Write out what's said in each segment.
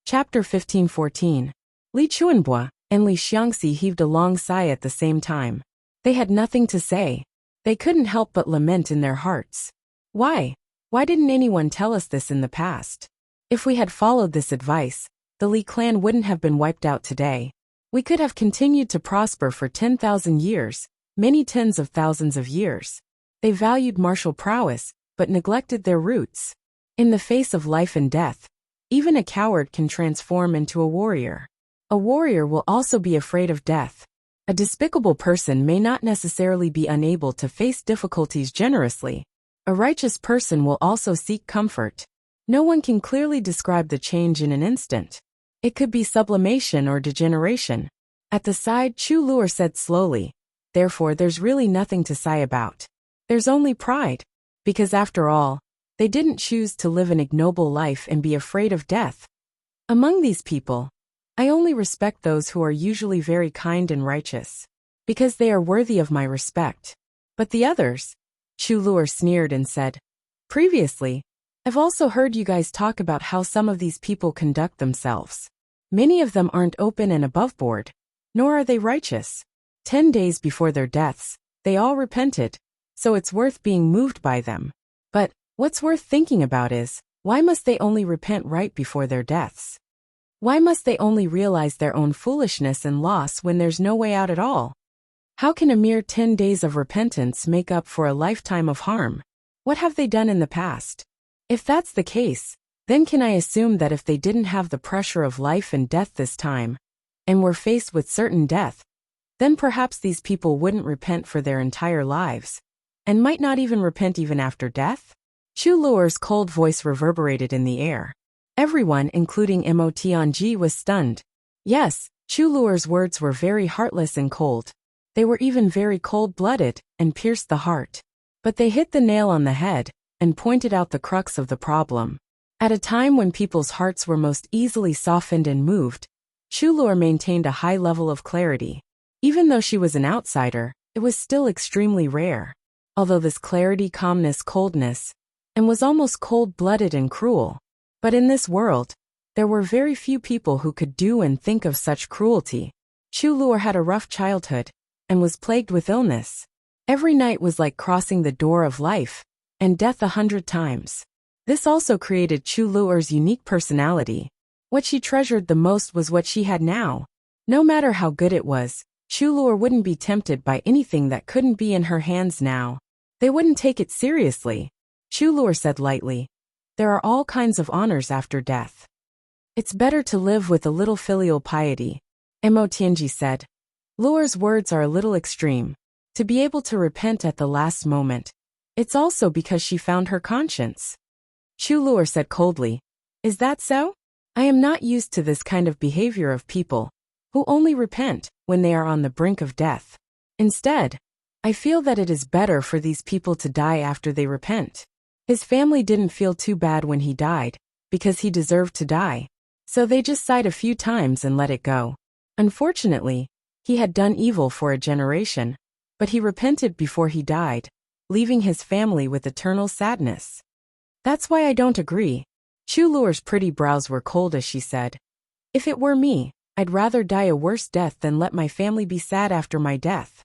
Chapter 1514. Li Chuanbua and Li Xiangxi heaved a long sigh at the same time. They had nothing to say. They couldn't help but lament in their hearts. Why? Why didn't anyone tell us this in the past? If we had followed this advice, the Li clan wouldn't have been wiped out today. We could have continued to prosper for 10,000 years, many tens of thousands of years. They valued martial prowess, but neglected their roots. In the face of life and death, even a coward can transform into a warrior. A warrior will also be afraid of death. A despicable person may not necessarily be unable to face difficulties generously. A righteous person will also seek comfort. No one can clearly describe the change in an instant. It could be sublimation or degeneration. At the side, Chu Luer said slowly, "Therefore there's really nothing to sigh about. There's only pride. Because after all, they didn't choose to live an ignoble life and be afraid of death. Among these people, I only respect those who are usually very kind and righteous, because they are worthy of my respect. But the others," Chu Luer sneered and said, "Previously, I've also heard you guys talk about how some of these people conduct themselves. Many of them aren't open and above board, nor are they righteous. 10 days before their deaths, they all repented, so it's worth being moved by them. But what's worth thinking about is, why must they only repent right before their deaths? Why must they only realize their own foolishness and loss when there's no way out at all? How can a mere 10 days of repentance make up for a lifetime of harm? What have they done in the past? If that's the case, then can I assume that if they didn't have the pressure of life and death this time, and were faced with certain death, then perhaps these people wouldn't repent for their entire lives, and might not even repent even after death?" Chu Luer's cold voice reverberated in the air. Everyone, including Mo Tianji, was stunned. Yes, Chu Luer's words were very heartless and cold. They were even very cold-blooded, and pierced the heart. But they hit the nail on the head, and pointed out the crux of the problem. At a time when people's hearts were most easily softened and moved, Chu Luer maintained a high level of clarity. Even though she was an outsider, it was still extremely rare. Although this clarity, calmness, coldness, and was almost cold-blooded and cruel. But in this world, there were very few people who could do and think of such cruelty. Chu Luer had a rough childhood, and was plagued with illness. Every night was like crossing the door of life, and death 100 times. This also created Chu Luer's unique personality. What she treasured the most was what she had now. No matter how good it was, Chu Luer wouldn't be tempted by anything that couldn't be in her hands now. They wouldn't take it seriously. Chu Luer said lightly, "There are all kinds of honors after death. It's better to live with a little filial piety." Mo Tianji said. Luer's words are a little extreme. To be able to repent at the last moment. It's also because she found her conscience. Chu Luer said coldly, "Is that so? I am not used to this kind of behavior of people, who only repent when they are on the brink of death. Instead, I feel that it is better for these people to die after they repent." His family didn't feel too bad when he died, because he deserved to die. So they just sighed a few times and let it go. Unfortunately, he had done evil for a generation, but he repented before he died, leaving his family with eternal sadness. "That's why I don't agree." Chu Luer's pretty brows were cold as she said, "If it were me, I'd rather die a worse death than let my family be sad after my death."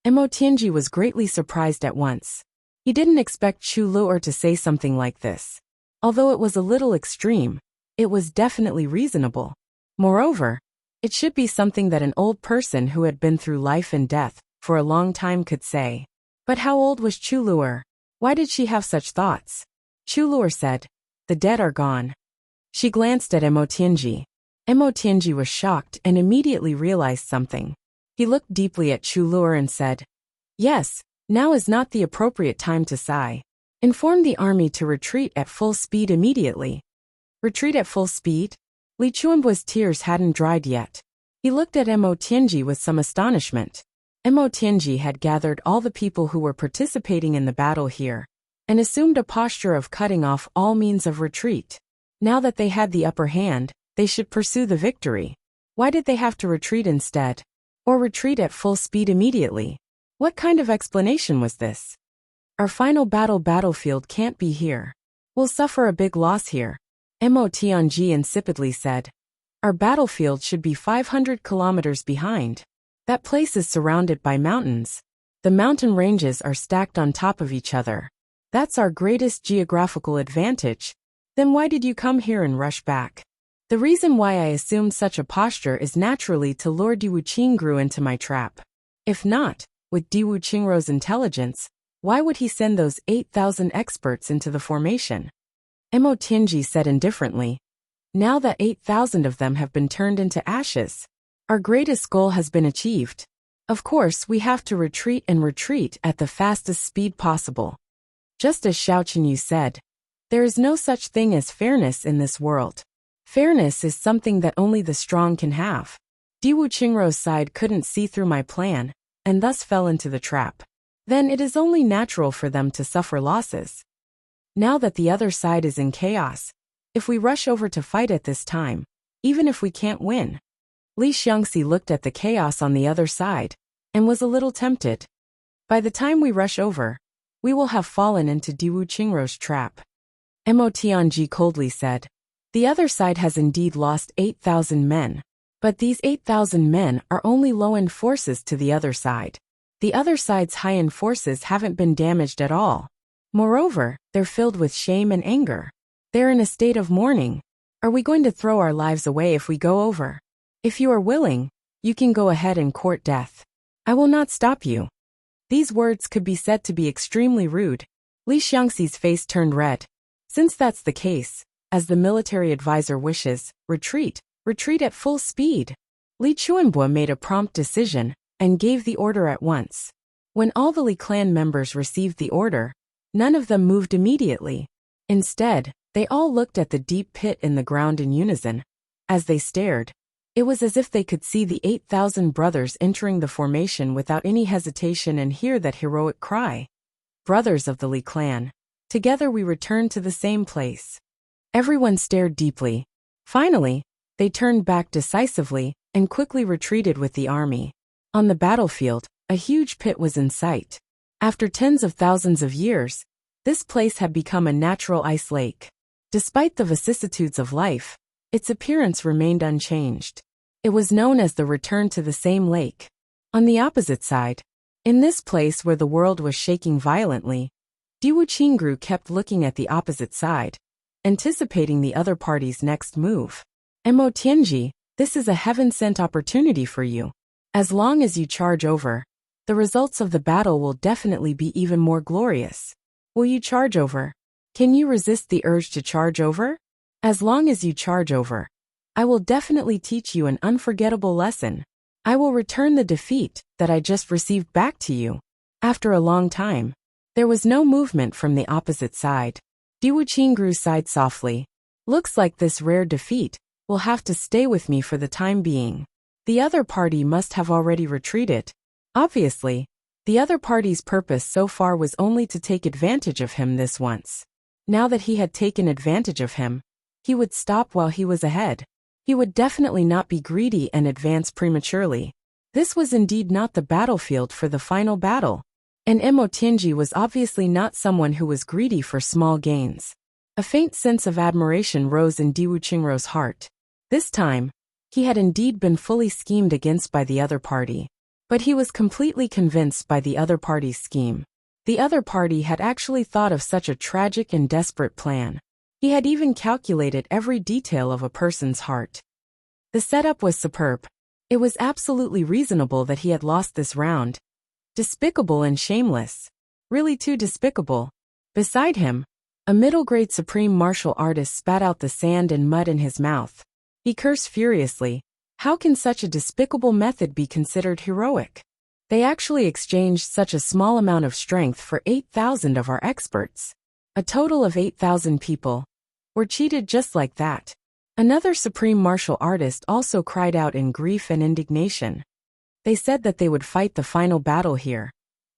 Mo Tianji was greatly surprised at once. He didn't expect Chu Luer to say something like this. Although it was a little extreme, it was definitely reasonable. Moreover, it should be something that an old person who had been through life and death for a long time could say. But how old was Chu Luer? Why did she have such thoughts? Chu Luer said, "The dead are gone." She glanced at Mo Tianji. Mo Tianji was shocked and immediately realized something. He looked deeply at Chu Luer and said, "Yes, now is not the appropriate time to sigh. Inform the army to retreat at full speed immediately." Retreat at full speed? Li Chuanbua's tears hadn't dried yet. He looked at Mo Tianji with some astonishment. Mo Tianji had gathered all the people who were participating in the battle here, and assumed a posture of cutting off all means of retreat. Now that they had the upper hand, they should pursue the victory. Why did they have to retreat instead? Or retreat at full speed immediately? What kind of explanation was this? "Our final battlefield can't be here. We'll suffer a big loss here," Mo Tianji insipidly said. Our battlefield should be 500 kilometers behind. That place is surrounded by mountains. The mountain ranges are stacked on top of each other. That's our greatest geographical advantage. Then why did you come here and rush back? The reason why I assumed such a posture is naturally to lure Diwu Qingru into my trap. If not, with Diwu Qingru's intelligence, why would he send those 8,000 experts into the formation? Mo Tianji said indifferently. Now that 8,000 of them have been turned into ashes, our greatest goal has been achieved. Of course, we have to retreat at the fastest speed possible. Just as Xiao Qinyu said, there is no such thing as fairness in this world. Fairness is something that only the strong can have. Diwu Qingru's side couldn't see through my plan, and thus fell into the trap. Then it is only natural for them to suffer losses. Now that the other side is in chaos, if we rush over to fight at this time, even if we can't win. Li Xiangxi looked at the chaos on the other side, and was a little tempted. By the time we rush over, we will have fallen into Diwu Qingru's trap. Mo Tianji coldly said, the other side has indeed lost 8,000 men, but these 8,000 men are only low-end forces to the other side. The other side's high-end forces haven't been damaged at all. Moreover, they're filled with shame and anger. They're in a state of mourning. Are we going to throw our lives away if we go over? If you are willing, you can go ahead and court death. I will not stop you. These words could be said to be extremely rude. Li Xiangxi's face turned red. Since that's the case, as the military advisor wishes, retreat at full speed. Li Chuanbo made a prompt decision and gave the order at once. When all the Li clan members received the order, none of them moved immediately. Instead, they all looked at the deep pit in the ground in unison. As they stared, it was as if they could see the 8,000 brothers entering the formation without any hesitation and hear that heroic cry. Brothers of the Li clan, together we return to the same place. Everyone stared deeply. Finally, they turned back decisively and quickly retreated with the army. On the battlefield, a huge pit was in sight. After tens of thousands of years, this place had become a natural ice lake. Despite the vicissitudes of life, its appearance remained unchanged. It was known as the return to the same lake. On the opposite side, in this place where the world was shaking violently, Diwu Qingru kept looking at the opposite side, anticipating the other party's next move. Mo Tianji, this is a heaven-sent opportunity for you. As long as you charge over, the results of the battle will definitely be even more glorious. Will you charge over? Can you resist the urge to charge over? As long as you charge over, I will definitely teach you an unforgettable lesson. I will return the defeat that I just received back to you. After a long time, there was no movement from the opposite side. Diwu Qingru sighed softly. Looks like this rare defeat will have to stay with me for the time being. The other party must have already retreated. Obviously, the other party's purpose so far was only to take advantage of him this once. Now that he had taken advantage of him, he would stop while he was ahead. He would definitely not be greedy and advance prematurely. This was indeed not the battlefield for the final battle. And Mo Tianji was obviously not someone who was greedy for small gains. A faint sense of admiration rose in Diwu Qingru's heart. This time, he had indeed been fully schemed against by the other party. But he was completely convinced by the other party's scheme. The other party had actually thought of such a tragic and desperate plan. He had even calculated every detail of a person's heart. The setup was superb. It was absolutely reasonable that he had lost this round. Despicable and shameless. Really too despicable. Beside him, a middle-grade supreme martial artist spat out the sand and mud in his mouth. He cursed furiously. How can such a despicable method be considered heroic? They actually exchanged such a small amount of strength for 8,000 of our experts. A total of 8,000 people were cheated just like that. Another supreme martial artist also cried out in grief and indignation. They said that they would fight the final battle here,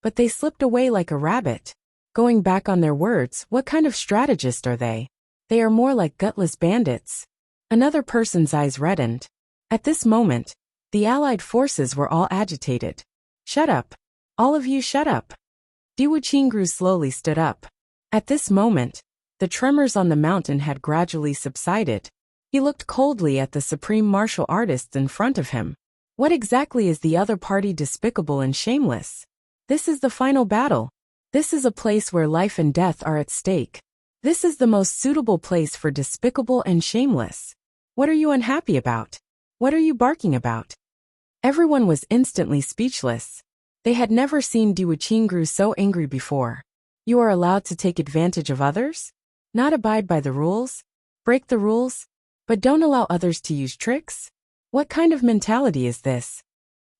but they slipped away like a rabbit. Going back on their words, what kind of strategist are they? They are more like gutless bandits. Another person's eyes reddened. At this moment, the allied forces were all agitated. Shut up. All of you shut up. Diwu Qingru slowly stood up. At this moment, the tremors on the mountain had gradually subsided. He looked coldly at the supreme martial artists in front of him. What exactly is the other party despicable and shameless? This is the final battle. This is a place where life and death are at stake. This is the most suitable place for despicable and shameless. What are you unhappy about? What are you barking about? Everyone was instantly speechless. They had never seen Wuxia so angry before. You are allowed to take advantage of others? Not abide by the rules? Break the rules? But don't allow others to use tricks? What kind of mentality is this?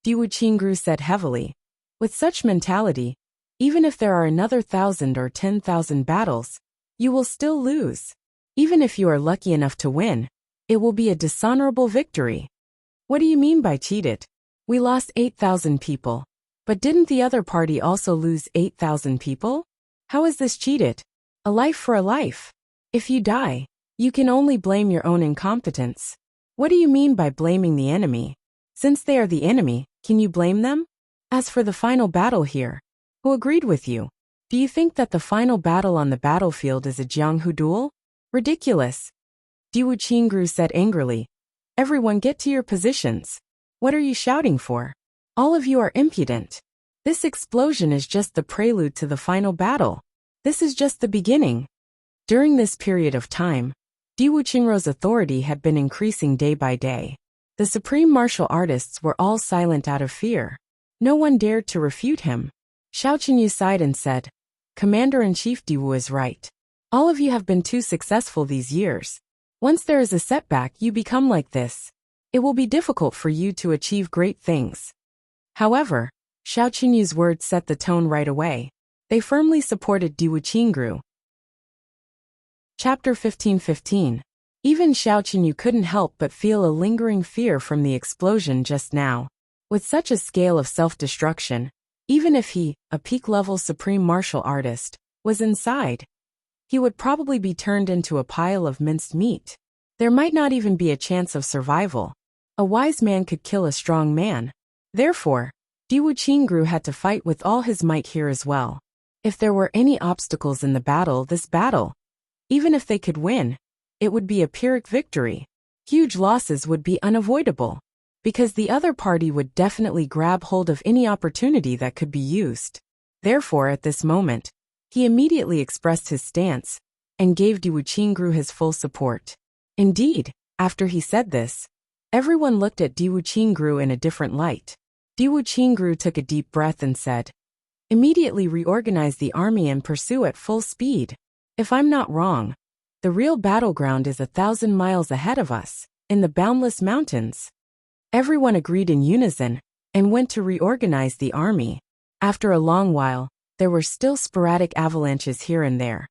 Wuxia said heavily. With such mentality, even if there are another 1,000 or 10,000 battles, you will still lose. Even if you are lucky enough to win, it will be a dishonorable victory. What do you mean by cheated? We lost 8,000 people. But didn't the other party also lose 8,000 people? How is this cheated? A life for a life. If you die, you can only blame your own incompetence. What do you mean by blaming the enemy? Since they are the enemy, can you blame them? As for the final battle here, who agreed with you? Do you think that the final battle on the battlefield is a Jianghu duel? Ridiculous. Wuxia said angrily. Everyone get to your positions. What are you shouting for? All of you are impudent. This explosion is just the prelude to the final battle. This is just the beginning. During this period of time, Wuxia's authority had been increasing day by day. The supreme martial artists were all silent out of fear. No one dared to refute him. Xiao Qinyu sighed and said, Commander-in-Chief Diwu is right. All of you have been too successful these years. Once there is a setback, you become like this. It will be difficult for you to achieve great things. However, Xiao Qinyu's words set the tone right away. They firmly supported Wuxia. Chapter 15:15. Even Xiao Qinyu couldn't help but feel a lingering fear from the explosion just now. With such a scale of self-destruction, even if he, a peak-level supreme martial artist, was inside, he would probably be turned into a pile of minced meat. There might not even be a chance of survival. A wise man could kill a strong man. Therefore, Wuxia had to fight with all his might here as well. If there were any obstacles in this battle, even if they could win, it would be a Pyrrhic victory. Huge losses would be unavoidable, because the other party would definitely grab hold of any opportunity that could be used. Therefore, at this moment, he immediately expressed his stance and gave Wuxia his full support. Indeed, after he said this, everyone looked at Wuxia in a different light. Wuxia took a deep breath and said, Immediately reorganize the army and pursue at full speed. If I'm not wrong, the real battleground is 1,000 miles ahead of us, in the boundless mountains. Everyone agreed in unison and went to reorganize the army. After a long while, there were still sporadic avalanches here and there.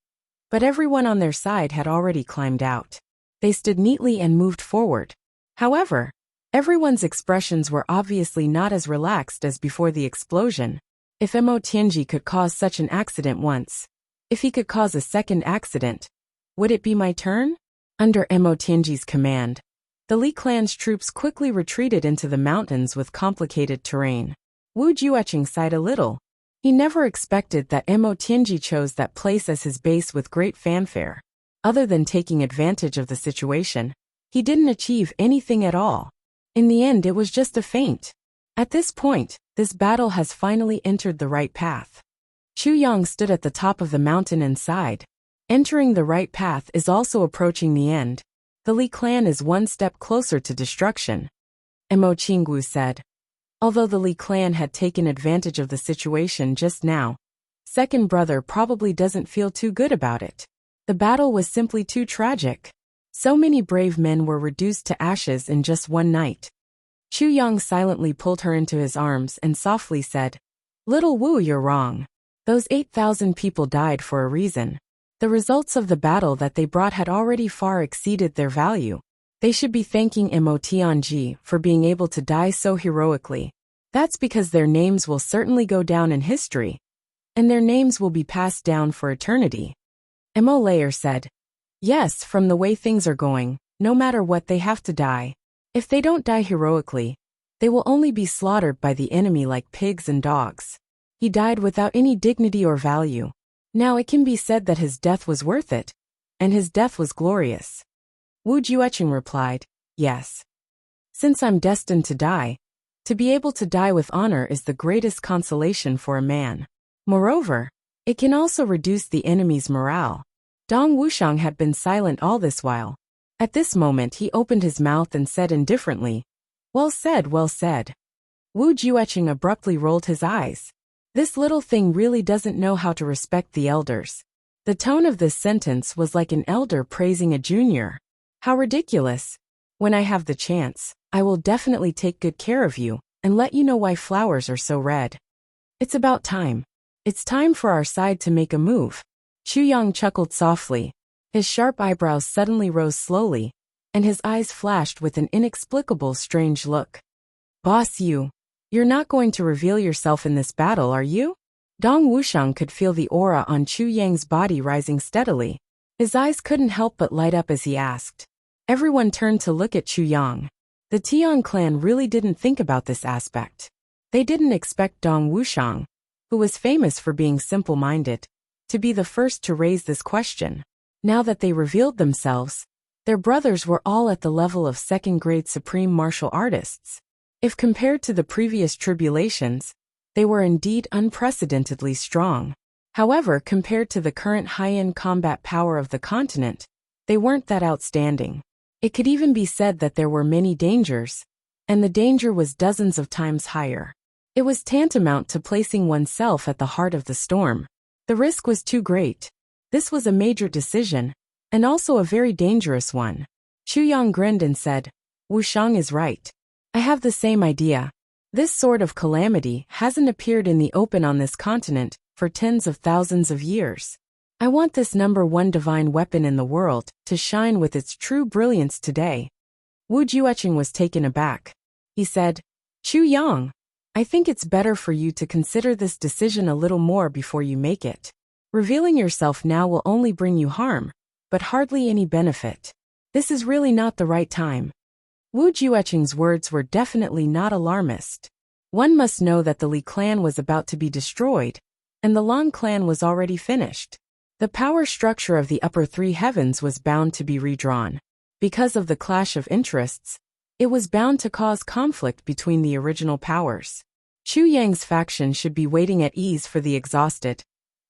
But everyone on their side had already climbed out. They stood neatly and moved forward. However, everyone's expressions were obviously not as relaxed as before the explosion. If Mo Tianji could cause such an accident once, if he could cause a second accident, would it be my turn? Under Mo Tianji's command, the Li clan's troops quickly retreated into the mountains with complicated terrain. Wu Jueqing sighed a little. He never expected that Mo Tianji chose that place as his base with great fanfare. Other than taking advantage of the situation, he didn't achieve anything at all. In the end, it was just a feint. At this point, this battle has finally entered the right path. Chu Yang stood at the top of the mountain and sighed. Entering the right path is also approaching the end. The Li clan is one step closer to destruction. Mo Qingwu said. Although the Li clan had taken advantage of the situation just now, second brother probably doesn't feel too good about it. The battle was simply too tragic. So many brave men were reduced to ashes in just one night. Chu Yang silently pulled her into his arms and softly said, Little Wu, you're wrong. Those 8,000 people died for a reason. The results of the battle that they brought had already far exceeded their value. They should be thanking Mo Tianji for being able to die so heroically. That's because their names will certainly go down in history, and their names will be passed down for eternity. Mo Layer said, Yes, from the way things are going, no matter what, they have to die. If they don't die heroically, they will only be slaughtered by the enemy like pigs and dogs. He died without any dignity or value. Now it can be said that his death was worth it, and his death was glorious. Wu Jueqing replied, yes. Since I'm destined to die, to be able to die with honor is the greatest consolation for a man. Moreover, it can also reduce the enemy's morale. Dong Wuxiang had been silent all this while. At this moment he opened his mouth and said indifferently, well said, well said. Wu Jueqing abruptly rolled his eyes. This little thing really doesn't know how to respect the elders. The tone of this sentence was like an elder praising a junior. How ridiculous. When I have the chance, I will definitely take good care of you and let you know why flowers are so red. It's about time. It's time for our side to make a move. Chu Yang chuckled softly. His sharp eyebrows suddenly rose slowly, and his eyes flashed with an inexplicable strange look. Boss you're not going to reveal yourself in this battle, are you? Dong Wuxiang could feel the aura on Chu Yang's body rising steadily. His eyes couldn't help but light up as he asked. Everyone turned to look at Chu Yang. The Tian clan really didn't think about this aspect. They didn't expect Dong Wuxiang, who was famous for being simple-minded, to be the first to raise this question. Now that they revealed themselves, their brothers were all at the level of second-grade supreme martial artists. If compared to the previous tribulations, they were indeed unprecedentedly strong. However, compared to the current high-end combat power of the continent, they weren't that outstanding. It could even be said that there were many dangers, and the danger was dozens of times higher. It was tantamount to placing oneself at the heart of the storm. The risk was too great. This was a major decision, and also a very dangerous one. Chu Yang grinned and said, Wuxiang is right. I have the same idea. This sort of calamity hasn't appeared in the open on this continent for tens of thousands of years. I want this #1 divine weapon in the world to shine with its true brilliance today. Wu Jueqing was taken aback. He said, Chu Yang, I think it's better for you to consider this decision a little more before you make it. Revealing yourself now will only bring you harm, but hardly any benefit. This is really not the right time. Wu Jueqing's words were definitely not alarmist. One must know that the Li clan was about to be destroyed, and the Long clan was already finished. The power structure of the upper three heavens was bound to be redrawn. Because of the clash of interests, it was bound to cause conflict between the original powers. Chu Yang's faction should be waiting at ease for the exhausted,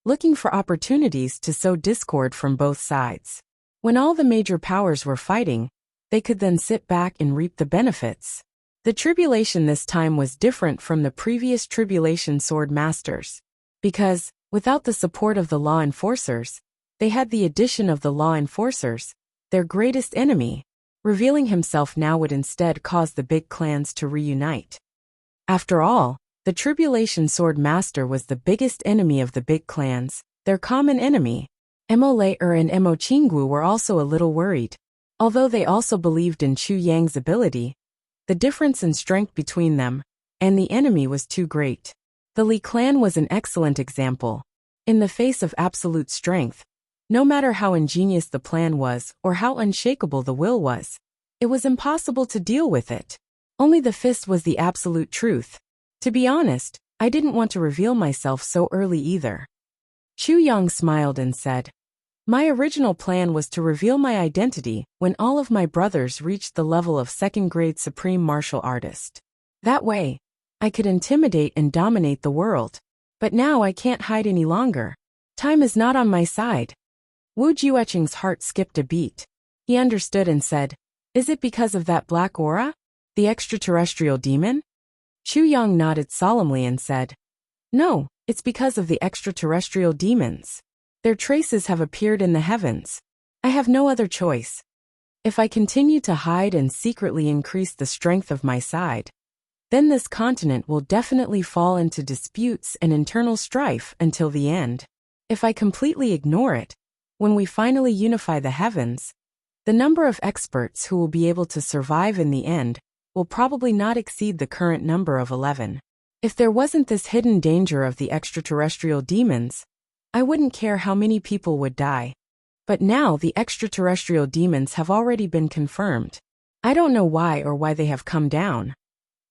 looking for opportunities to sow discord from both sides. When all the major powers were fighting, they could then sit back and reap the benefits. The tribulation this time was different from the previous tribulation sword masters, because, without the support of the law enforcers, they had the addition of the law enforcers, their greatest enemy. Revealing himself now would instead cause the big clans to reunite. After all, the tribulation sword master was the biggest enemy of the big clans, their common enemy. Mo Lei and Mo Qinggu were also a little worried. Although they also believed in Chu Yang's ability, the difference in strength between them and the enemy was too great. The Li clan was an excellent example. In the face of absolute strength, no matter how ingenious the plan was or how unshakable the will was, it was impossible to deal with it. Only the fist was the absolute truth. To be honest, I didn't want to reveal myself so early either. Chu Yang smiled and said, my original plan was to reveal my identity when all of my brothers reached the level of second-grade supreme martial artist. That way, I could intimidate and dominate the world. But now I can't hide any longer. Time is not on my side. Wu Jueqing's heart skipped a beat. He understood and said, is it because of that black aura? The extraterrestrial demon? Chu Yang nodded solemnly and said, no, it's because of the extraterrestrial demons. Their traces have appeared in the heavens. I have no other choice. If I continue to hide and secretly increase the strength of my side, then this continent will definitely fall into disputes and internal strife until the end. If I completely ignore it, when we finally unify the heavens, the number of experts who will be able to survive in the end will probably not exceed the current number of 11. If there wasn't this hidden danger of the extraterrestrial demons, I wouldn't care how many people would die. But now the extraterrestrial demons have already been confirmed. I don't know why they have come down,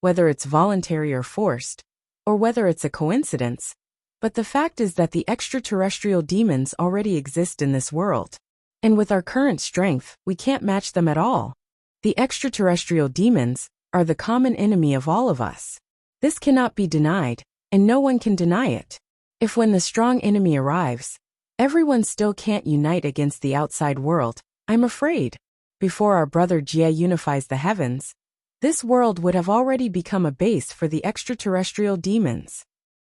whether it's voluntary or forced, or whether it's a coincidence, but the fact is that the extraterrestrial demons already exist in this world. And with our current strength, we can't match them at all. The extraterrestrial demons are the common enemy of all of us. This cannot be denied, and no one can deny it. If when the strong enemy arrives, everyone still can't unite against the outside world, I'm afraid, before our brother Jie unifies the heavens, this world would have already become a base for the extraterrestrial demons.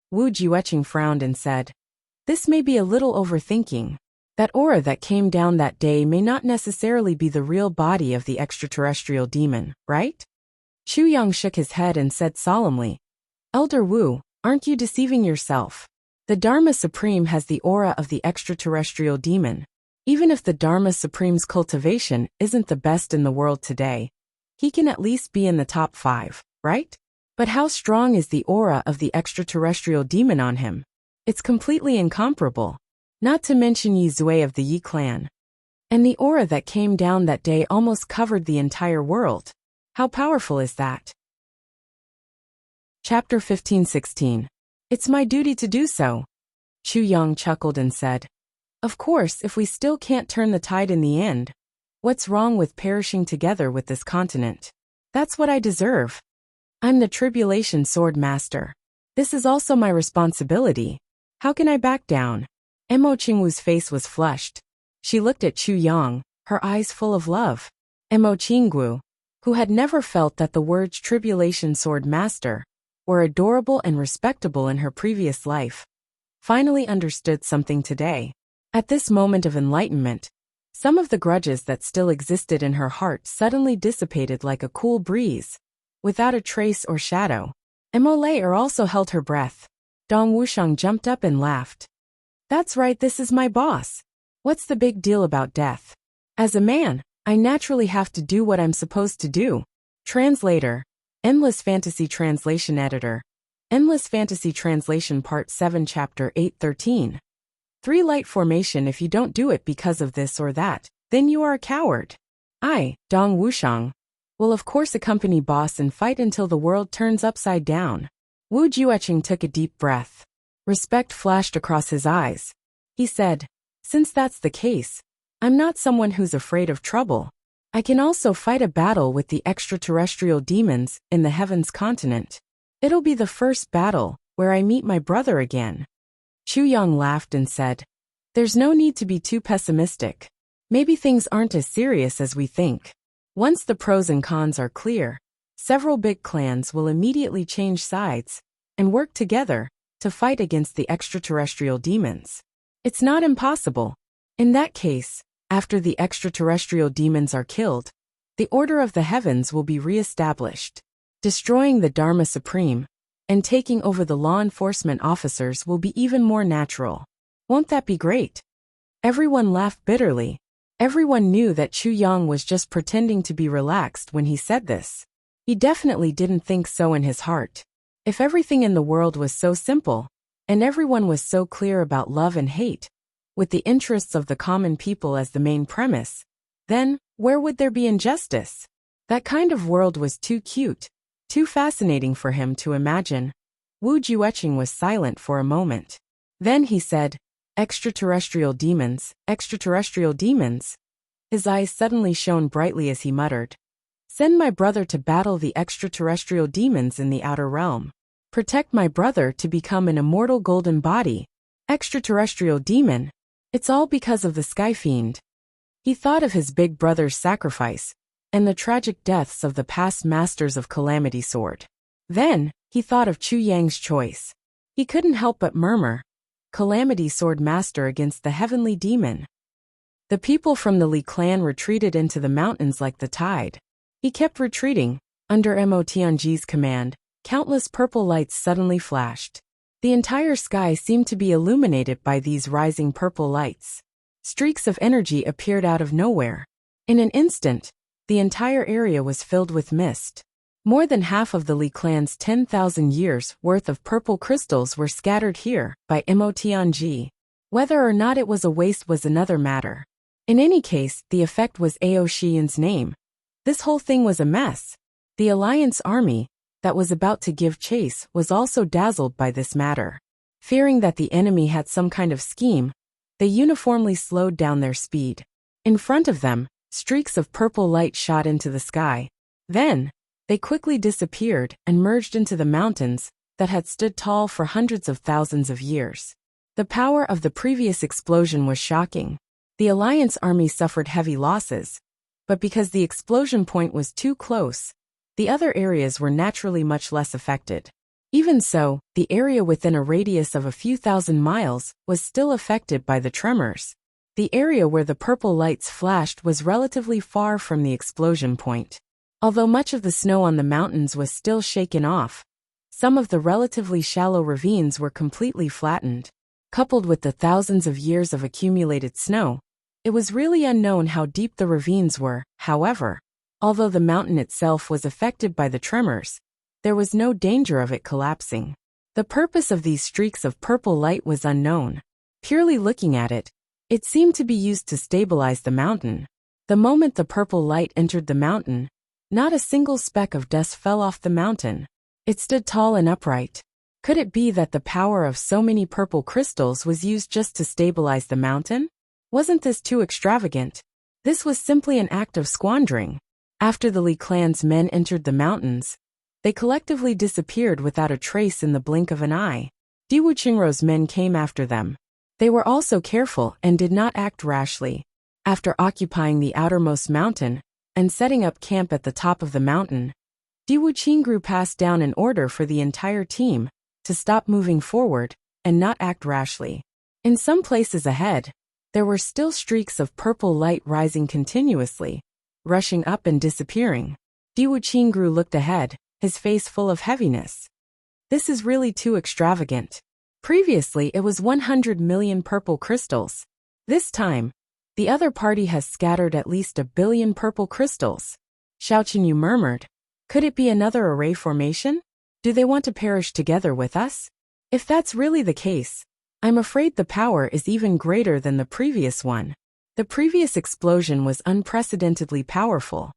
Wu Jueqing frowned and said, "This may be a little overthinking. That aura that came down that day may not necessarily be the real body of the extraterrestrial demon, right?" Chu Yang shook his head and said solemnly, "Elder Wu, aren't you deceiving yourself? The Dharma Supreme has the aura of the extraterrestrial demon. Even if the Dharma Supreme's cultivation isn't the best in the world today, he can at least be in the top 5, right? But how strong is the aura of the extraterrestrial demon on him? It's completely incomparable. Not to mention Yi Zui of the Yi clan. And the aura that came down that day almost covered the entire world. How powerful is that?" Chapter 15-16. It's my duty to do so. Chu Yang chuckled and said, "Of course, if we still can't turn the tide in the end, what's wrong with perishing together with this continent? That's what I deserve. I'm the Tribulation Sword Master. This is also my responsibility. How can I back down?" Mo Qingwu's face was flushed. She looked at Chu Yang, her eyes full of love. Mo Qingwu, who had never felt that the words Tribulation Sword Master were adorable and respectable in her previous life, finally understood something today. At this moment of enlightenment, some of the grudges that still existed in her heart suddenly dissipated like a cool breeze, without a trace or shadow. Mo Lei also held her breath. Dong Wuxiang jumped up and laughed. "That's right, this is my boss. What's the big deal about death? As a man, I naturally have to do what I'm supposed to do." Translator. Endless Fantasy Translation Editor. Endless Fantasy Translation Part 7 Chapter 8-13. 3 Light Formation. If you don't do it because of this or that, then you are a coward. I, Dong Wuxiang, will of course accompany boss and fight until the world turns upside down. Wu Jueqing took a deep breath. Respect flashed across his eyes. He said, "Since that's the case, I'm not someone who's afraid of trouble. I can also fight a battle with the extraterrestrial demons in the Heavens continent. It'll be the first battle where I meet my brother again." Chu Yang laughed and said, "There's no need to be too pessimistic. Maybe things aren't as serious as we think. Once the pros and cons are clear, several big clans will immediately change sides and work together to fight against the extraterrestrial demons. It's not impossible. In that case, after the extraterrestrial demons are killed, the order of the heavens will be re-established. Destroying the Dharma Supreme and taking over the law enforcement officers will be even more natural. Won't that be great?" Everyone laughed bitterly. Everyone knew that Chu Yang was just pretending to be relaxed when he said this. He definitely didn't think so in his heart. If everything in the world was so simple, and everyone was so clear about love and hate, with the interests of the common people as the main premise, then where would there be injustice? That kind of world was too cute, too fascinating for him to imagine. Wu Jueqing was silent for a moment. Then he said, "Extraterrestrial demons, extraterrestrial demons." His eyes suddenly shone brightly as he muttered, "Send my brother to battle the extraterrestrial demons in the outer realm. Protect my brother to become an immortal golden body. Extraterrestrial demon. It's all because of the Sky Fiend." He thought of his big brother's sacrifice and the tragic deaths of the past masters of Calamity Sword. Then, he thought of Chu Yang's choice. He couldn't help but murmur, "Calamity Sword Master against the heavenly demon." The people from the Li clan retreated into the mountains like the tide. He kept retreating. Under Mo Tianji's command, countless purple lights suddenly flashed. The entire sky seemed to be illuminated by these rising purple lights. Streaks of energy appeared out of nowhere. In an instant, the entire area was filled with mist. More than half of the Li clan's 10,000 years worth of purple crystals were scattered here by Mo Tianji. Whether or not it was a waste was another matter. In any case, the effect was Ao Shiyan's name. This whole thing was a mess. The Alliance army that was about to give chase was also dazzled by this matter. Fearing that the enemy had some kind of scheme, they uniformly slowed down their speed. In front of them, streaks of purple light shot into the sky. Then, they quickly disappeared and merged into the mountains that had stood tall for hundreds of thousands of years. The power of the previous explosion was shocking. The Alliance army suffered heavy losses, but because the explosion point was too close, the other areas were naturally much less affected. Even so, the area within a radius of a few thousand miles was still affected by the tremors. The area where the purple lights flashed was relatively far from the explosion point. Although much of the snow on the mountains was still shaken off, some of the relatively shallow ravines were completely flattened. Coupled with the thousands of years of accumulated snow, it was really unknown how deep the ravines were. However, although the mountain itself was affected by the tremors, there was no danger of it collapsing. The purpose of these streaks of purple light was unknown. Purely looking at it, it seemed to be used to stabilize the mountain. The moment the purple light entered the mountain, not a single speck of dust fell off the mountain. It stood tall and upright. Could it be that the power of so many purple crystals was used just to stabilize the mountain? Wasn't this too extravagant? This was simply an act of squandering. After the Li clan's men entered the mountains, they collectively disappeared without a trace in the blink of an eye. Diwu Qingrou's men came after them. They were also careful and did not act rashly. After occupying the outermost mountain and setting up camp at the top of the mountain, Diwu Qingrou passed down an order for the entire team to stop moving forward and not act rashly. In some places ahead, there were still streaks of purple light rising continuously, rushing up and disappearing. Diwu Qingrou looked ahead, his face full of heaviness. This is really too extravagant. Previously it was 100 million purple crystals. This time, the other party has scattered at least 1 billion purple crystals. Xiao Qinyu murmured. Could it be another array formation? Do they want to perish together with us? If that's really the case, I'm afraid the power is even greater than the previous one. The previous explosion was unprecedentedly powerful.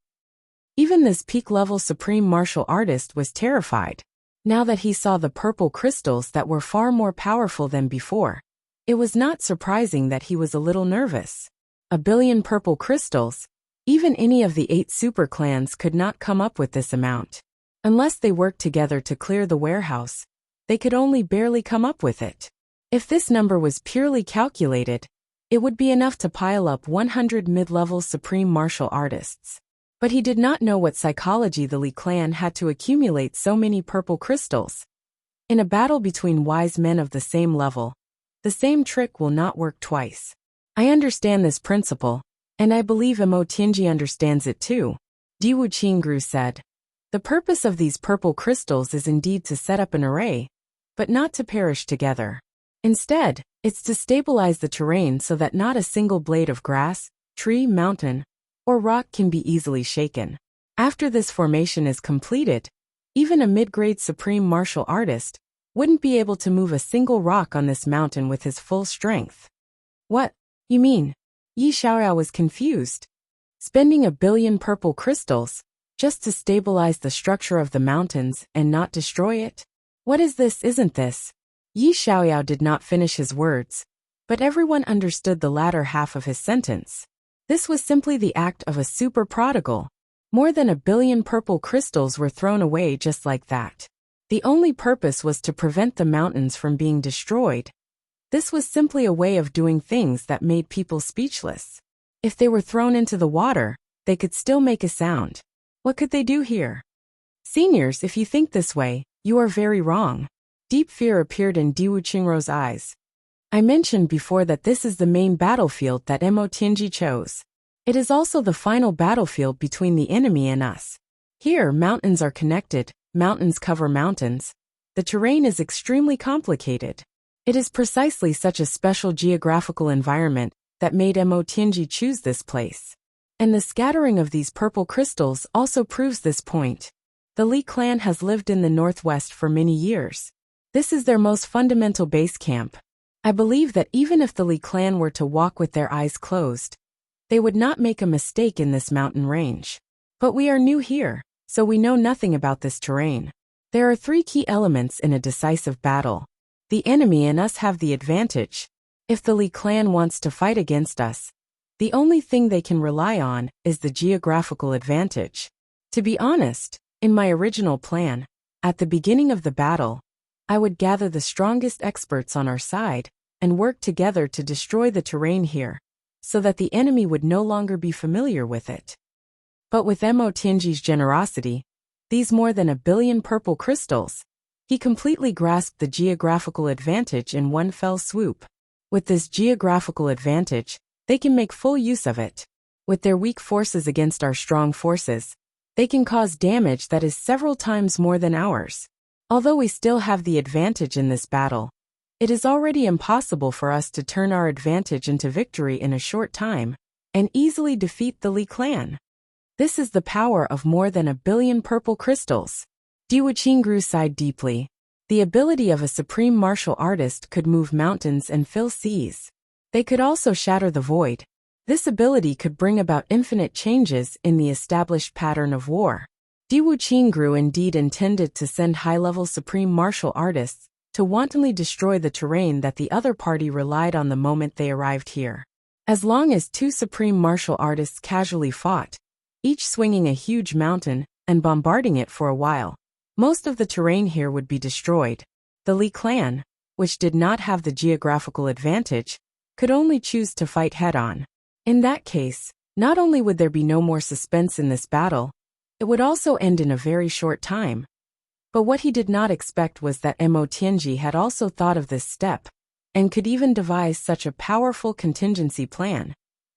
Even this peak-level supreme martial artist was terrified. Now that he saw the purple crystals that were far more powerful than before, it was not surprising that he was a little nervous. 1 billion purple crystals, even any of the 8 super clans could not come up with this amount. Unless they worked together to clear the warehouse, they could only barely come up with it. If this number was purely calculated, it would be enough to pile up 100 mid-level supreme martial artists. But he did not know what psychology the Li clan had to accumulate so many purple crystals. In a battle between wise men of the same level, the same trick will not work twice. I understand this principle, and I believe Mo Tianji understands it too, Diwu Qingrou said. The purpose of these purple crystals is indeed to set up an array, but not to perish together. Instead, it's to stabilize the terrain so that not a single blade of grass, tree, mountain, or rock can be easily shaken. After this formation is completed, even a mid-grade supreme martial artist wouldn't be able to move a single rock on this mountain with his full strength. What? You mean? Yi Xiaoyao was confused. Spending 1 billion purple crystals just to stabilize the structure of the mountains and not destroy it? What is this, isn't this? Yi Xiaoyao did not finish his words, but everyone understood the latter half of his sentence. This was simply the act of a super prodigal. More than 1 billion purple crystals were thrown away just like that. The only purpose was to prevent the mountains from being destroyed. This was simply a way of doing things that made people speechless. If they were thrown into the water, they could still make a sound. What could they do here? Seniors, if you think this way, you are very wrong. Deep fear appeared in Diwu Qingrou's eyes. I mentioned before that this is the main battlefield that Mo Tianji chose. It is also the final battlefield between the enemy and us. Here, mountains are connected, mountains cover mountains. The terrain is extremely complicated. It is precisely such a special geographical environment that made Mo Tianji choose this place. And the scattering of these purple crystals also proves this point. The Li clan has lived in the northwest for many years. This is their most fundamental base camp. I believe that even if the Li clan were to walk with their eyes closed, they would not make a mistake in this mountain range. But we are new here, so we know nothing about this terrain. There are 3 key elements in a decisive battle. The enemy and us have the advantage. If the Li clan wants to fight against us, The only thing they can rely on is the geographical advantage. To be honest, in my original plan, at the beginning of the battle, I would gather the strongest experts on our side and work together to destroy the terrain here, so that the enemy would no longer be familiar with it. But with Mo Tianji's generosity, these more than 1 billion purple crystals, he completely grasped the geographical advantage in one fell swoop. With this geographical advantage, they can make full use of it. With their weak forces against our strong forces, they can cause damage that is several times more than ours. Although we still have the advantage in this battle, it is already impossible for us to turn our advantage into victory in a short time and easily defeat the Li clan. This is the power of more than 1 billion purple crystals. Diwu Qingru sighed deeply. The ability of a supreme martial artist could move mountains and fill seas. They could also shatter the void. This ability could bring about infinite changes in the established pattern of war. Diwu Qingru indeed intended to send high-level supreme martial artists to wantonly destroy the terrain that the other party relied on the moment they arrived here. As long as 2 supreme martial artists casually fought, each swinging a huge mountain and bombarding it for a while, most of the terrain here would be destroyed. The Li clan, which did not have the geographical advantage, could only choose to fight head-on. In that case, not only would there be no more suspense in this battle, it would also end in a very short time. But what he did not expect was that Mo Tianji had also thought of this step, and could even devise such a powerful contingency plan,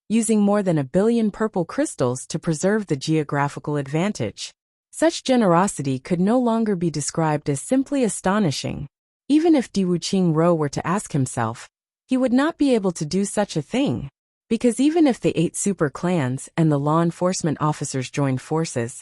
using more than 1 billion purple crystals to preserve the geographical advantage. Such generosity could no longer be described as simply astonishing. Even if Diwu Qingru were to ask himself, he would not be able to do such a thing. Because even if the 8 super clans and the law enforcement officers joined forces,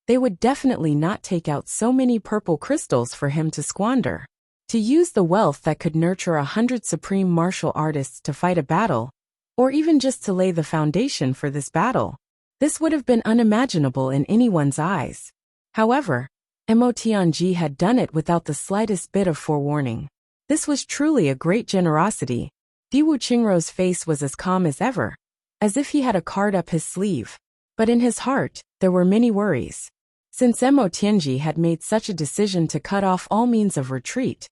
they would definitely not take out so many purple crystals for him to squander. To use the wealth that could nurture 100 supreme martial artists to fight a battle, or even just to lay the foundation for this battle, this would have been unimaginable in anyone's eyes. However, Mo Tianji had done it without the slightest bit of forewarning. This was truly a great generosity. Diwu Qingru's face was as calm as ever, as if he had a card up his sleeve. But in his heart, there were many worries. Since Mo Tianji had made such a decision to cut off all means of retreat,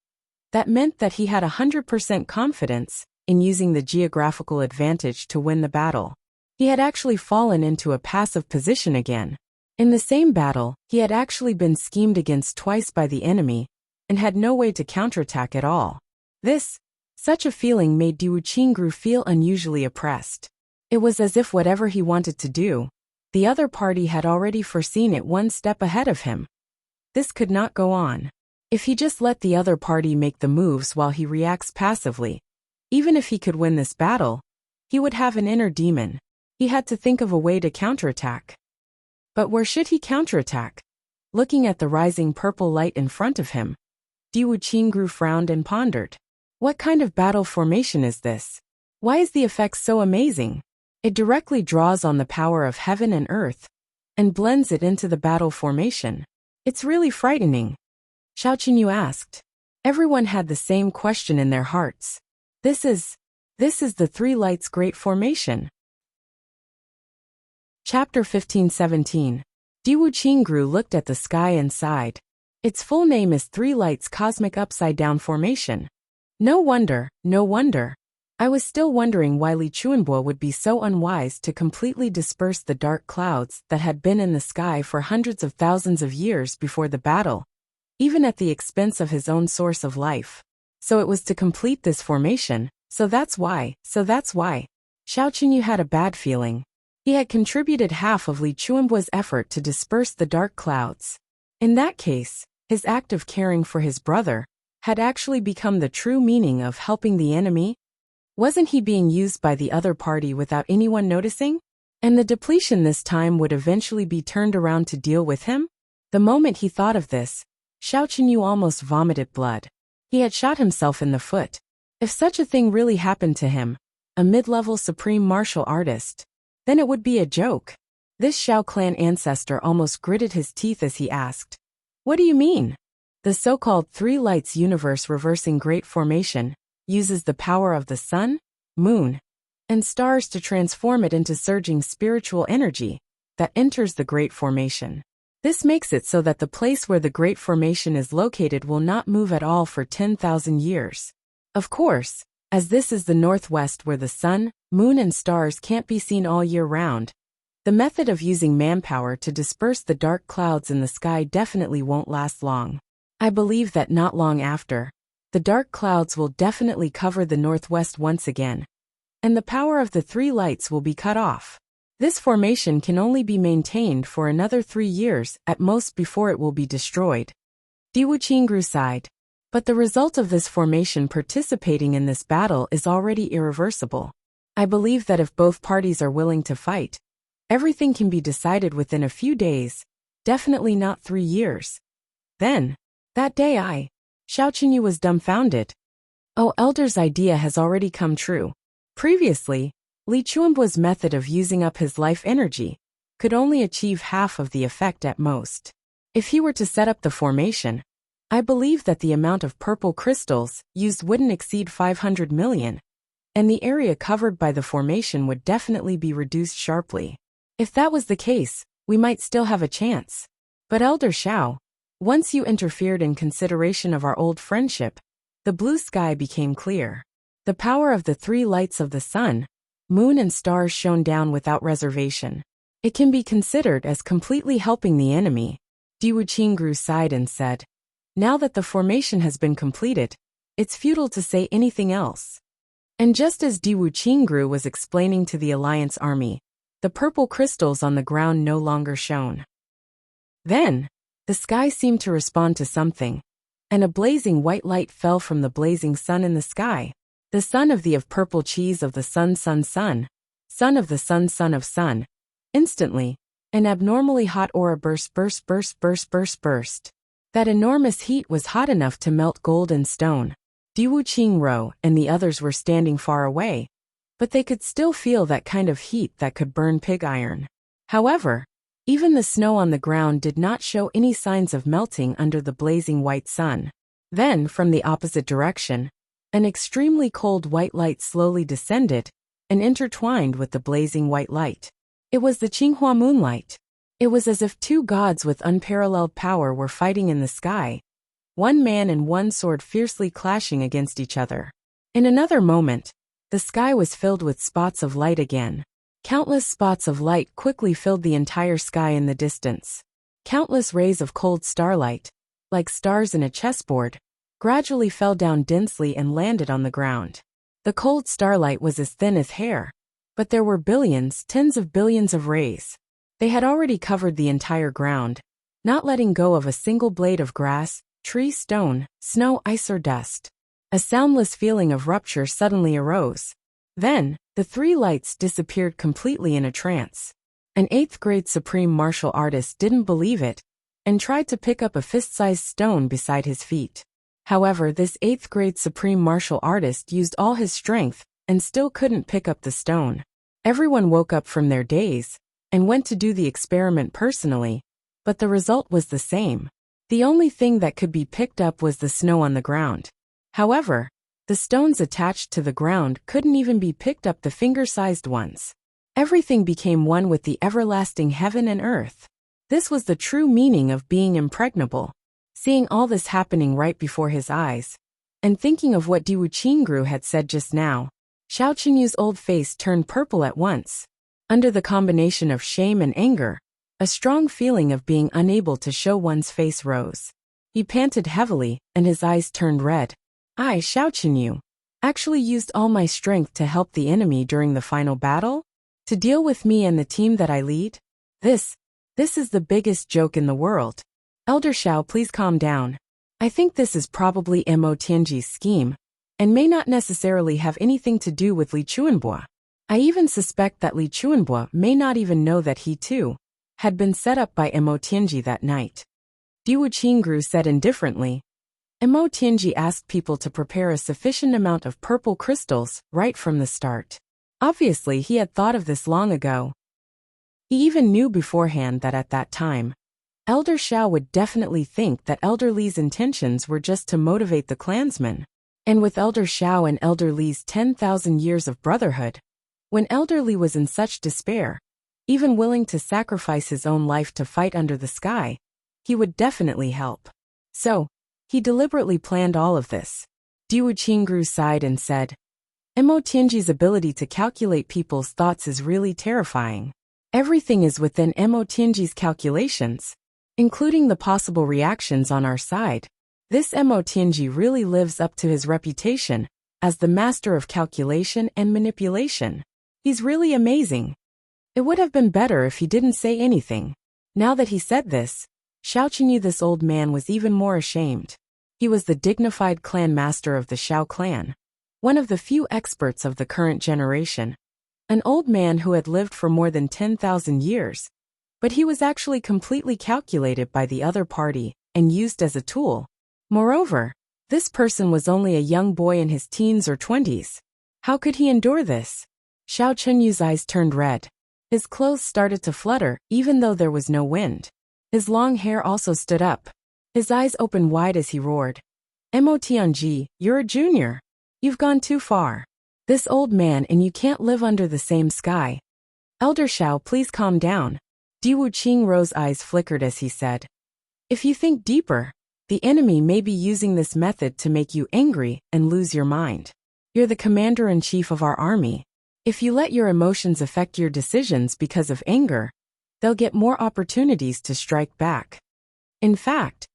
that meant that he had 100% confidence in using the geographical advantage to win the battle. He had actually fallen into a passive position again. In the same battle, he had actually been schemed against twice by the enemy, and had no way to counterattack at all. Such a feeling made Diwu Qingru feel unusually oppressed. It was as if whatever he wanted to do, the other party had already foreseen it one step ahead of him. This could not go on. If he just let the other party make the moves while he reacts passively, even if he could win this battle, he would have an inner demon. He had to think of a way to counterattack. But where should he counterattack? Looking at the rising purple light in front of him, Diwu Qingru frowned and pondered. What kind of battle formation is this? Why is the effect so amazing? It directly draws on the power of heaven and earth, and blends it into the battle formation. It's really frightening. Xiao Qinyu asked. Everyone had the same question in their hearts. This is the Three Lights Great Formation. Chapter 15-17. Diwu Qingru looked at the sky and sighed. Its full name is Three Lights Cosmic Upside-Down Formation. No wonder. I was still wondering why Li Chuanbo would be so unwise to completely disperse the dark clouds that had been in the sky for hundreds of thousands of years before the battle, even at the expense of his own source of life. So it was to complete this formation, so that's why. Xiao Qinyu had a bad feeling. He had contributed half of Li Chuanbo's effort to disperse the dark clouds. In that case, his act of caring for his brother had actually become the true meaning of helping the enemy. Wasn't he being used by the other party without anyone noticing? And the depletion this time would eventually be turned around to deal with him? The moment he thought of this, Xiao Qinyu almost vomited blood. He had shot himself in the foot. If such a thing really happened to him, a mid-level supreme martial artist, then it would be a joke. This Xiao clan ancestor almost gritted his teeth as he asked, "What do you mean?" The so-called Three Lights Universe Reversing Great Formation uses the power of the sun, moon, and stars to transform it into surging spiritual energy that enters the Great Formation. This makes it so that the place where the Great Formation is located will not move at all for 10,000 years. Of course, as this is the northwest where the sun, moon and stars can't be seen all year round, the method of using manpower to disperse the dark clouds in the sky definitely won't last long. I believe that not long after, the dark clouds will definitely cover the northwest once again, and the power of the three lights will be cut off. This formation can only be maintained for another 3 years at most before it will be destroyed. Diwu Qingru sighed. But the result of this formation participating in this battle is already irreversible. I believe that if both parties are willing to fight, everything can be decided within a few days, definitely not 3 years. Then, that day Xiao Qinyu was dumbfounded. Oh, Elder's idea has already come true. Previously, Li Chuanbua's method of using up his life energy could only achieve half of the effect at most. If he were to set up the formation, I believe that the amount of purple crystals used wouldn't exceed 500 million, and the area covered by the formation would definitely be reduced sharply. If that was the case, we might still have a chance. But Elder Xiao, once you interfered in consideration of our old friendship, the blue sky became clear. The power of the three lights of the sun, moon and stars shone down without reservation. It can be considered as completely helping the enemy. Diwu Qingru sighed and said, now that the formation has been completed, it's futile to say anything else. And just as Diwu Qingru was explaining to the Alliance army, the purple crystals on the ground no longer shone. Then, the sky seemed to respond to something, and a blazing white light fell from the blazing sun in the sky. The son of the of purple cheese of the sun son of the sun son of sun. Instantly, an abnormally hot aura burst. That enormous heat was hot enough to melt gold and stone. Diwu Qingru and the others were standing far away, but they could still feel that kind of heat that could burn pig iron. However, even the snow on the ground did not show any signs of melting under the blazing white sun. Then, from the opposite direction, an extremely cold white light slowly descended and intertwined with the blazing white light. It was the Qinghua moonlight. It was as if two gods with unparalleled power were fighting in the sky, one man and one sword fiercely clashing against each other. In another moment, the sky was filled with spots of light again. Countless spots of light quickly filled the entire sky in the distance. Countless rays of cold starlight, like stars in a chessboard, gradually fell down densely and landed on the ground. The cold starlight was as thin as hair, but there were billions, tens of billions of rays. They had already covered the entire ground, not letting go of a single blade of grass, tree, stone, snow, ice or dust. A soundless feeling of rupture suddenly arose. Then, the three lights disappeared completely in a trance. An 8th grade supreme martial artist didn't believe it, and tried to pick up a fist-sized stone beside his feet. However, this 8th grade supreme martial artist used all his strength and still couldn't pick up the stone. Everyone woke up from their daze and went to do the experiment personally, but the result was the same. The only thing that could be picked up was the snow on the ground. However, the stones attached to the ground couldn't even be picked up, the finger-sized ones. Everything became one with the everlasting heaven and earth. This was the true meaning of being impregnable. Seeing all this happening right before his eyes, and thinking of what Diwu Qingru had said just now, Xiao Qinyu's old face turned purple at once. Under the combination of shame and anger, a strong feeling of being unable to show one's face rose. He panted heavily, and his eyes turned red. I, Xiao Qinyu, actually used all my strength to help the enemy during the final battle? To deal with me and the team that I lead? This is the biggest joke in the world. Elder Xiao, please calm down. I think this is probably Mo Tianji's scheme, and may not necessarily have anything to do with Li Chuanbua. I even suspect that Li Chuanbua may not even know that he too had been set up by Mo Tianji that night. Diwu Qingru said indifferently. Mo Tianji asked people to prepare a sufficient amount of purple crystals right from the start. Obviously, he had thought of this long ago. He even knew beforehand that at that time, Elder Xiao would definitely think that Elder Li's intentions were just to motivate the clansmen. And with Elder Xiao and Elder Li's 10,000 years of brotherhood, When Elder Li was in such despair, even willing to sacrifice his own life to fight under the sky, he would definitely help. So, he deliberately planned all of this. Diwu Qingru sighed and said, Mo Tianji's ability to calculate people's thoughts is really terrifying. Everything is within Mo Tianji's calculations, including the possible reactions on our side. This Mo Tianji really lives up to his reputation as the master of calculation and manipulation. He's really amazing. It would have been better if he didn't say anything. Now that he said this, Xiao knew this old man was even more ashamed. He was the dignified clan master of the Xiao clan, one of the few experts of the current generation, an old man who had lived for more than 10,000 years, but he was actually completely calculated by the other party and used as a tool. Moreover, this person was only a young boy in his teens or 20s. How could he endure this? Xiao Chunyu's eyes turned red. His clothes started to flutter, even though there was no wind. His long hair also stood up. His eyes opened wide as he roared. Mo Tianji, you're a junior. You've gone too far. This old man and you can't live under the same sky. Elder Xiao, please calm down. Diwu Qingru's eyes flickered as he said, if you think deeper, the enemy may be using this method to make you angry and lose your mind. You're the commander-in-chief of our army. If you let your emotions affect your decisions because of anger, they'll get more opportunities to strike back. In fact,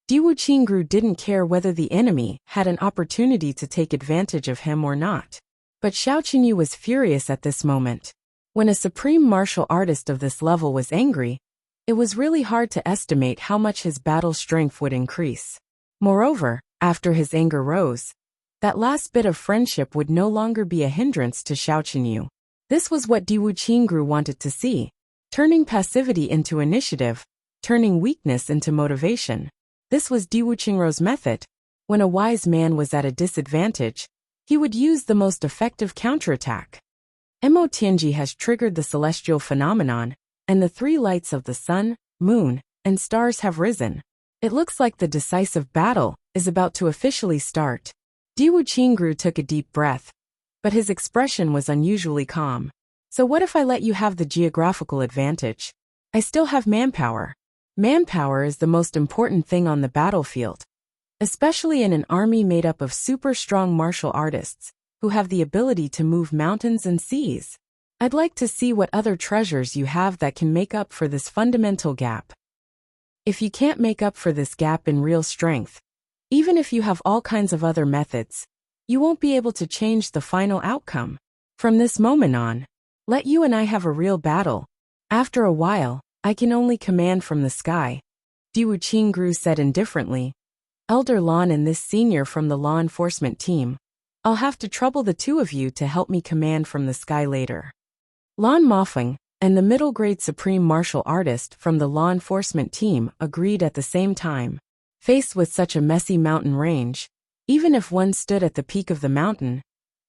Diwu Qingru didn't care whether the enemy had an opportunity to take advantage of him or not. But Xiao Qinyu was furious at this moment. When a supreme martial artist of this level was angry, it was really hard to estimate how much his battle strength would increase. Moreover, after his anger rose, that last bit of friendship would no longer be a hindrance to Xiao Qinyu. This was what Diwu Qingru wanted to see, turning passivity into initiative, turning weakness into motivation. This was Diwu Qingru's method. When a wise man was at a disadvantage, he would use the most effective counterattack. Mo Tianji has triggered the celestial phenomenon, and the three lights of the sun, moon, and stars have risen. It looks like the decisive battle is about to officially start. Diwu Qingru took a deep breath, but his expression was unusually calm. So what if I let you have the geographical advantage? I still have manpower. Manpower is the most important thing on the battlefield, especially in an army made up of super strong martial artists who have the ability to move mountains and seas. I'd like to see what other treasures you have that can make up for this fundamental gap. If you can't make up for this gap in real strength, even if you have all kinds of other methods, you won't be able to change the final outcome. From this moment on, let you and I have a real battle. After a while, I can only command from the sky. Diwu Qingru said indifferently. Elder Lan and this senior from the law enforcement team. I'll have to trouble the two of you to help me command from the sky later. Lan Mofeng and the middle-grade supreme martial artist from the law enforcement team agreed at the same time. Faced with such a messy mountain range, even if one stood at the peak of the mountain,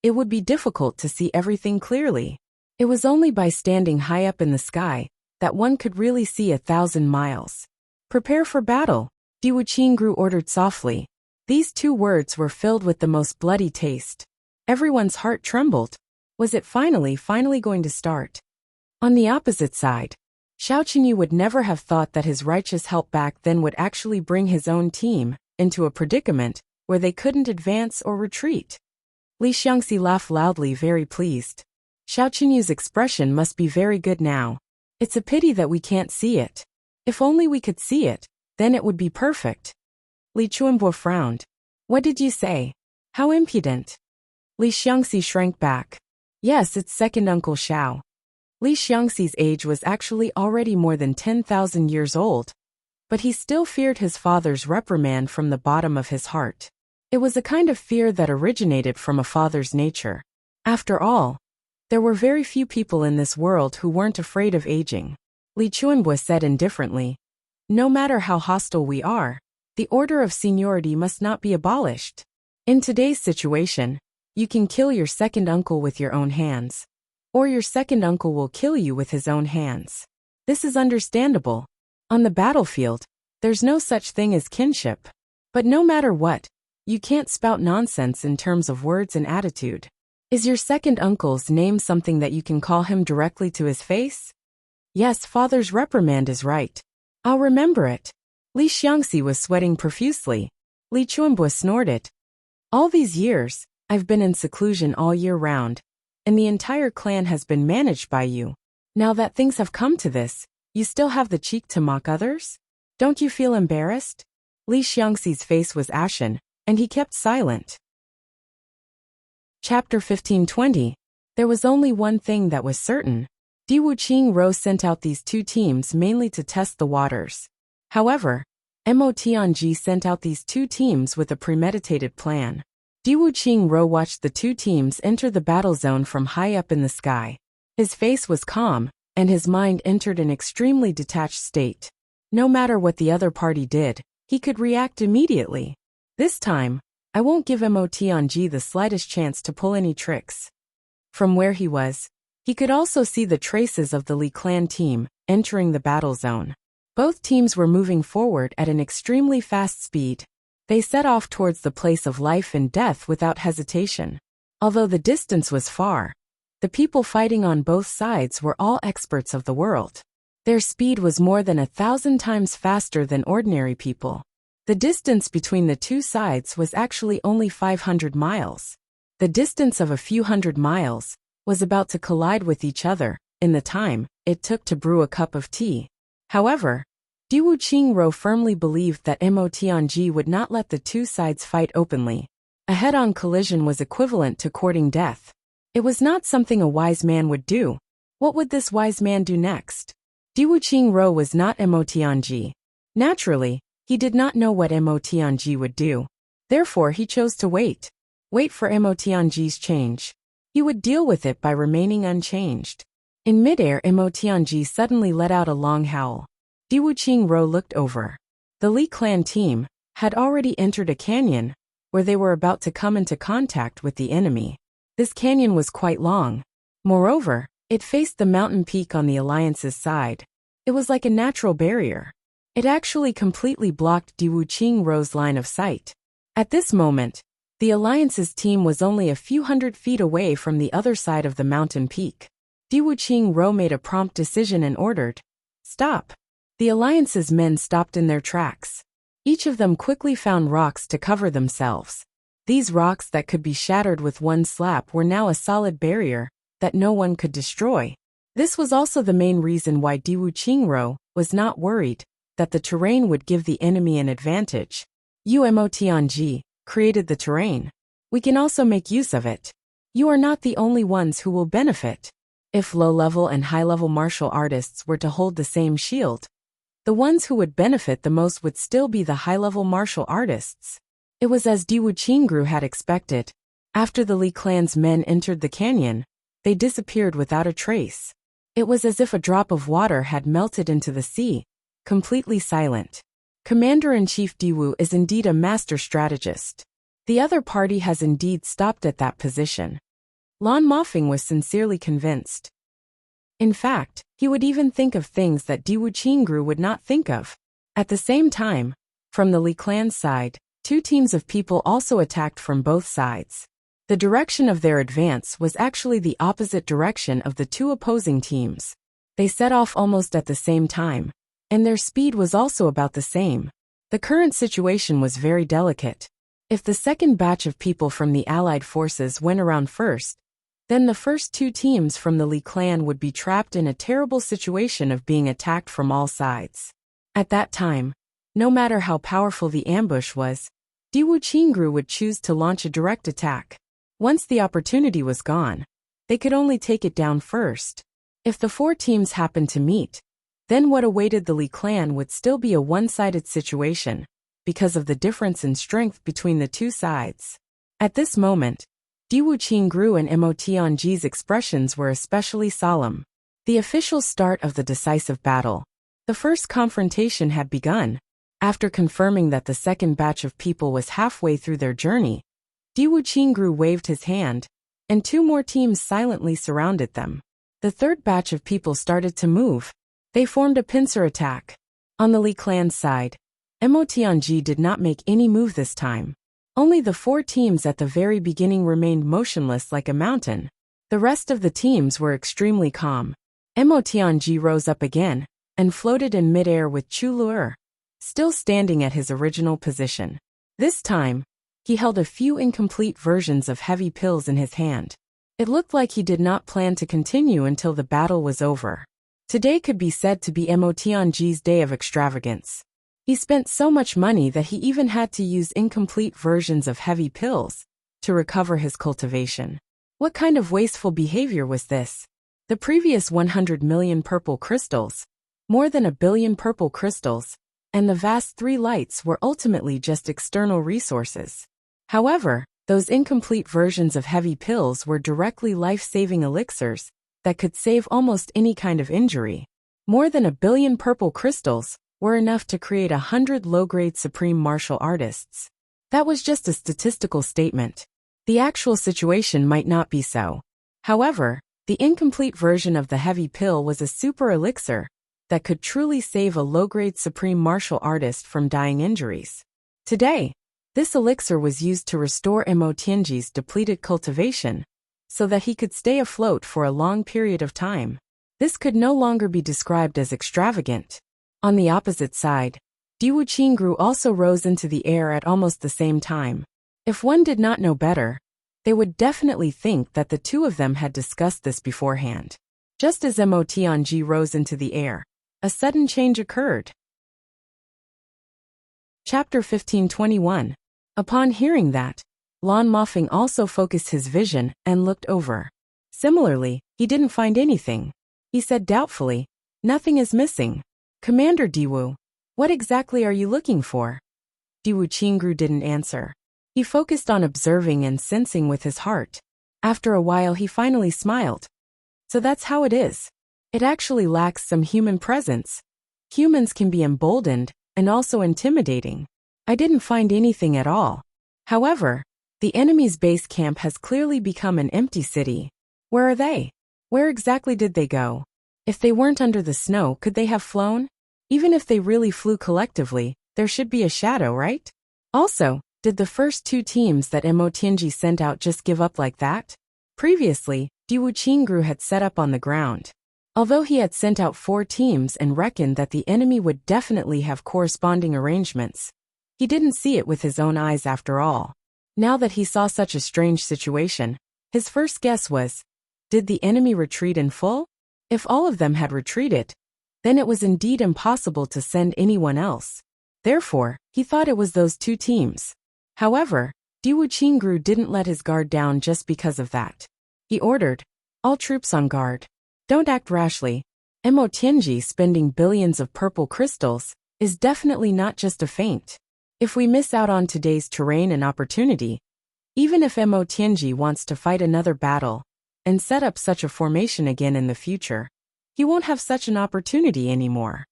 it would be difficult to see everything clearly. It was only by standing high up in the sky that one could really see 1,000 miles. Prepare for battle, Diwu Qingru ordered softly. These two words were filled with the most bloody taste. Everyone's heart trembled. Was it finally going to start? On the opposite side, Xiao Qinyu would never have thought that his righteous help back then would actually bring his own team into a predicament where they couldn't advance or retreat. Li Xiangxi laughed loudly, very pleased. Xiao Qinyu's expression must be very good now. It's a pity that we can't see it. If only we could see it, then it would be perfect. Li Chuanbo frowned. What did you say? How impudent. Li Xiangxi shrank back. Yes, it's second Uncle Xiao. Li Xiangxi's age was actually already more than 10,000 years old, but he still feared his father's reprimand from the bottom of his heart. It was a kind of fear that originated from a father's nature. After all, there were very few people in this world who weren't afraid of aging. Li Chuanbo said indifferently. No matter how hostile we are, the order of seniority must not be abolished. In today's situation, you can kill your second uncle with your own hands, or your second uncle will kill you with his own hands. This is understandable. On the battlefield, there's no such thing as kinship. But no matter what, you can't spout nonsense in terms of words and attitude. Is your second uncle's name something that you can call him directly to his face? Yes, father's reprimand is right. I'll remember it. Li Xiangxi was sweating profusely. Li Chuanbua snorted. All these years, I've been in seclusion all year round, and the entire clan has been managed by you. Now that things have come to this, you still have the cheek to mock others? Don't you feel embarrassed? Li Xiangxi's face was ashen, and he kept silent. Chapter 1520. There was only one thing that was certain. Diwu Qingro sent out these two teams mainly to test the waters. However, Mo Tianji sent out these two teams with a premeditated plan. Diwu Qingro watched the two teams enter the battle zone from high up in the sky. His face was calm, and his mind entered an extremely detached state. No matter what the other party did, he could react immediately. This time, I won't give Mo Tianji the slightest chance to pull any tricks. From where he was, he could also see the traces of the Li clan team entering the battle zone. Both teams were moving forward at an extremely fast speed. They set off towards the place of life and death without hesitation. Although the distance was far, the people fighting on both sides were all experts of the world. Their speed was more than 1,000 times faster than ordinary people. The distance between the two sides was actually only 500 miles. The distance of a few hundred miles was about to collide with each other in the time it took to brew a cup of tea. However, Diwu Qingro firmly believed that Mo Tianji would not let the two sides fight openly. A head-on collision was equivalent to courting death. It was not something a wise man would do. What would this wise man do next? Diwu Qingro was not Mo Tianji. Naturally, he did not know what Mo Tianji would do. Therefore, he chose to wait. Wait for Mo Tianji's change. He would deal with it by remaining unchanged. In midair, Mo Tianji suddenly let out a long howl. Diwu Qingro looked over. The Li clan team had already entered a canyon where they were about to come into contact with the enemy. This canyon was quite long. Moreover, it faced the mountain peak on the Alliance's side. It was like a natural barrier. It actually completely blocked Diwu Qingro's line of sight. At this moment, the Alliance's team was only a few hundred feet away from the other side of the mountain peak. Diwu Qingro made a prompt decision and ordered, "Stop." The Alliance's men stopped in their tracks. Each of them quickly found rocks to cover themselves. These rocks that could be shattered with one slap were now a solid barrier that no one could destroy. This was also the main reason why Diwu Qingro was not worried that the terrain would give the enemy an advantage. Mo Tianji created the terrain. We can also make use of it. You are not the only ones who will benefit. If low-level and high-level martial artists were to hold the same shield, the ones who would benefit the most would still be the high-level martial artists. It was as Diwu Qingro had expected. After the Li clan's men entered the canyon, they disappeared without a trace. It was as if a drop of water had melted into the sea, completely silent. Commander-in-Chief Diwu is indeed a master strategist. The other party has indeed stopped at that position. Lan Mofeng was sincerely convinced. In fact, he would even think of things that Diwu Qingro would not think of. At the same time, from the Li clan's side, two teams of people also attacked from both sides. The direction of their advance was actually the opposite direction of the two opposing teams. They set off almost at the same time, and their speed was also about the same. The current situation was very delicate. If the second batch of people from the Allied forces went around first, then the first two teams from the Li clan would be trapped in a terrible situation of being attacked from all sides. At that time, no matter how powerful the ambush was, Diwu Qingro would choose to launch a direct attack. Once the opportunity was gone, they could only take it down first. If the four teams happened to meet, then what awaited the Li clan would still be a one-sided situation, because of the difference in strength between the two sides. At this moment, Diwu Qingro and Mo Tianji's expressions were especially solemn. The official start of the decisive battle. The first confrontation had begun. After confirming that the second batch of people was halfway through their journey, Diwu Qingro waved his hand, and two more teams silently surrounded them. The third batch of people started to move. They formed a pincer attack. On the Li clan's side, Mo Tianji did not make any move this time. Only the 4 teams at the very beginning remained motionless like a mountain. The rest of the teams were extremely calm. Mo Tianji rose up again and floated in midair with Chu Luer still standing at his original position. This time, he held a few incomplete versions of heavy pills in his hand. It looked like he did not plan to continue until the battle was over. Today could be said to be Mo Tianji's day of extravagance. He spent so much money that he even had to use incomplete versions of heavy pills to recover his cultivation. What kind of wasteful behavior was this? The previous 100 million purple crystals, more than 1 billion purple crystals, and the vast 3 lights were ultimately just external resources. However, those incomplete versions of heavy pills were directly life-saving elixirs that could save almost any kind of injury. More than 1 billion purple crystals were enough to create 100 low-grade supreme martial artists. That was just a statistical statement. The actual situation might not be so. However, the incomplete version of the heavy pill was a super elixir that could truly save a low-grade supreme martial artist from dying injuries. Today, this elixir was used to restore Mo Tianji's depleted cultivation so that he could stay afloat for a long period of time. This could no longer be described as extravagant. On the opposite side, Diwu Qingru also rose into the air at almost the same time. If one did not know better, they would definitely think that the two of them had discussed this beforehand. Just as Mo Tianji rose into the air, a sudden change occurred. Chapter 1521. Upon hearing that, Lan Mofeng also focused his vision and looked over. Similarly, he didn't find anything. He said doubtfully, "Nothing is missing. Commander Diwu, what exactly are you looking for?" Diwu Qingru didn't answer. He focused on observing and sensing with his heart. After a while he finally smiled. So that's how it is. It actually lacks some human presence. Humans can be emboldened and also intimidating. I didn't find anything at all. However, the enemy's base camp has clearly become an empty city. Where are they? Where exactly did they go? If they weren't under the snow, could they have flown? Even if they really flew collectively, there should be a shadow, right? Also, did the first 2 teams that Mo Tianji sent out just give up like that? Previously, Diwu Qingru had set up on the ground. Although he had sent out 4 teams and reckoned that the enemy would definitely have corresponding arrangements, he didn't see it with his own eyes after all. Now that he saw such a strange situation, his first guess was, did the enemy retreat in full? If all of them had retreated, then it was indeed impossible to send anyone else. Therefore, he thought it was those 2 teams. However, Diwu Qingru didn't let his guard down just because of that. He ordered, "All troops on guard. Don't act rashly. Mo Tianji spending billions of purple crystals is definitely not just a feint. If we miss out on today's terrain and opportunity, even if Mo Tianji wants to fight another battle and set up such a formation again in the future, he won't have such an opportunity anymore.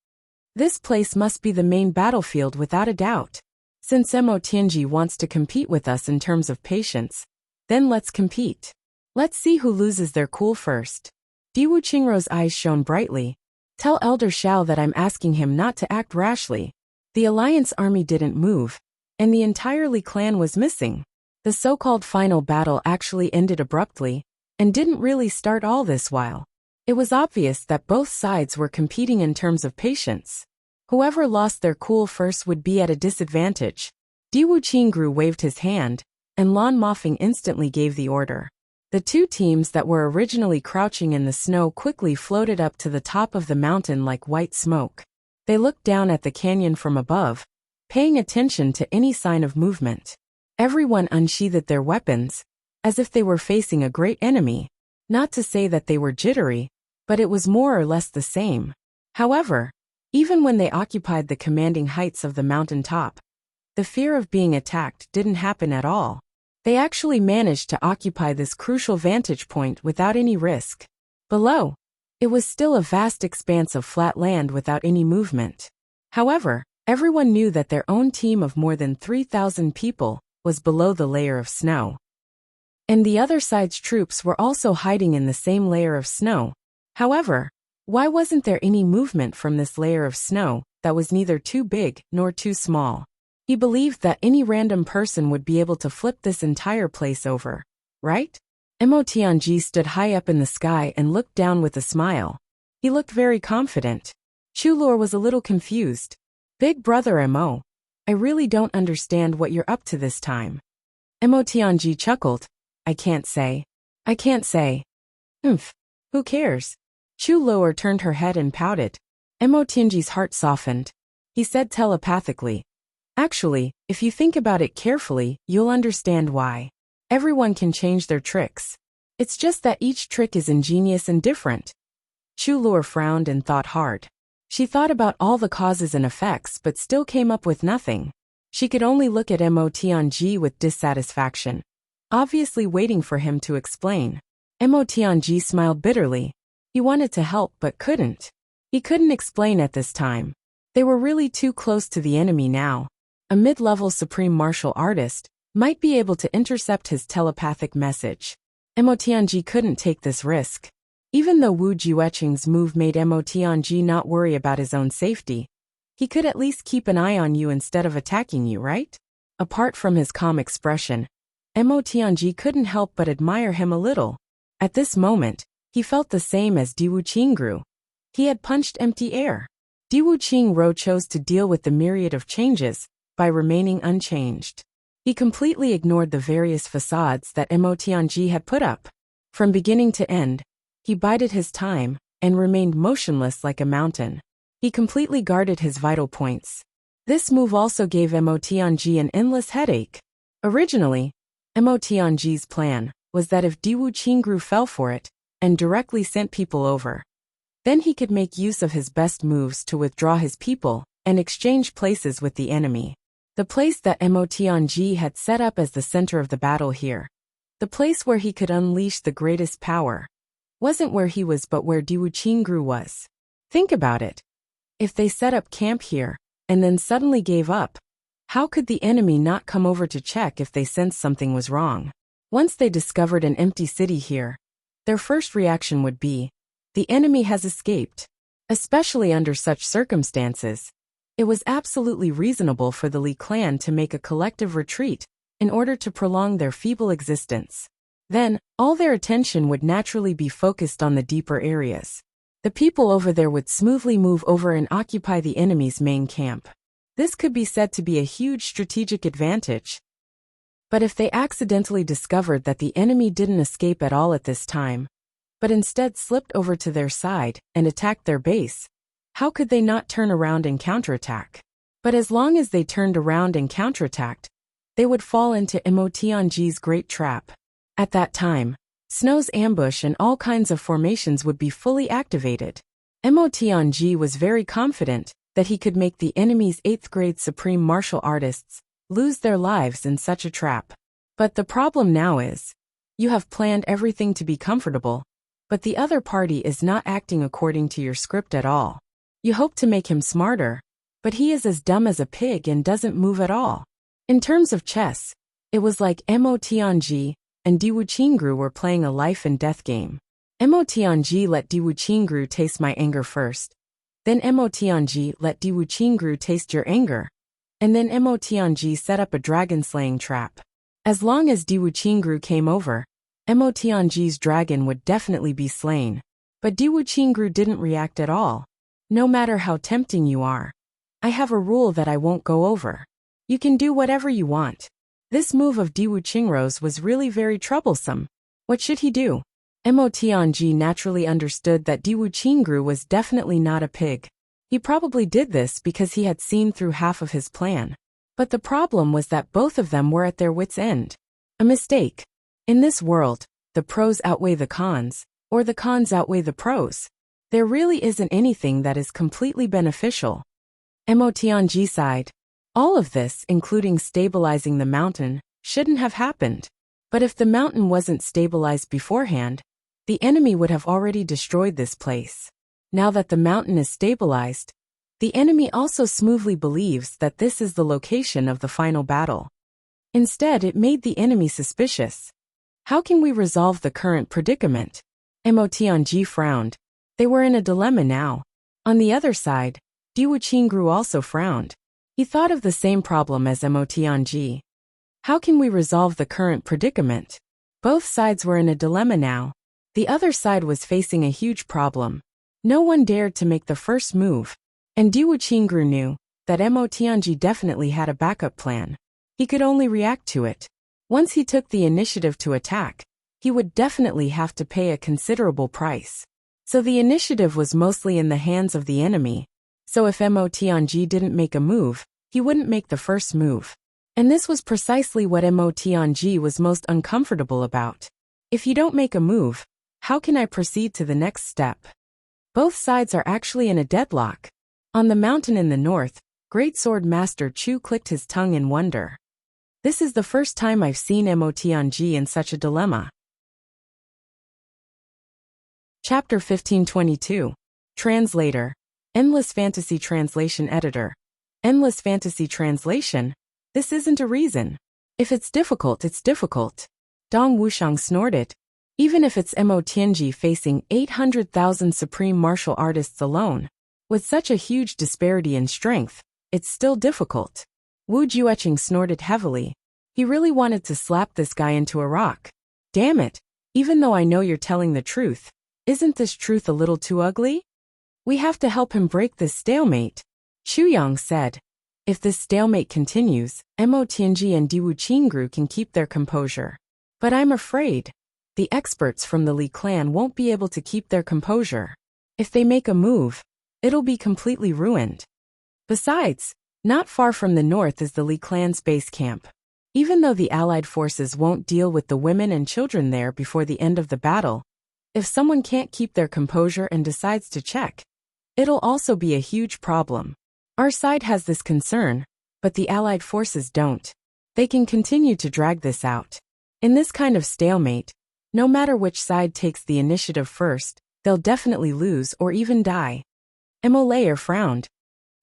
This place must be the main battlefield without a doubt. Since Mo Tianji wants to compete with us in terms of patience, then let's compete. Let's see who loses their cool first." Diwu Qingru's eyes shone brightly. "Tell Elder Xiao that I'm asking him not to act rashly." The Alliance army didn't move, and the entire Li clan was missing. The so-called final battle actually ended abruptly, and didn't really start all this while. It was obvious that both sides were competing in terms of patience. Whoever lost their cool first would be at a disadvantage. Diwu Qingru waved his hand, and Lan Mofeng instantly gave the order. The 2 teams that were originally crouching in the snow quickly floated up to the top of the mountain like white smoke. They looked down at the canyon from above, paying attention to any sign of movement. Everyone unsheathed their weapons, as if they were facing a great enemy. Not to say that they were jittery, but it was more or less the same. However, even when they occupied the commanding heights of the mountain top, the fear of being attacked didn't happen at all. They actually managed to occupy this crucial vantage point without any risk. Below, it was still a vast expanse of flat land without any movement. However, everyone knew that their own team of more than 3,000 people was below the layer of snow. And the other side's troops were also hiding in the same layer of snow. However, why wasn't there any movement from this layer of snow that was neither too big nor too small? He believed that any random person would be able to flip this entire place over, right? Mo Tianji stood high up in the sky and looked down with a smile. He looked very confident. Chulor was a little confused. Big brother Mo, I really don't understand what you're up to this time. Mo Tianji chuckled. I can't say. I can't say. Who cares? Chulor turned her head and pouted. Mo Tianji's heart softened. He said telepathically. Actually, if you think about it carefully, you'll understand why. Everyone can change their tricks. It's just that each trick is ingenious and different. Chulor frowned and thought hard. She thought about all the causes and effects but still came up with nothing. She could only look at Mo Tianji with dissatisfaction, obviously waiting for him to explain. Mo Tianji smiled bitterly. He wanted to help but couldn't. He couldn't explain at this time. They were really too close to the enemy now. A mid-level supreme martial artist might be able to intercept his telepathic message. Mo Tianji couldn't take this risk. Even though Wu Jueqing's move made Mo Tianji not worry about his own safety, he could at least keep an eye on you instead of attacking you, right? Apart from his calm expression, Mo Tianji couldn't help but admire him a little. At this moment, he felt the same as Diwu Qingru. He had punched empty air. Diwu Qingru chose to deal with the myriad of changes by remaining unchanged. He completely ignored the various facades that Mo Tianji had put up. From beginning to end, he bided his time and remained motionless like a mountain. He completely guarded his vital points. This move also gave Mo Tianji an endless headache. Originally, Mo Tianji's plan was that if Diwu Qingru fell for it and directly sent people over, then he could make use of his best moves to withdraw his people and exchange places with the enemy. The place that Mo Tianji had set up as the center of the battle here, the place where he could unleash the greatest power, wasn't where he was but where Diwu Qingru was. Think about it. If they set up camp here and then suddenly gave up, how could the enemy not come over to check if they sensed something was wrong? Once they discovered an empty city here, their first reaction would be, the enemy has escaped. Especially under such circumstances, it was absolutely reasonable for the Li clan to make a collective retreat in order to prolong their feeble existence. Then, all their attention would naturally be focused on the deeper areas. The people over there would smoothly move over and occupy the enemy's main camp. This could be said to be a huge strategic advantage. But if they accidentally discovered that the enemy didn't escape at all at this time, but instead slipped over to their side and attacked their base, how could they not turn around and counterattack? But as long as they turned around and counterattacked, they would fall into Mo Tianji's great trap. At that time, Snow's ambush and all kinds of formations would be fully activated. Mo Tianji was very confident that he could make the enemy's 8th grade supreme martial artists lose their lives in such a trap. But the problem now is, you have planned everything to be comfortable, but the other party is not acting according to your script at all. You hope to make him smarter, but he is as dumb as a pig and doesn't move at all. In terms of chess, it was like Mo Tianji and Diwu Qingru were playing a life and death game. Mo Tianji let Diwu Qingru taste my anger first. Then Mo Tianji let Diwu Qingru taste your anger. And then Mo Tianji set up a dragon-slaying trap. As long as Diwu Qingru came over, Mo Tianji's dragon would definitely be slain. But Diwu Qingru didn't react at all. No matter how tempting you are, I have a rule that I won't go over. You can do whatever you want. This move of Diwu Qingru's was really very troublesome. What should he do? Mo Tianji naturally understood that Diwu Qingru was definitely not a pig. He probably did this because he had seen through half of his plan. But the problem was that both of them were at their wits' end. A mistake. In this world, the pros outweigh the cons, or the cons outweigh the pros. There really isn't anything that is completely beneficial. Mo Tianji sighed. All of this, including stabilizing the mountain, shouldn't have happened. But if the mountain wasn't stabilized beforehand, the enemy would have already destroyed this place. Now that the mountain is stabilized, the enemy also smoothly believes that this is the location of the final battle. Instead, it made the enemy suspicious. How can we resolve the current predicament? Mo Tianji frowned. They were in a dilemma now. On the other side, Diwu Qingru also frowned. He thought of the same problem as Emotianji. How can we resolve the current predicament? Both sides were in a dilemma now. The other side was facing a huge problem. No one dared to make the first move, and Diwu Qingru knew that Emotianji definitely had a backup plan. He could only react to it. Once he took the initiative to attack, he would definitely have to pay a considerable price. So the initiative was mostly in the hands of the enemy. So if Emotianji didn't make a move, he wouldn't make the first move. And this was precisely what Emotianji was most uncomfortable about. If you don't make a move, how can I proceed to the next step? Both sides are actually in a deadlock. On the mountain in the north, Great Sword Master Chu clicked his tongue in wonder. This is the first time I've seen Emotianji in such a dilemma. Chapter 1522. Translator. Endless Fantasy Translation Editor. Endless Fantasy Translation? This isn't a reason. If it's difficult, it's difficult. Dong Wuxiang snorted. Even if it's Emotianji facing 800,000 supreme martial artists alone, with such a huge disparity in strength, it's still difficult. Wu Jueqing snorted heavily. He really wanted to slap this guy into a rock. Damn it, even though I know you're telling the truth, isn't this truth a little too ugly? We have to help him break this stalemate, Xu Yang said. If this stalemate continues, Emotianji and Diwu Qingru can keep their composure. But I'm afraid the experts from the Li clan won't be able to keep their composure. If they make a move, it'll be completely ruined. Besides, not far from the north is the Li clan's base camp. Even though the allied forces won't deal with the women and children there before the end of the battle, if someone can't keep their composure and decides to check, it'll also be a huge problem. Our side has this concern, but the allied forces don't. They can continue to drag this out. In this kind of stalemate, no matter which side takes the initiative first, they'll definitely lose or even die. Emolayer frowned.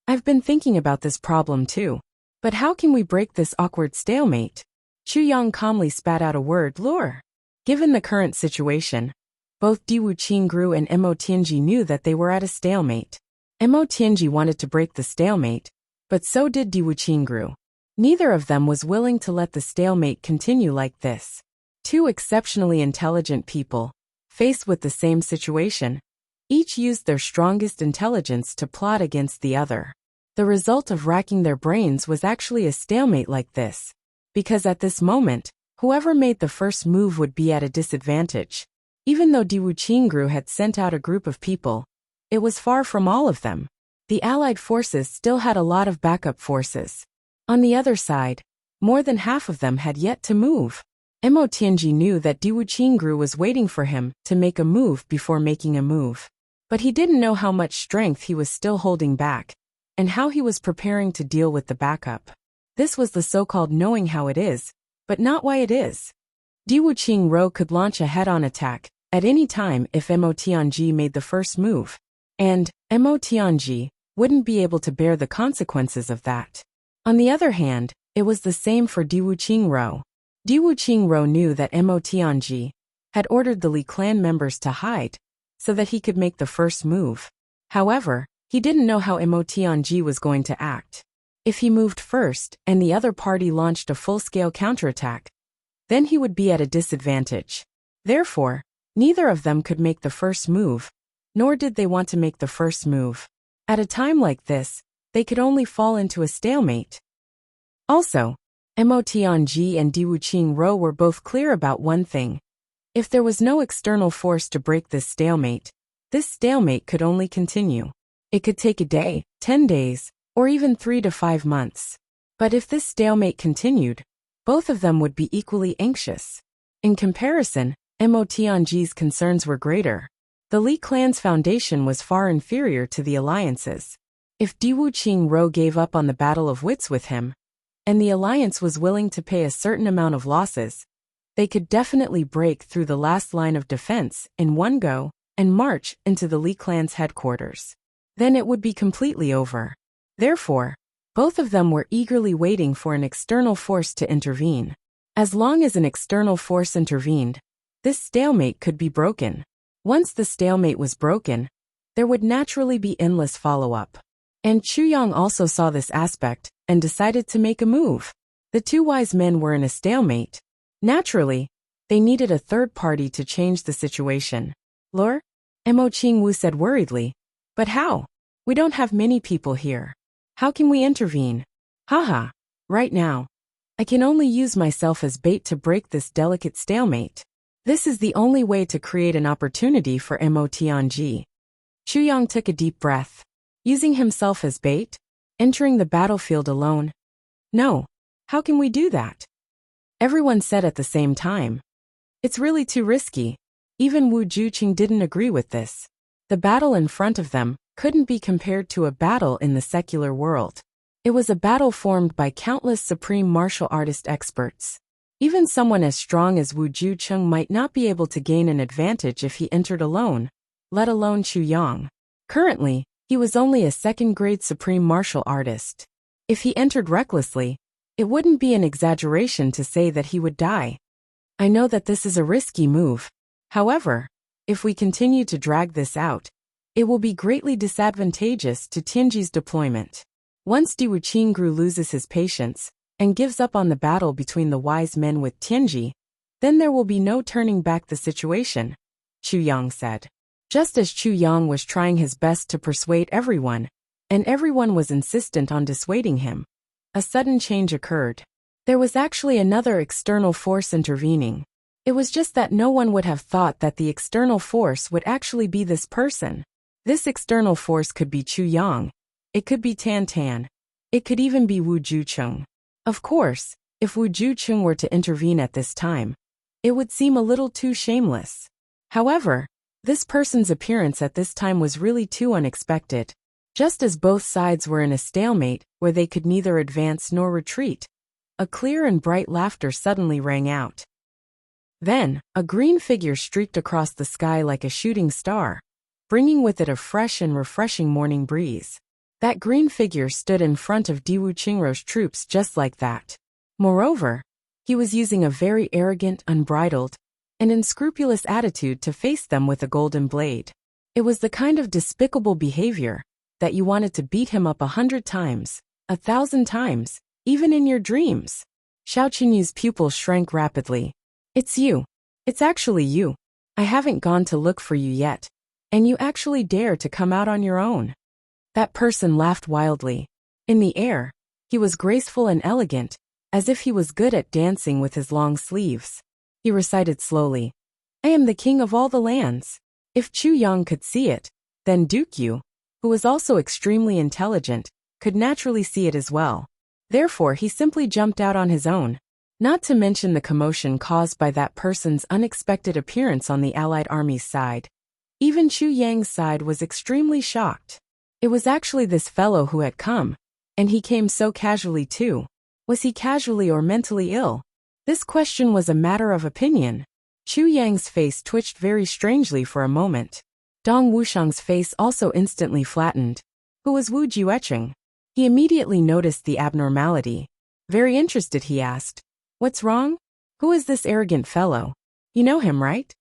I've been thinking about this problem too. But how can we break this awkward stalemate? Xu Yang calmly spat out a word, lure. Given the current situation, both Diwu Qingru and Emotianji knew that they were at a stalemate. Emotianji wanted to break the stalemate, but so did Diwu Qingru. Neither of them was willing to let the stalemate continue like this. Two exceptionally intelligent people, faced with the same situation, each used their strongest intelligence to plot against the other. The result of racking their brains was actually a stalemate like this. Because at this moment, whoever made the first move would be at a disadvantage. Even though Diwu Qingru had sent out a group of people, it was far from all of them. The allied forces still had a lot of backup forces. On the other side, more than half of them had yet to move. Emotianji knew that Diwu Qingru was waiting for him to make a move before making a move. But he didn't know how much strength he was still holding back, and how he was preparing to deal with the backup. This was the so-called knowing how it is, but not why it is. Diwu Qingru could launch a head-on attack at any time if Emotianji made the first move, and Emotianji wouldn't be able to bear the consequences of that. On the other hand, it was the same for Diwu Qingru. Diwu Qingru knew that Emotianji had ordered the Li clan members to hide, so that he could make the first move. However, he didn't know how Emotianji was going to act. If he moved first and the other party launched a full-scale counterattack, then he would be at a disadvantage. Therefore, neither of them could make the first move, nor did they want to make the first move. At a time like this, they could only fall into a stalemate. Also, Emotianji and Diwu Qingru were both clear about one thing. If there was no external force to break this stalemate could only continue. It could take a day, 10 days, or even 3 to 5 months. But if this stalemate continued, both of them would be equally anxious. In comparison, Emotianji's concerns were greater. The Li clan's foundation was far inferior to the alliance's. If Diwu Qingru gave up on the battle of wits with him, and the alliance was willing to pay a certain amount of losses, they could definitely break through the last line of defense in one go and march into the Li clan's headquarters. Then it would be completely over. Therefore, both of them were eagerly waiting for an external force to intervene. As long as an external force intervened, this stalemate could be broken. Once the stalemate was broken, there would naturally be endless follow-up. And Chu Yang also saw this aspect and decided to make a move. The two wise men were in a stalemate. Naturally, they needed a third party to change the situation. Lord? Mo Qingwu said worriedly. But how? We don't have many people here. How can we intervene? Haha. Right now, I can only use myself as bait to break this delicate stalemate. This is the only way to create an opportunity for Mo Tianji. Chu Yang took a deep breath. Using himself as bait? Entering the battlefield alone? No. How can we do that? Everyone said at the same time. It's really too risky. Even Wu Juqing didn't agree with this. The battle in front of them couldn't be compared to a battle in the secular world. It was a battle formed by countless supreme martial artist experts. Even someone as strong as Wu Juqing might not be able to gain an advantage if he entered alone, let alone Chu Yang. Currently, he was only a second-grade supreme martial artist. If he entered recklessly, it wouldn't be an exaggeration to say that he would die. I know that this is a risky move. However, if we continue to drag this out, it will be greatly disadvantageous to Tianji's deployment. Once Di Wuqingru loses his patience and gives up on the battle between the wise men with Tianji, then there will be no turning back the situation, Chu Yang said. Just as Chu Yang was trying his best to persuade everyone, and everyone was insistent on dissuading him, a sudden change occurred. There was actually another external force intervening. It was just that no one would have thought that the external force would actually be this person. This external force could be Chu Yang. It could be Tan Tan. It could even be Wu Juqing. Of course, if Wu Juqing were to intervene at this time, it would seem a little too shameless. However, this person's appearance at this time was really too unexpected. Just as both sides were in a stalemate where they could neither advance nor retreat, a clear and bright laughter suddenly rang out. Then, a green figure streaked across the sky like a shooting star, bringing with it a fresh and refreshing morning breeze. That green figure stood in front of Di Wuqingru's troops just like that. Moreover, he was using a very arrogant, unbridled, and unscrupulous attitude to face them with a golden blade. It was the kind of despicable behavior that you wanted to beat him up 100 times, 1,000 times, even in your dreams. Xiao Qinyu's pupils shrank rapidly. It's you. It's actually you. I haven't gone to look for you yet, and you actually dare to come out on your own. That person laughed wildly. In the air, he was graceful and elegant, as if he was good at dancing with his long sleeves. He recited slowly, I am the king of all the lands. If Chu Yang could see it, then Duke Yu, who was also extremely intelligent, could naturally see it as well. Therefore he simply jumped out on his own. Not to mention the commotion caused by that person's unexpected appearance on the Allied army's side. Even Chu Yang's side was extremely shocked. It was actually this fellow who had come, and he came so casually too. Was he casually or mentally ill? This question was a matter of opinion. Chu Yang's face twitched very strangely for a moment. Dong Wushang's face also instantly flattened. Who was Wu Jueqing? He immediately noticed the abnormality. Very interested, he asked. What's wrong? Who is this arrogant fellow? You know him, right?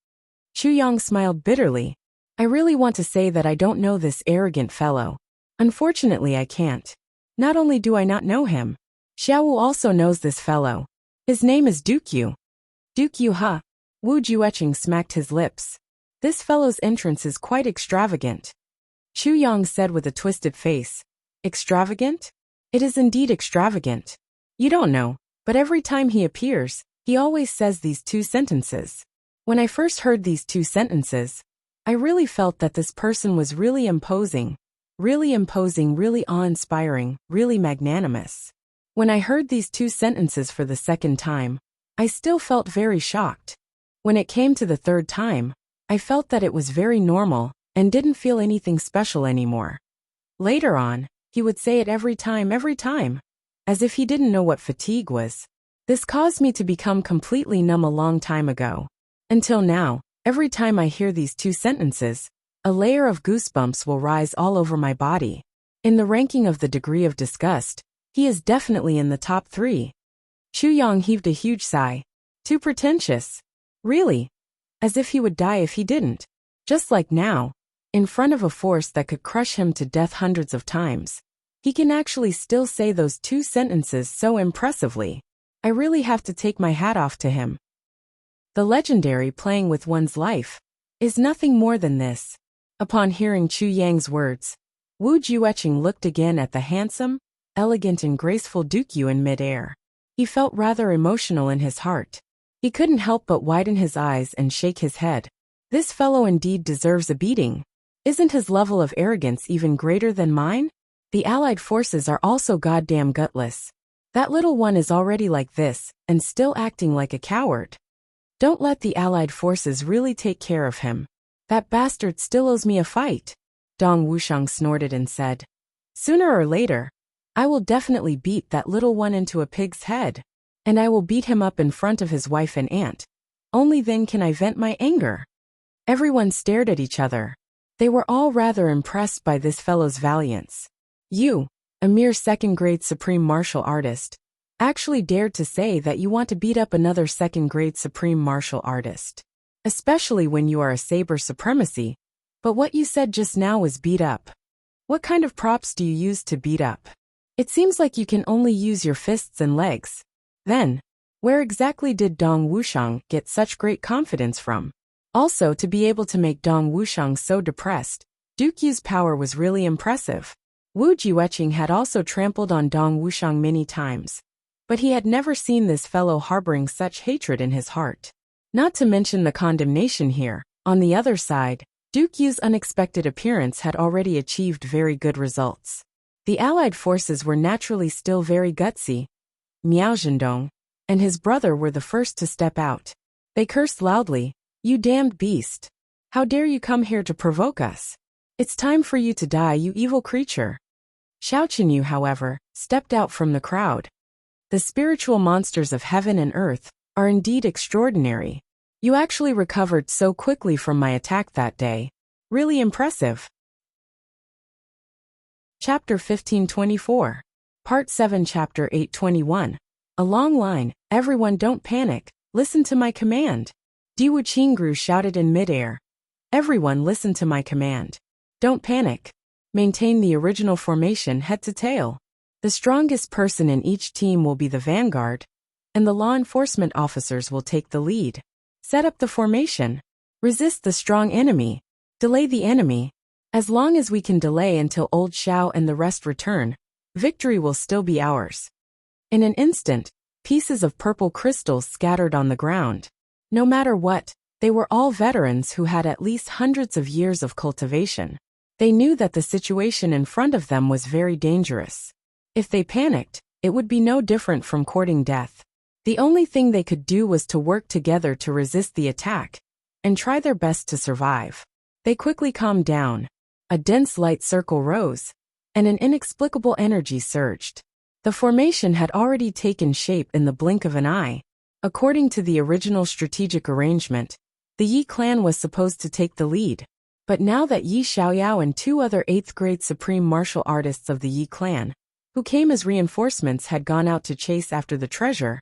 Chu Yang smiled bitterly. I really want to say that I don't know this arrogant fellow. Unfortunately, I can't. Not only do I not know him, Xiao Wu also knows this fellow. His name is Duke Yu. Duke Yu, huh? Wu Jueqing smacked his lips. This fellow's entrance is quite extravagant. Chu Yang said with a twisted face. Extravagant? It is indeed extravagant. You don't know, but every time he appears, he always says these two sentences. When I first heard these two sentences, I really felt that this person was really imposing, really awe-inspiring, really magnanimous. When I heard these two sentences for the second time, I still felt very shocked. When it came to the third time, I felt that it was very normal and didn't feel anything special anymore. Later on, he would say it every time, as if he didn't know what fatigue was. This caused me to become completely numb a long time ago. Until now, every time I hear these two sentences, a layer of goosebumps will rise all over my body. In the ranking of the degree of disgust, he is definitely in the top 3. Chu Yang heaved a huge sigh. Too pretentious. Really? As if he would die if he didn't. Just like now, in front of a force that could crush him to death hundreds of times. He can actually still say those 2 sentences so impressively. I really have to take my hat off to him. The legendary playing with one's life is nothing more than this. Upon hearing Chu Yang's words, Wu Jueqing looked again at the handsome, elegant and graceful Duke Yu in mid-air. He felt rather emotional in his heart. He couldn't help but widen his eyes and shake his head. This fellow indeed deserves a beating. Isn't his level of arrogance even greater than mine? The Allied forces are also goddamn gutless. That little one is already like this, and still acting like a coward. Don't let the Allied forces really take care of him. That bastard still owes me a fight. Dong Wushang snorted and said. Sooner or later, I will definitely beat that little one into a pig's head. And I will beat him up in front of his wife and aunt. Only then can I vent my anger. Everyone stared at each other. They were all rather impressed by this fellow's valiance. You, a mere second-grade supreme martial artist, actually dared to say that you want to beat up another second-grade supreme martial artist. Especially when you are a saber supremacy. But what you said just now was beat up. What kind of props do you use to beat up? It seems like you can only use your fists and legs. Then, where exactly did Dong Wushang get such great confidence from? Also, to be able to make Dong Wushang so depressed, Duke Yu's power was really impressive. Wu Jueqing had also trampled on Dong Wushang many times, but he had never seen this fellow harboring such hatred in his heart. Not to mention the condemnation here. On the other side, Duke Yu's unexpected appearance had already achieved very good results. The Allied forces were naturally still very gutsy. Miao Zhendong and his brother were the first to step out. They cursed loudly, "You damned beast! How dare you come here to provoke us? It's time for you to die, you evil creature." Xiao Qinyu, however, stepped out from the crowd. The spiritual monsters of heaven and earth are indeed extraordinary. You actually recovered so quickly from my attack that day. Really impressive. Chapter 1524. Part 7 Chapter 821. A long line. Everyone don't panic. Listen to my command. Diwu Qingru shouted in midair. Everyone listen to my command. Don't panic. Maintain the original formation head to tail. The strongest person in each team will be the vanguard, and the law enforcement officers will take the lead. Set up the formation. Resist the strong enemy. Delay the enemy. As long as we can delay until Old Xiao and the rest return, victory will still be ours. In an instant, pieces of purple crystals scattered on the ground. No matter what, they were all veterans who had at least hundreds of years of cultivation. They knew that the situation in front of them was very dangerous. If they panicked, it would be no different from courting death. The only thing they could do was to work together to resist the attack and try their best to survive. They quickly calmed down. A dense light circle rose, and an inexplicable energy surged. The formation had already taken shape in the blink of an eye. According to the original strategic arrangement, the Yi clan was supposed to take the lead. But now that Yi Xiaoyao and 2 other 8th-grade supreme martial artists of the Yi clan, who came as reinforcements, had gone out to chase after the treasure,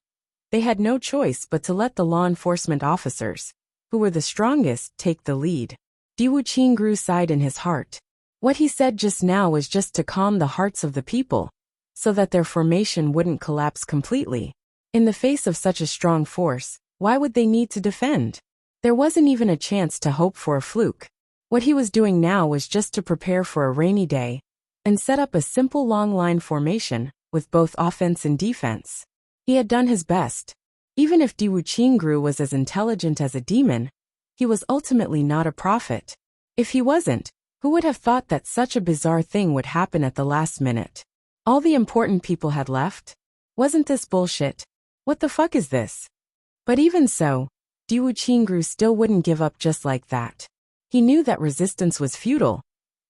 they had no choice but to let the law enforcement officers, who were the strongest, take the lead. Diwu Qingru sighed in his heart. What he said just now was just to calm the hearts of the people, so that their formation wouldn't collapse completely. In the face of such a strong force, why would they need to defend? There wasn't even a chance to hope for a fluke. What he was doing now was just to prepare for a rainy day, and set up a simple long line formation, with both offense and defense. He had done his best. Even if Diwu Qingru was as intelligent as a demon, he was ultimately not a prophet. If he wasn't, who would have thought that such a bizarre thing would happen at the last minute? All the important people had left? Wasn't this bullshit? What the fuck is this? But even so, Diwu Qingru still wouldn't give up just like that. He knew that resistance was futile,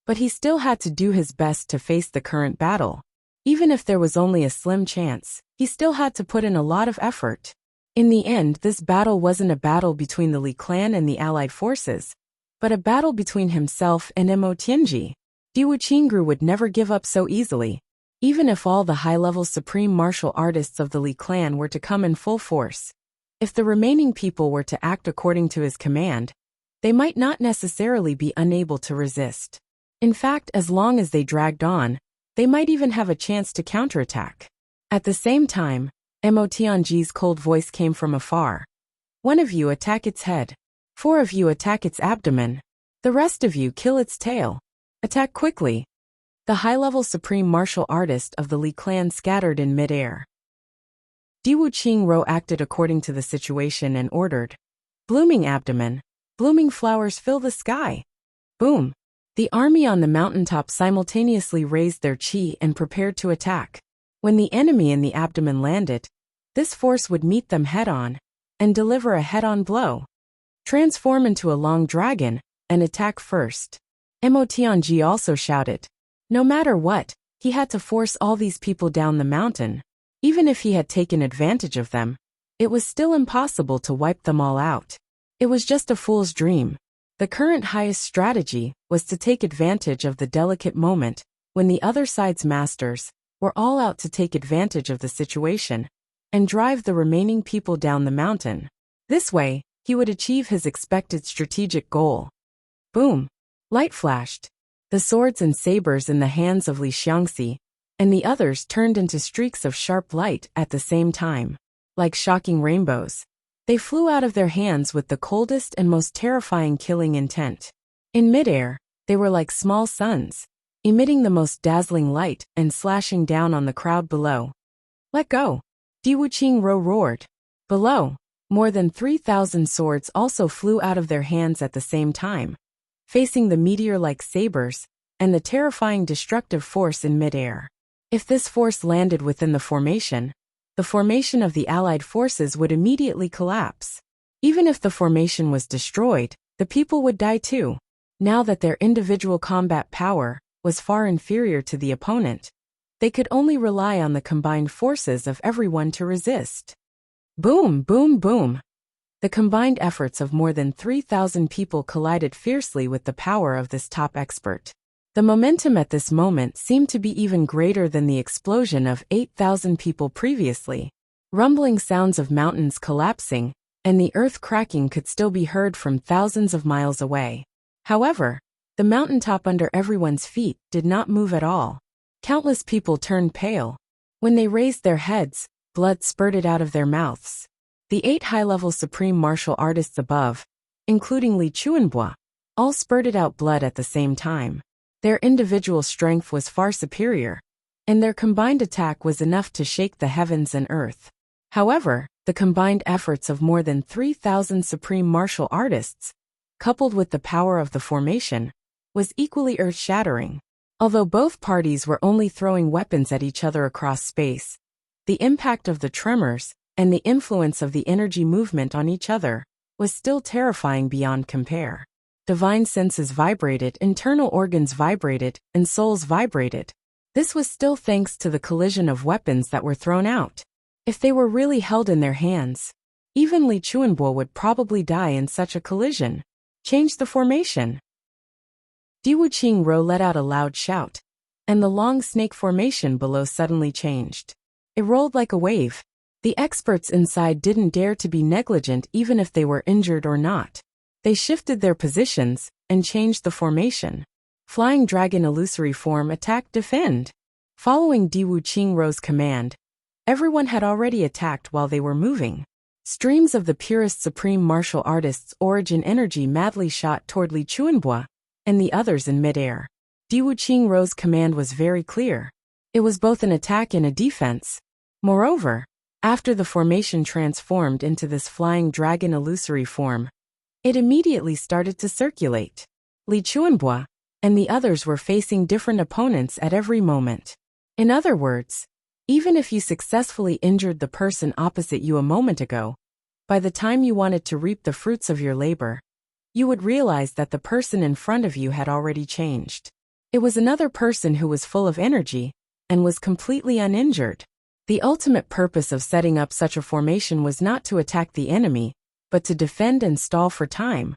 but he still had to do his best to face the current battle. Even if there was only a slim chance, he still had to put in a lot of effort. In the end, this battle wasn't a battle between the Li clan and the Allied forces, but a battle between himself and Mo Tianji. Diwu Qingru would never give up so easily. Even if all the high-level supreme martial artists of the Li clan were to come in full force, if the remaining people were to act according to his command, they might not necessarily be unable to resist. In fact, as long as they dragged on, They might even have a chance to counterattack. At the same time, Mo Tianji's cold voice came from afar. One of you attack its head. 4 of you attack its abdomen. The rest of you kill its tail. Attack quickly. The high-level supreme martial artist of the Li clan scattered in mid-air. Diwu Qingro acted according to the situation and ordered, "Blooming abdomen, blooming flowers fill the sky." Boom! The army on the mountaintop simultaneously raised their qi and prepared to attack. When the enemy in the abdomen landed, this force would meet them head-on and deliver a head-on blow. Transform into a long dragon and attack first. Mo Tianji also shouted. No matter what, he had to force all these people down the mountain. Even if he had taken advantage of them, it was still impossible to wipe them all out. It was just a fool's dream. The current highest strategy was to take advantage of the delicate moment when the other side's masters were all out to take advantage of the situation and drive the remaining people down the mountain. This way, he would achieve his expected strategic goal. Boom! Light flashed. The swords and sabers in the hands of Li Xiangxi and the others turned into streaks of sharp light at the same time. Like shocking rainbows, they flew out of their hands with the coldest and most terrifying killing intent. In midair, they were like small suns, emitting the most dazzling light and slashing down on the crowd below. Let go! Diwu Qingro roared. Below, more than 3,000 swords also flew out of their hands at the same time, facing the meteor-like sabers and the terrifying destructive force in midair. If this force landed within the formation of the allied forces would immediately collapse. Even if the formation was destroyed, the people would die too. Now that their individual combat power was far inferior to the opponent, they could only rely on the combined forces of everyone to resist. Boom, boom, boom! The combined efforts of more than 3,000 people collided fiercely with the power of this top expert. The momentum at this moment seemed to be even greater than the explosion of 8,000 people previously. Rumbling sounds of mountains collapsing and the earth cracking could still be heard from thousands of miles away. However, the mountaintop under everyone's feet did not move at all. Countless people turned pale. When they raised their heads, blood spurted out of their mouths. The 8 high-level supreme martial artists above, including Li Chuanbua, all spurted out blood at the same time. Their individual strength was far superior, and their combined attack was enough to shake the heavens and earth. However, the combined efforts of more than 3,000 supreme martial artists, coupled with the power of the formation, was equally earth-shattering. Although both parties were only throwing weapons at each other across space, the impact of the tremors and the influence of the energy movement on each other was still terrifying beyond compare. Divine senses vibrated, internal organs vibrated, and souls vibrated. This was still thanks to the collision of weapons that were thrown out. If they were really held in their hands, even Li Chuanbo would probably die in such a collision. Change the formation. Diwu Qingro let out a loud shout, and the long snake formation below suddenly changed. It rolled like a wave. The experts inside didn't dare to be negligent even if they were injured or not. They shifted their positions and changed the formation. Flying Dragon Illusory Form Attack Defend. Following Diwu Qingro's command, everyone had already attacked while they were moving. Streams of the purest supreme martial artist's origin energy madly shot toward Li Chuanbua and the others in midair. Diwu Qingro's command was very clear. It was both an attack and a defense. Moreover, after the formation transformed into this Flying Dragon Illusory Form, it immediately started to circulate. Li Chuanbua and the others were facing different opponents at every moment. In other words, even if you successfully injured the person opposite you a moment ago, by the time you wanted to reap the fruits of your labor, you would realize that the person in front of you had already changed. It was another person who was full of energy and was completely uninjured. The ultimate purpose of setting up such a formation was not to attack the enemy, but to defend and stall for time,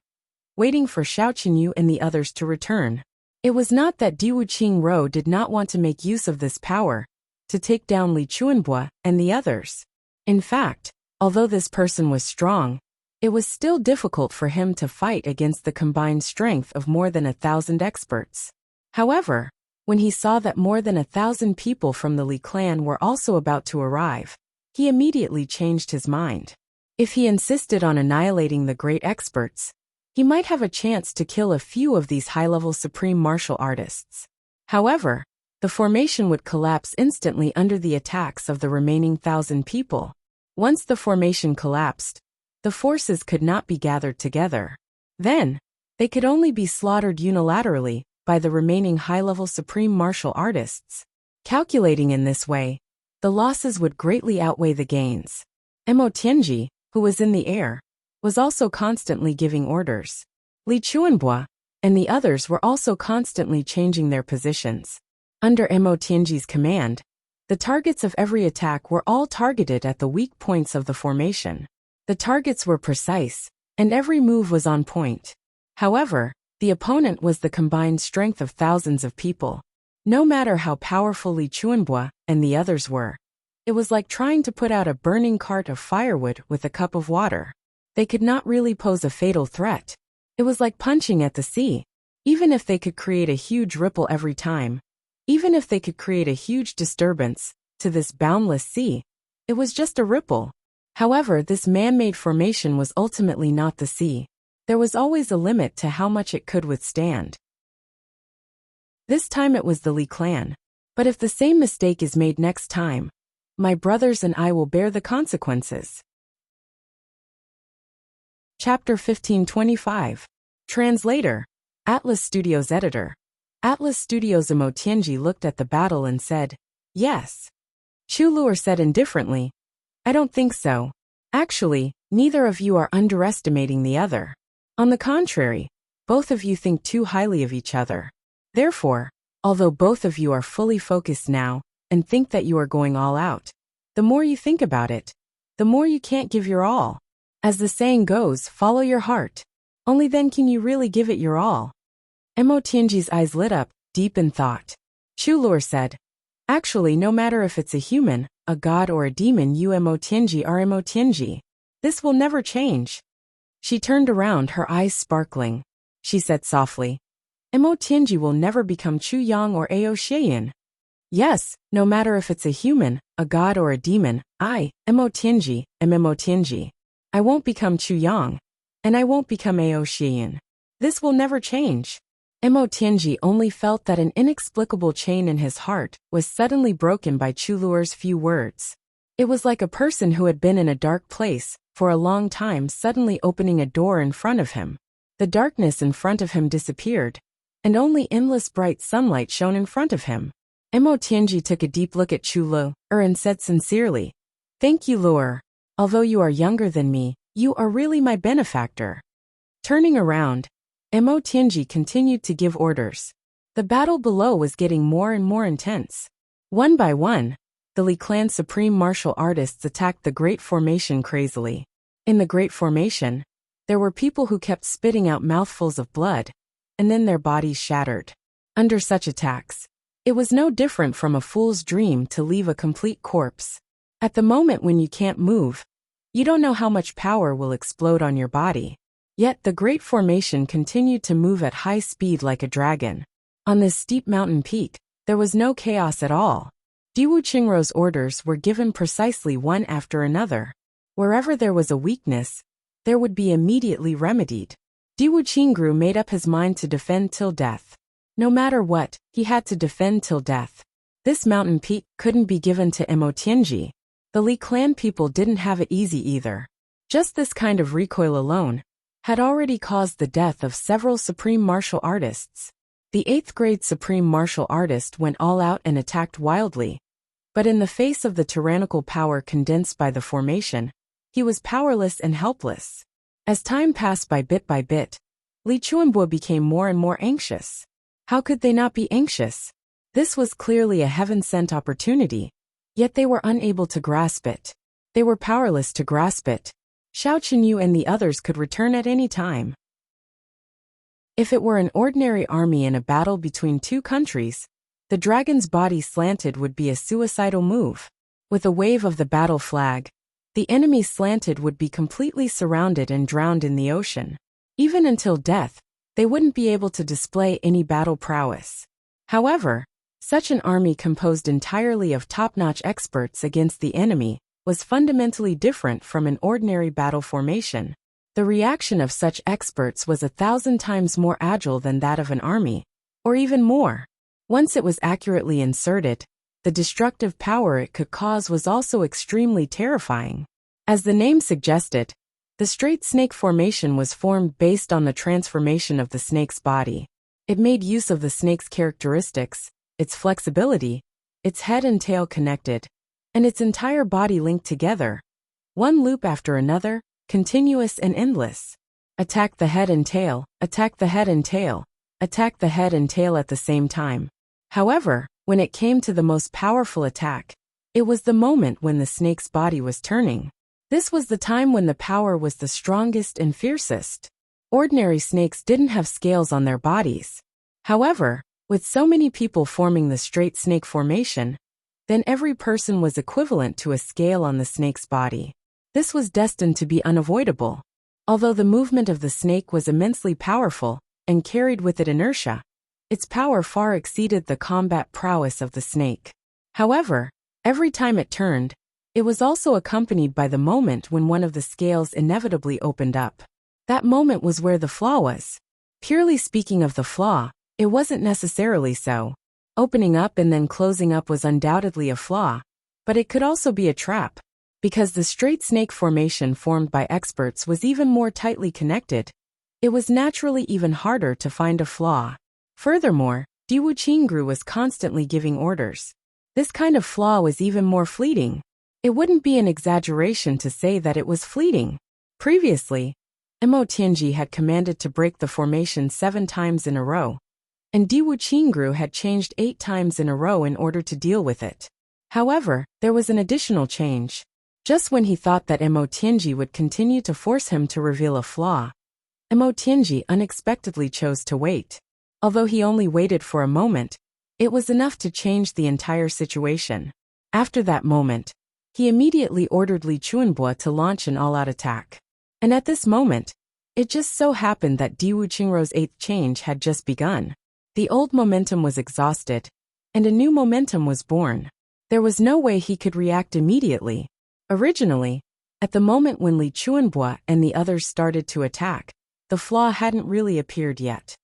waiting for Xiao Qinyu and the others to return. It was not that Diwu Qingro did not want to make use of this power to take down Li Chuanbua and the others. In fact, although this person was strong, it was still difficult for him to fight against the combined strength of more than 1,000 experts. However, When he saw that more than 1,000 people from the Li clan were also about to arrive, he immediately changed his mind. If he insisted on annihilating the great experts, he might have a chance to kill a few of these high-level supreme martial artists. However, the formation would collapse instantly under the attacks of the remaining 1,000 people. Once the formation collapsed, the forces could not be gathered together. Then, they could only be slaughtered unilaterally by the remaining high-level supreme martial artists. Calculating in this way, the losses would greatly outweigh the gains. Mo Tianji, who was in the air, was also constantly giving orders. Li Chuanbua and the others were also constantly changing their positions. Under Mo Tianji's command, the targets of every attack were all targeted at the weak points of the formation. The targets were precise, and every move was on point. However, the opponent was the combined strength of thousands of people. No matter how powerful Li Chuanbua and the others were, it was like trying to put out a burning cart of firewood with a cup of water. They could not really pose a fatal threat. It was like punching at the sea. Even if they could create a huge ripple every time, even if they could create a huge disturbance to this boundless sea, it was just a ripple. However, this man-made formation was ultimately not the sea. There was always a limit to how much it could withstand. This time it was the Li clan. But if the same mistake is made next time, my brothers and I will bear the consequences. Chapter 1525. Translator. Atlas Studios Editor. Atlas Studios. Mo Tianji looked at the battle and said, "Yes." Chu Luer said indifferently, "I don't think so. Actually, neither of you are underestimating the other. On the contrary, both of you think too highly of each other. Therefore, although both of you are fully focused now and think that you are going all out, the more you think about it, the more you can't give your all. As the saying goes, follow your heart. Only then can you really give it your all." Mo Tianji's eyes lit up, deep in thought. Chu Luer said, "Actually, no matter if it's a human, a god or a demon, you Mo Tianji are Mo Tianji. This will never change." She turned around, her eyes sparkling. She said softly, "Mo Tianji will never become Chu Yang or Ao Xian. Yes, no matter if it's a human, a god or a demon, I, Mo Tianji, am Mo Tianji. I won't become Chu Yang, and I won't become Ao Xian. This will never change." Mo Tianji only felt that an inexplicable chain in his heart was suddenly broken by Chu Luer's few words. It was like a person who had been in a dark place for a long time suddenly opening a door in front of him. The darkness in front of him disappeared, and only endless bright sunlight shone in front of him. Mo Tianji took a deep look at Chu Luer and said sincerely, "Thank you, Luer. Although you are younger than me, you are really my benefactor." Turning around, Mo Tianji continued to give orders. The battle below was getting more and more intense. One by one, the Li clan supreme martial artists attacked the Great Formation crazily. In the Great Formation, there were people who kept spitting out mouthfuls of blood, and then their bodies shattered. Under such attacks, it was no different from a fool's dream to leave a complete corpse. At the moment when you can't move, you don't know how much power will explode on your body. Yet the Great Formation continued to move at high speed like a dragon. On this steep mountain peak, there was no chaos at all. Diwu Qingrou's orders were given precisely one after another. Wherever there was a weakness, there would be immediately remedied. Diwu Qingrou made up his mind to defend till death. No matter what, he had to defend till death. This mountain peak couldn't be given to Mo Tianji. The Li clan people didn't have it easy either. Just this kind of recoil alone had already caused the death of several supreme martial artists. The 8th grade supreme martial artist went all out and attacked wildly. But in the face of the tyrannical power condensed by the formation, he was powerless and helpless. As time passed by bit, Li Chuanbo became more and more anxious. How could they not be anxious? This was clearly a heaven-sent opportunity, yet they were unable to grasp it. They were powerless to grasp it. Xiao Qinyu and the others could return at any time. If it were an ordinary army in a battle between two countries, the dragon's body slanted would be a suicidal move. With a wave of the battle flag, the enemy slanted would be completely surrounded and drowned in the ocean. Even until death, they wouldn't be able to display any battle prowess. However, Such an army composed entirely of top-notch experts against the enemy was fundamentally different from an ordinary battle formation. The reaction of such experts was 1,000 times more agile than that of an army, or even more. Once it was accurately inserted, the destructive power it could cause was also extremely terrifying. As the name suggested, the straight snake formation was formed based on the transformation of the snake's body. It made use of the snake's characteristics, its flexibility, its head and tail connected, and its entire body linked together. One loop after another, continuous and endless. Attack the head and tail, attack the head and tail, attack the head and tail at the same time. However, when it came to the most powerful attack, it was the moment when the snake's body was turning. This was the time when the power was the strongest and fiercest. Ordinary snakes didn't have scales on their bodies. However, with so many people forming the straight snake formation, then every person was equivalent to a scale on the snake's body. This was destined to be unavoidable. Although the movement of the snake was immensely powerful and carried with it inertia, its power far exceeded the combat prowess of the snake. However, every time it turned, it was also accompanied by the moment when one of the scales inevitably opened up. That moment was where the flaw was. Purely speaking of the flaw, it wasn't necessarily so. Opening up and then closing up was undoubtedly a flaw, but it could also be a trap, because the straight snake formation formed by experts was even more tightly connected. It was naturally even harder to find a flaw. Furthermore, Wuxia was constantly giving orders. This kind of flaw was even more fleeting. It wouldn't be an exaggeration to say that it was fleeting. Previously, Wuxia had commanded to break the formation 7 times in a row, and Wuxia had changed 8 times in a row in order to deal with it. However, there was an additional change. Just when he thought that Wuxia would continue to force him to reveal a flaw, Wuxia unexpectedly chose to wait. Although he only waited for a moment, it was enough to change the entire situation. After that moment, he immediately ordered Li Chuanbo to launch an all-out attack. And at this moment, it just so happened that Wuxia's 8th change had just begun. The old momentum was exhausted, and a new momentum was born. There was no way he could react immediately. Originally, at the moment when Li Chuanbo and the others started to attack, the flaw hadn't really appeared yet.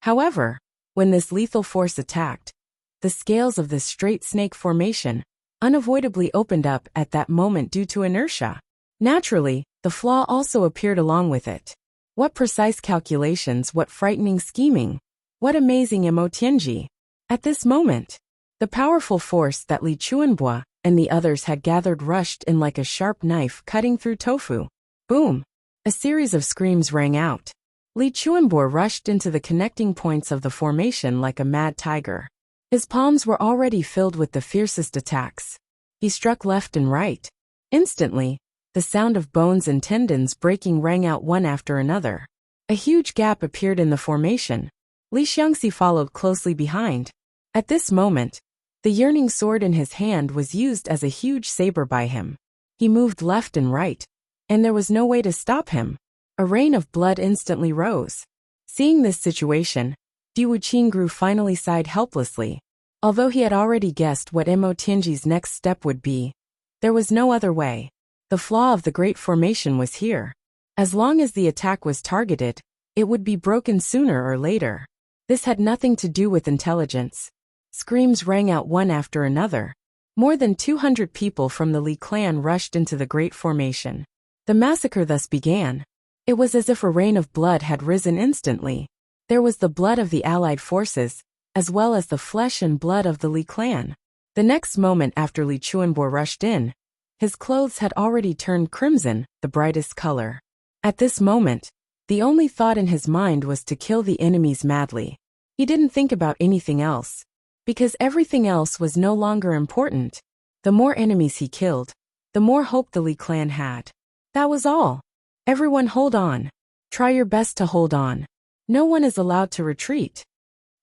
However, when this lethal force attacked, the scales of this straight snake formation unavoidably opened up at that moment due to inertia. Naturally, the flaw also appeared along with it. What precise calculations, what frightening scheming, what amazing Wuxia! At this moment, the powerful force that Li Chuanbo and the others had gathered rushed in like a sharp knife cutting through tofu. Boom! A series of screams rang out. Li Chuanbo rushed into the connecting points of the formation like a mad tiger. His palms were already filled with the fiercest attacks. He struck left and right. Instantly, the sound of bones and tendons breaking rang out one after another. A huge gap appeared in the formation. Li Xiangxi followed closely behind. At this moment, the yearning sword in his hand was used as a huge saber by him. He moved left and right, and there was no way to stop him. A rain of blood instantly rose. Seeing this situation, Wuxia finally sighed helplessly. Although he had already guessed what Wuxia's next step would be, there was no other way. The flaw of the great formation was here. As long as the attack was targeted, it would be broken sooner or later. This had nothing to do with intelligence. Screams rang out one after another. More than 200 people from the Li clan rushed into the great formation. The massacre thus began. It was as if a rain of blood had risen instantly. There was the blood of the allied forces, as well as the flesh and blood of the Li clan. The next moment after Li Chuanbo rushed in, his clothes had already turned crimson, the brightest color. At this moment, the only thought in his mind was to kill the enemies madly. He didn't think about anything else, because everything else was no longer important. The more enemies he killed, the more hope the Li clan had. That was all. Everyone hold on. Try your best to hold on. No one is allowed to retreat.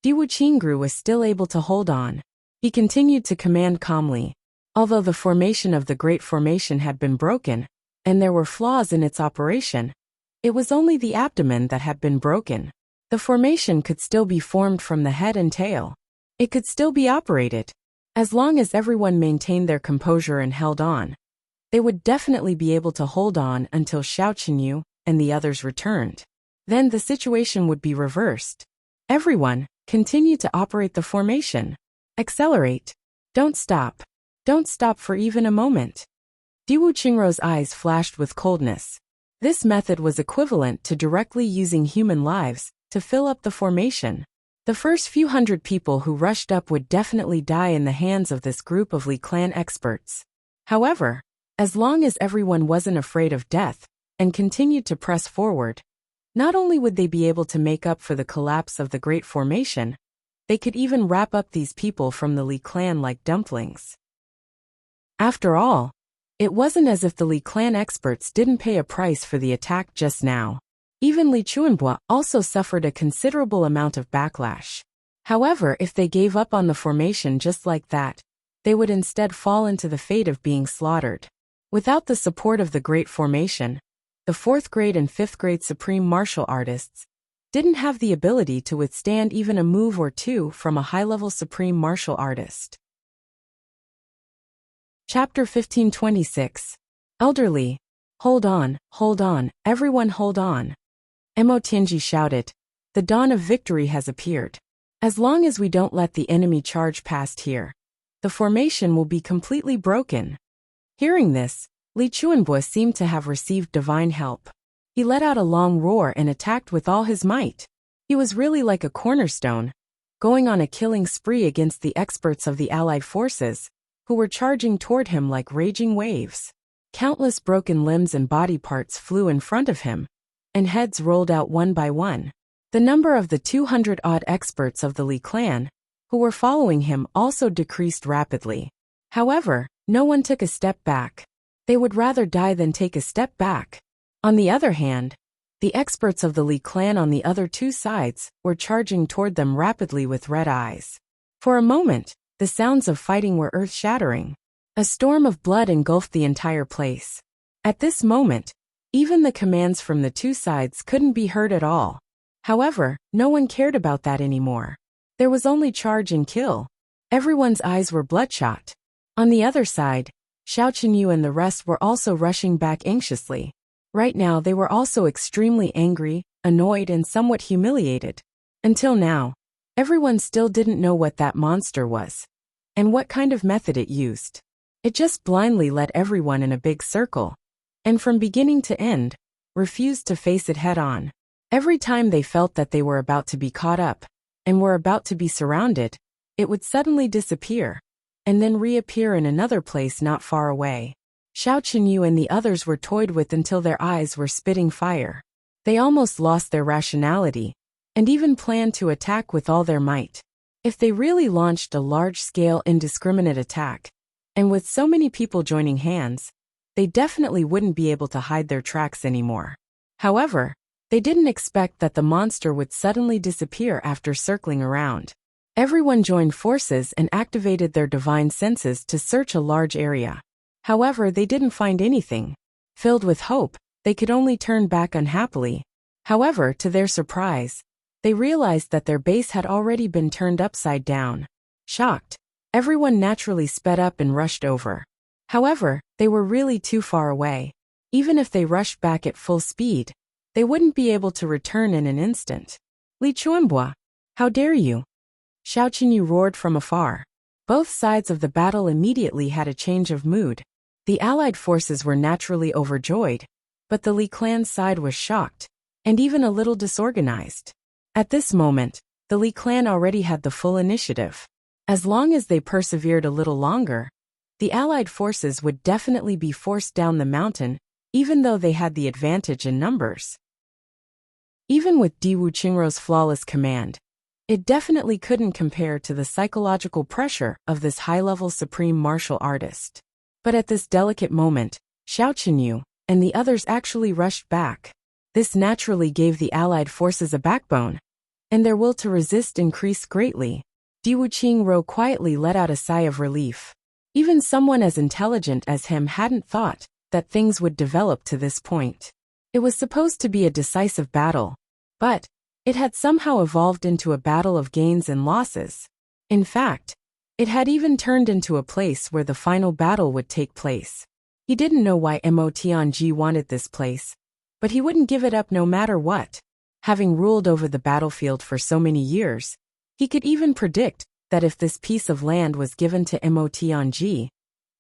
Wuxia was still able to hold on. He continued to command calmly. Although the formation of the Great Formation had been broken, and there were flaws in its operation, it was only the abdomen that had been broken. The formation could still be formed from the head and tail. It could still be operated. As long as everyone maintained their composure and held on, they would definitely be able to hold on until Xiao Qinyu and the others returned. Then the situation would be reversed. Everyone, continue to operate the formation. Accelerate. Don't stop. Don't stop for even a moment. Diwu Qingrou's eyes flashed with coldness. This method was equivalent to directly using human lives to fill up the formation. The first few hundred people who rushed up would definitely die in the hands of this group of Li clan experts. However, as long as everyone wasn't afraid of death and continued to press forward, not only would they be able to make up for the collapse of the Great Formation, they could even wrap up these people from the Li clan like dumplings. After all, it wasn't as if the Li clan experts didn't pay a price for the attack just now. Even Li Chuanbua also suffered a considerable amount of backlash. However, if they gave up on the formation just like that, they would instead fall into the fate of being slaughtered. Without the support of the Great Formation, the 4th grade and 5th grade supreme martial artists didn't have the ability to withstand even a move or two from a high-level supreme martial artist. Chapter 1526. Elderly. Hold on, everyone hold on. Mo Tianji shouted. The dawn of victory has appeared. As long as we don't let the enemy charge past here, the formation will be completely broken. Hearing this, Li Chuanbua seemed to have received divine help. He let out a long roar and attacked with all his might. He was really like a cornerstone, going on a killing spree against the experts of the allied forces, who were charging toward him like raging waves. Countless broken limbs and body parts flew in front of him, and heads rolled out one by one. The number of the 200-odd experts of the Li clan, who were following him, also decreased rapidly. However, no one took a step back. They would rather die than take a step back. On the other hand, the experts of the Li clan on the other two sides were charging toward them rapidly with red eyes. For a moment, the sounds of fighting were earth-shattering. A storm of blood engulfed the entire place. At this moment, even the commands from the two sides couldn't be heard at all. However, no one cared about that anymore. There was only charge and kill. Everyone's eyes were bloodshot. On the other side, Xiao Qinyu and the rest were also rushing back anxiously. Right now they were also extremely angry, annoyed and somewhat humiliated. Until now, everyone still didn't know what that monster was, and what kind of method it used. It just blindly led everyone in a big circle, and from beginning to end, refused to face it head-on. Every time they felt that they were about to be caught up, and were about to be surrounded, it would suddenly disappear, and then reappear in another place not far away. Xiao Qinyu and the others were toyed with until their eyes were spitting fire. They almost lost their rationality, and even planned to attack with all their might. If they really launched a large-scale indiscriminate attack, and with so many people joining hands, they definitely wouldn't be able to hide their tracks anymore. However, they didn't expect that the monster would suddenly disappear after circling around. Everyone joined forces and activated their divine senses to search a large area. However, they didn't find anything. Filled with hope, they could only turn back unhappily. However, to their surprise, they realized that their base had already been turned upside down. Shocked, everyone naturally sped up and rushed over. However, they were really too far away. Even if they rushed back at full speed, they wouldn't be able to return in an instant. Li Chuanbua, how dare you? Xiao Qinyu roared from afar. Both sides of the battle immediately had a change of mood. The allied forces were naturally overjoyed, but the Li clan side was shocked, and even a little disorganized. At this moment, the Li clan already had the full initiative. As long as they persevered a little longer, the allied forces would definitely be forced down the mountain, even though they had the advantage in numbers. Even with Diwu Qingrou's flawless command, it definitely couldn't compare to the psychological pressure of this high-level supreme martial artist. But at this delicate moment, Xiao Qinyu and the others actually rushed back. This naturally gave the allied forces a backbone, and their will to resist increased greatly. Diwu Qingrou quietly let out a sigh of relief. Even someone as intelligent as him hadn't thought that things would develop to this point. It was supposed to be a decisive battle, but it had somehow evolved into a battle of gains and losses. In fact, it had even turned into a place where the final battle would take place. He didn't know why Motianji wanted this place, but he wouldn't give it up no matter what. Having ruled over the battlefield for so many years, he could even predict that if this piece of land was given to Motianji,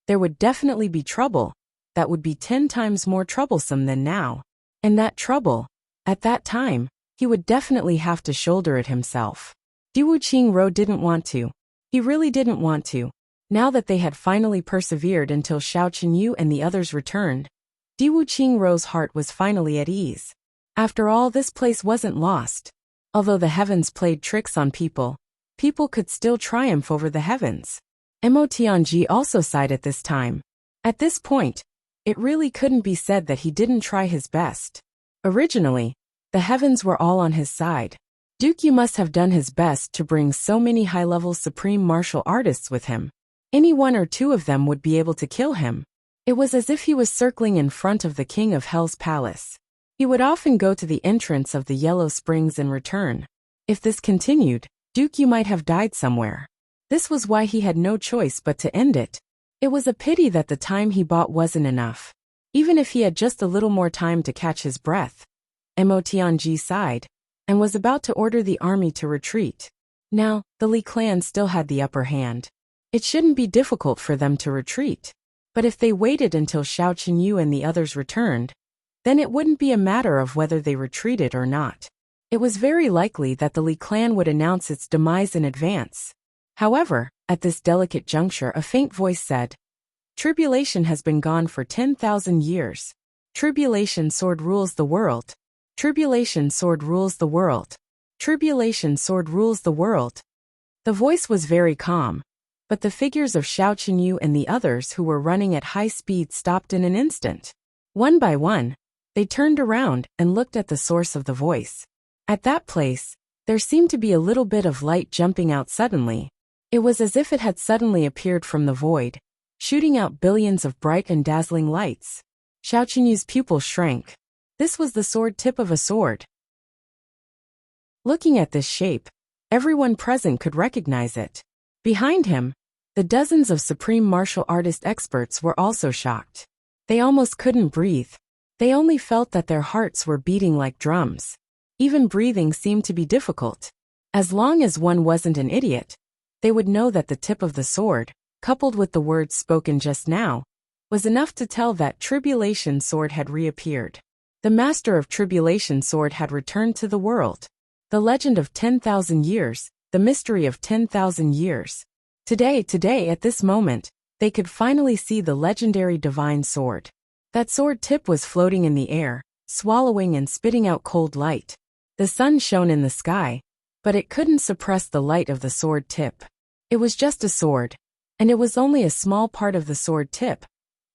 there would definitely be trouble that would be 10 times more troublesome than now. And that trouble, at that time, he would definitely have to shoulder it himself. Diwu Qingro didn't want to. He really didn't want to. Now that they had finally persevered until Xiao Qinyu and the others returned, Diwu Qingro's heart was finally at ease. After all, this place wasn't lost. Although the heavens played tricks on people, people could still triumph over the heavens. Motianji also sighed at this time. At this point, it really couldn't be said that he didn't try his best. Originally, the heavens were all on his side. Duke Yu must have done his best to bring so many high-level supreme martial artists with him. Any one or two of them would be able to kill him. It was as if he was circling in front of the King of Hell's palace. He would often go to the entrance of the Yellow Springs and return. If this continued, Duke Yu might have died somewhere. This was why he had no choice but to end it. It was a pity that the time he bought wasn't enough. Even if he had just a little more time to catch his breath. Motianji sighed, and was about to order the army to retreat. Now, the Li clan still had the upper hand. It shouldn't be difficult for them to retreat. But if they waited until Xiao Qinyu and the others returned, then it wouldn't be a matter of whether they retreated or not. It was very likely that the Li clan would announce its demise in advance. However, at this delicate juncture a faint voice said, "Tribulation has been gone for 10,000 years. Tribulation sword rules the world. Tribulation sword rules the world. Tribulation sword rules the world." The voice was very calm, but the figures of Xiao Qinyu and the others who were running at high speed stopped in an instant. One by one, they turned around and looked at the source of the voice. At that place, there seemed to be a little bit of light jumping out suddenly. It was as if it had suddenly appeared from the void, shooting out billions of bright and dazzling lights. Xiao Qinyu's pupils shrank. This was the sword tip of a sword. Looking at this shape, everyone present could recognize it. Behind him, the dozens of supreme martial artist experts were also shocked. They almost couldn't breathe. They only felt that their hearts were beating like drums. Even breathing seemed to be difficult. As long as one wasn't an idiot, they would know that the tip of the sword, coupled with the words spoken just now, was enough to tell that Tribulation Sword had reappeared. The master of Tribulation Sword had returned to the world. The legend of 10,000 years, the mystery of 10,000 years. Today, at this moment, they could finally see the legendary divine sword. That sword tip was floating in the air, swallowing and spitting out cold light. The sun shone in the sky, but it couldn't suppress the light of the sword tip. It was just a sword, and it was only a small part of the sword tip,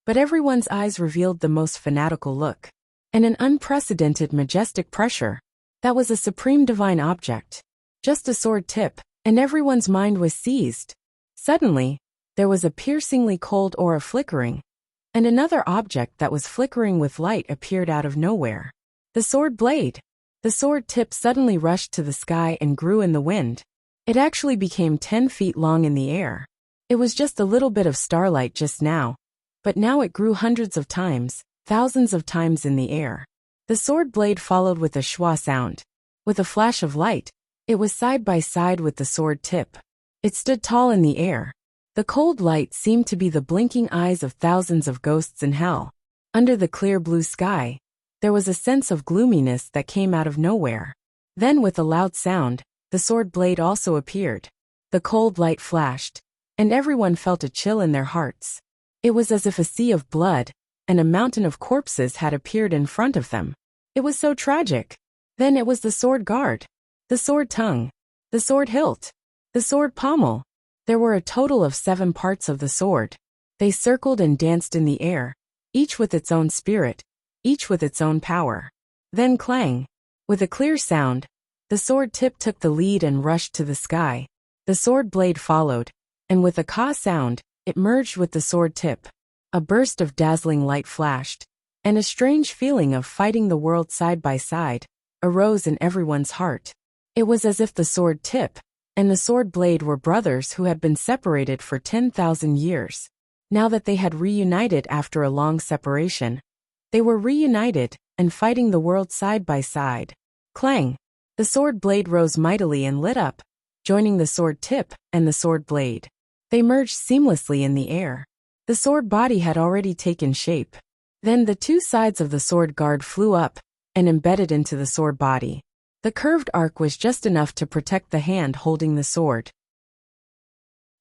but everyone's eyes revealed the most fanatical look, and an unprecedented majestic pressure. That was a supreme divine object. Just a sword tip, and everyone's mind was seized. Suddenly, there was a piercingly cold aura flickering, and another object that was flickering with light appeared out of nowhere. The sword blade. The sword tip suddenly rushed to the sky and grew in the wind. It actually became 10 feet long in the air. It was just a little bit of starlight just now, but now it grew hundreds of times, thousands of times in the air. The sword blade followed with a schwa sound. With a flash of light, it was side by side with the sword tip. It stood tall in the air. The cold light seemed to be the blinking eyes of thousands of ghosts in hell. Under the clear blue sky, there was a sense of gloominess that came out of nowhere. Then with a loud sound, the sword blade also appeared. The cold light flashed, and everyone felt a chill in their hearts. It was as if a sea of blood and a mountain of corpses had appeared in front of them. It was so tragic. Then it was the sword guard, the sword tongue, the sword hilt, the sword pommel. There were a total of 7 parts of the sword. They circled and danced in the air, each with its own spirit, each with its own power. Then clang. With a clear sound, the sword tip took the lead and rushed to the sky. The sword blade followed, and with a caw sound, it merged with the sword tip. A burst of dazzling light flashed, and a strange feeling of fighting the world side by side arose in everyone's heart. It was as if the sword tip and the sword blade were brothers who had been separated for 10,000 years. Now that they had reunited after a long separation, they were reunited and fighting the world side by side. Clang! The sword blade rose mightily and lit up, joining the sword tip and the sword blade. They merged seamlessly in the air. The sword body had already taken shape. Then the two sides of the sword guard flew up and embedded into the sword body. The curved arc was just enough to protect the hand holding the sword.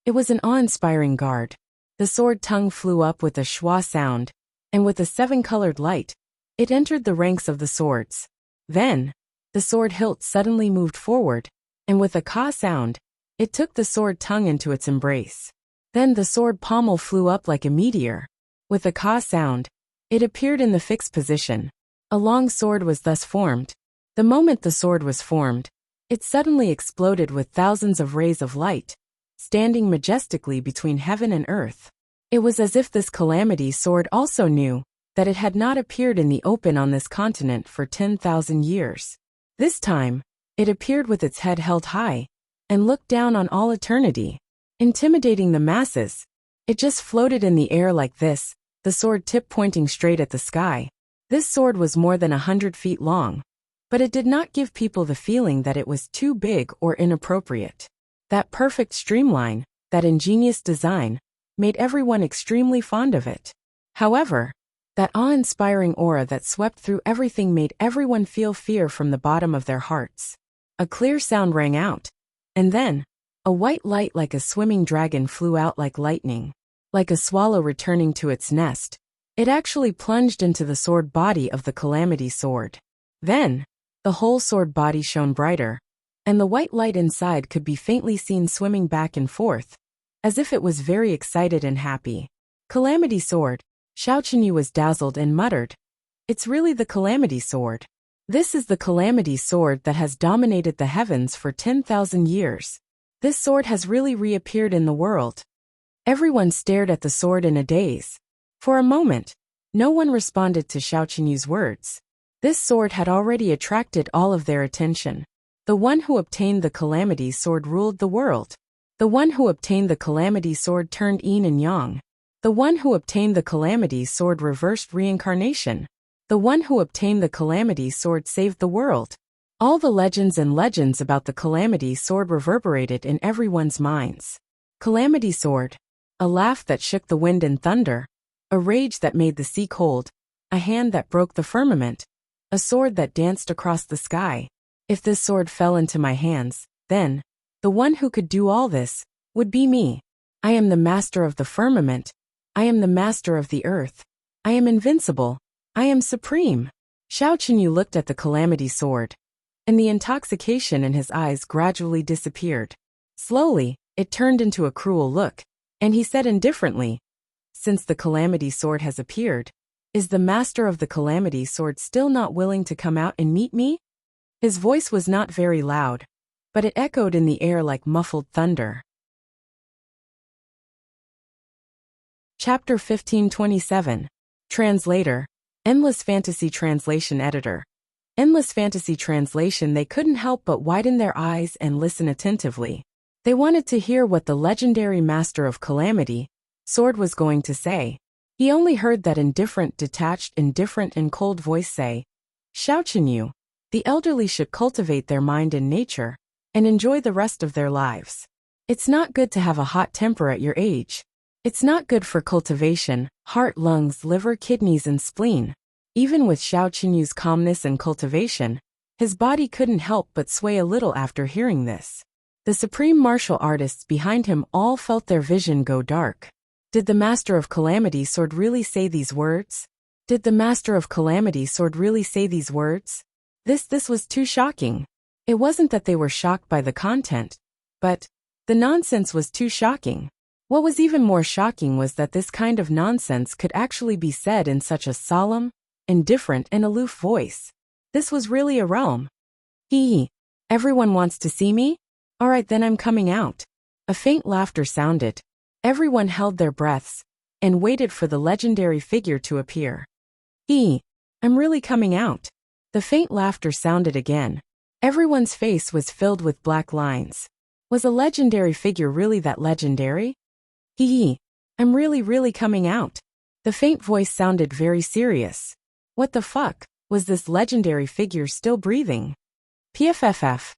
It was an awe-inspiring guard. The sword tongue flew up with a schwa sound, and with a seven-colored light, it entered the ranks of the swords. Then, the sword hilt suddenly moved forward, and with a ka sound, it took the sword tongue into its embrace. Then the sword pommel flew up like a meteor. With a ka sound, it appeared in the fixed position. A long sword was thus formed. The moment the sword was formed, it suddenly exploded with thousands of rays of light, standing majestically between heaven and earth. It was as if this calamity sword also knew that it had not appeared in the open on this continent for 10,000 years. This time, it appeared with its head held high, and looked down on all eternity, intimidating the masses. It just floated in the air like this, the sword tip pointing straight at the sky. This sword was more than 100 feet long, but it did not give people the feeling that it was too big or inappropriate. That perfect streamline, that ingenious design, made everyone extremely fond of it. However, that awe-inspiring aura that swept through everything made everyone feel fear from the bottom of their hearts. A clear sound rang out, and then, a white light like a swimming dragon flew out like lightning. Like a swallow returning to its nest, it actually plunged into the sword body of the calamity sword. Then, the whole sword body shone brighter, and the white light inside could be faintly seen swimming back and forth, as if it was very excited and happy. Calamity sword. Xiao Qinyu was dazzled and muttered, "It's really the calamity sword. This is the calamity sword that has dominated the heavens for 10,000 years. This sword has really reappeared in the world." Everyone stared at the sword in a daze. For a moment, no one responded to Xiao Qinyu's words. This sword had already attracted all of their attention. The one who obtained the calamity sword ruled the world. The one who obtained the calamity sword turned yin and yang. The one who obtained the calamity sword reversed reincarnation. The one who obtained the calamity sword saved the world. All the legends and legends about the calamity sword reverberated in everyone's minds. Calamity sword. A laugh that shook the wind and thunder. A rage that made the sea cold. A hand that broke the firmament. A sword that danced across the sky. If this sword fell into my hands, then, the one who could do all this, would be me. I am the master of the firmament. I am the master of the earth. I am invincible. I am supreme. Xiao Qinyu looked at the calamity sword, and the intoxication in his eyes gradually disappeared. Slowly, it turned into a cruel look, and he said indifferently, "Since the calamity sword has appeared, is the master of the calamity sword still not willing to come out and meet me?" His voice was not very loud, but it echoed in the air like muffled thunder. Chapter 1527. Translator. Endless Fantasy Translation Editor. Endless Fantasy Translation. They couldn't help but widen their eyes and listen attentively. They wanted to hear what the legendary master of calamity sword was going to say. He only heard that indifferent, detached, indifferent and cold voice say, "Xiao Qinyu, the elderly should cultivate their mind in nature and enjoy the rest of their lives. It's not good to have a hot temper at your age. It's not good for cultivation, heart, lungs, liver, kidneys and spleen." Even with Xiao Qinyu's calmness and cultivation, his body couldn't help but sway a little after hearing this. The supreme martial artists behind him all felt their vision go dark. Did the master of calamity sword really say these words? Did the master of calamity sword really say these words? This was too shocking. It wasn't that they were shocked by the content, but the nonsense was too shocking. What was even more shocking was that this kind of nonsense could actually be said in such a solemn, indifferent and aloof voice. This was really a realm. Hee. Everyone wants to see me? All right, then I'm coming out. A faint laughter sounded. Everyone held their breaths and waited for the legendary figure to appear. Hee. I'm really coming out. The faint laughter sounded again. Everyone's face was filled with black lines. Was a legendary figure really that legendary? Hee hee. I'm really coming out. The faint voice sounded very serious. What the fuck? Was this legendary figure still breathing? PFFF.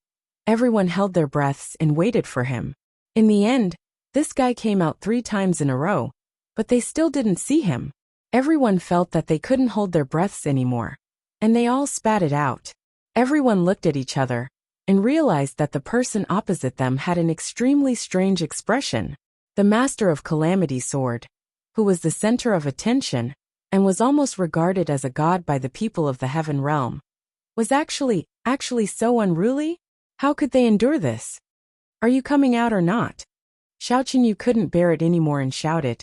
Everyone held their breaths and waited for him. In the end, this guy came out 3 times in a row, but they still didn't see him. Everyone felt that they couldn't hold their breaths anymore, and they all spat it out. Everyone looked at each other and realized that the person opposite them had an extremely strange expression. The Master of Calamity Sword, who was the center of attention and was almost regarded as a god by the people of the Heaven Realm, was actually so unruly? How could they endure this? Are you coming out or not? Xiao Qinyu couldn't bear it anymore and shouted.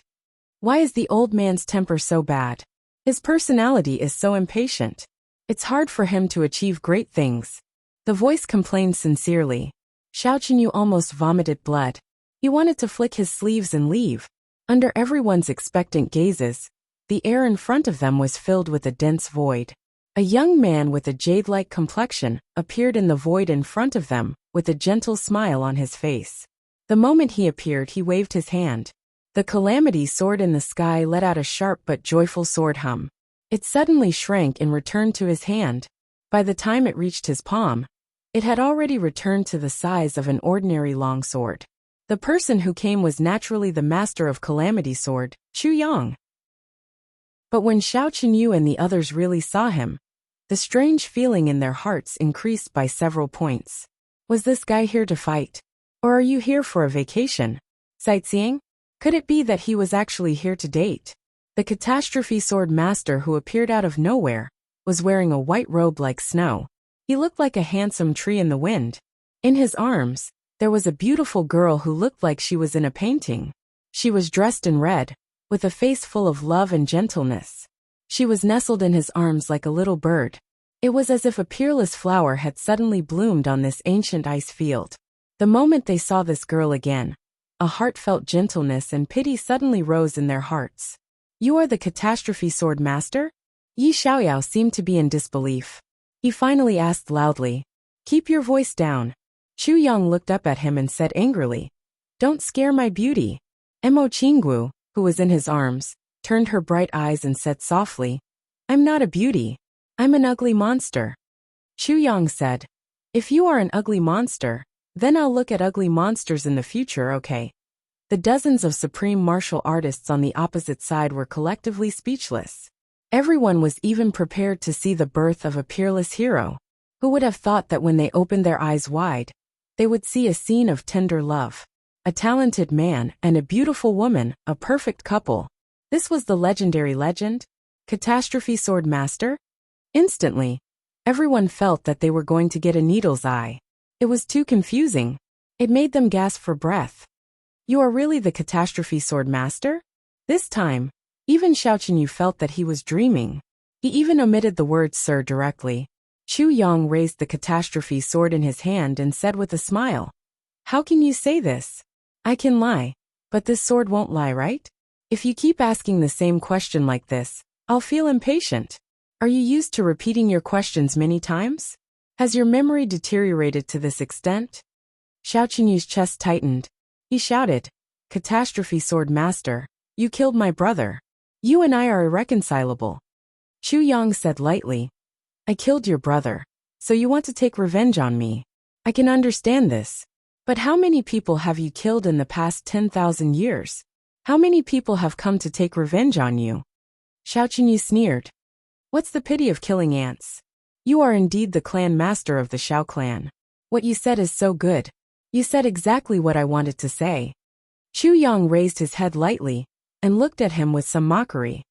Why is the old man's temper so bad? His personality is so impatient. It's hard for him to achieve great things. The voice complained sincerely. Xiao Qinyu almost vomited blood. He wanted to flick his sleeves and leave. Under everyone's expectant gazes, the air in front of them was filled with a dense void. A young man with a jade-like complexion appeared in the void in front of them, with a gentle smile on his face. The moment he appeared, he waved his hand. The Calamity Sword in the sky let out a sharp but joyful sword hum. It suddenly shrank and returned to his hand. By the time it reached his palm, it had already returned to the size of an ordinary longsword. The person who came was naturally the Master of Calamity Sword, Chu Yang. But when Xiao Qinyu and the others really saw him, the strange feeling in their hearts increased by several points. Was this guy here to fight? Or are you here for a vacation? Sightseeing? Could it be that he was actually here to date? The Catastrophe Sword Master, who appeared out of nowhere, was wearing a white robe like snow. He looked like a handsome tree in the wind. In his arms, there was a beautiful girl who looked like she was in a painting. She was dressed in red, with a face full of love and gentleness. She was nestled in his arms like a little bird. It was as if a peerless flower had suddenly bloomed on this ancient ice field. The moment they saw this girl again, a heartfelt gentleness and pity suddenly rose in their hearts. You are the Catastrophe Sword Master? Yi Xiaoyao seemed to be in disbelief. He finally asked loudly, Keep your voice down. Chu Yang looked up at him and said angrily, Don't scare my beauty. Mo Qinggu, who was in his arms, turned her bright eyes and said softly, I'm not a beauty. I'm an ugly monster. Chu Yang said, If you are an ugly monster, then I'll look at ugly monsters in the future, okay? The dozens of supreme martial artists on the opposite side were collectively speechless. Everyone was even prepared to see the birth of a peerless hero. Who would have thought that when they opened their eyes wide, they would see a scene of tender love? A talented man and a beautiful woman, a perfect couple. This was the legendary legend? Catastrophe Sword Master? Instantly, everyone felt that they were going to get a needle's eye. It was too confusing. It made them gasp for breath. You are really the Catastrophe Sword Master? This time, even Xiao Qinyu felt that he was dreaming. He even omitted the word sir directly. Chu Yang raised the Catastrophe Sword in his hand and said with a smile, How can you say this? I can lie, but this sword won't lie, right? If you keep asking the same question like this, I'll feel impatient. Are you used to repeating your questions many times? Has your memory deteriorated to this extent? Xiao Qinyu's chest tightened. He shouted, Catastrophe Sword Master, you killed my brother. You and I are irreconcilable. Chu Yang said lightly, I killed your brother, so you want to take revenge on me. I can understand this. But how many people have you killed in the past 10,000 years? How many people have come to take revenge on you? Xiao Qinyu sneered. What's the pity of killing ants? You are indeed the clan master of the Xiao clan. What you said is so good. You said exactly what I wanted to say. Chu Yang raised his head lightly and looked at him with some mockery.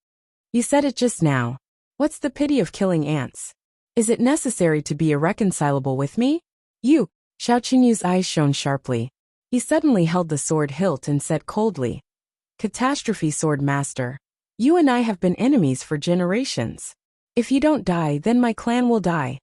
You said it just now. What's the pity of killing ants? Is it necessary to be irreconcilable with me? You. Xiao Qinyu's eyes shone sharply. He suddenly held the sword hilt and said coldly, Catastrophe Sword Master, you and I have been enemies for generations. If you don't die, then my clan will die.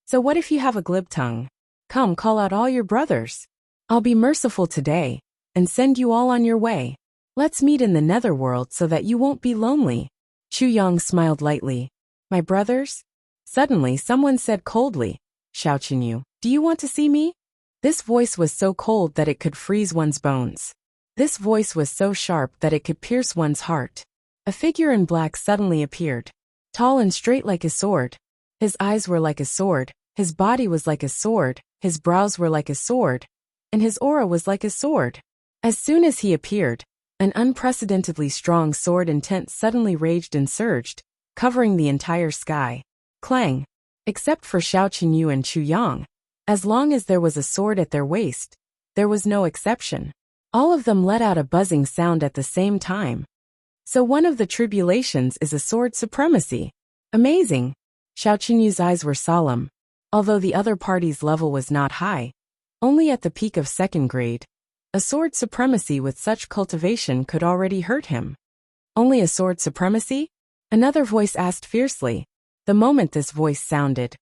So what if you have a glib tongue? Come, call out all your brothers. I'll be merciful today and send you all on your way. Let's meet in the netherworld so that you won't be lonely. Chu Yang smiled lightly. My brothers? Suddenly someone said coldly, Xiao Qinyu, do you want to see me? This voice was so cold that it could freeze one's bones. This voice was so sharp that it could pierce one's heart. A figure in black suddenly appeared. Tall and straight like a sword. His eyes were like a sword, his body was like a sword, his brows were like a sword, and his aura was like a sword. As soon as he appeared, an unprecedentedly strong sword intent suddenly raged and surged, covering the entire sky. Clang! Except for Xiao Qinyu and Chu Yang. As long as there was a sword at their waist, there was no exception. All of them let out a buzzing sound at the same time. So one of the tribulations is a sword supremacy. Amazing! Xiao Qinyu's eyes were solemn. Although the other party's level was not high, only at the peak of 2nd grade, a sword supremacy with such cultivation could already hurt him. Only a sword supremacy? Another voice asked fiercely. The moment this voice sounded,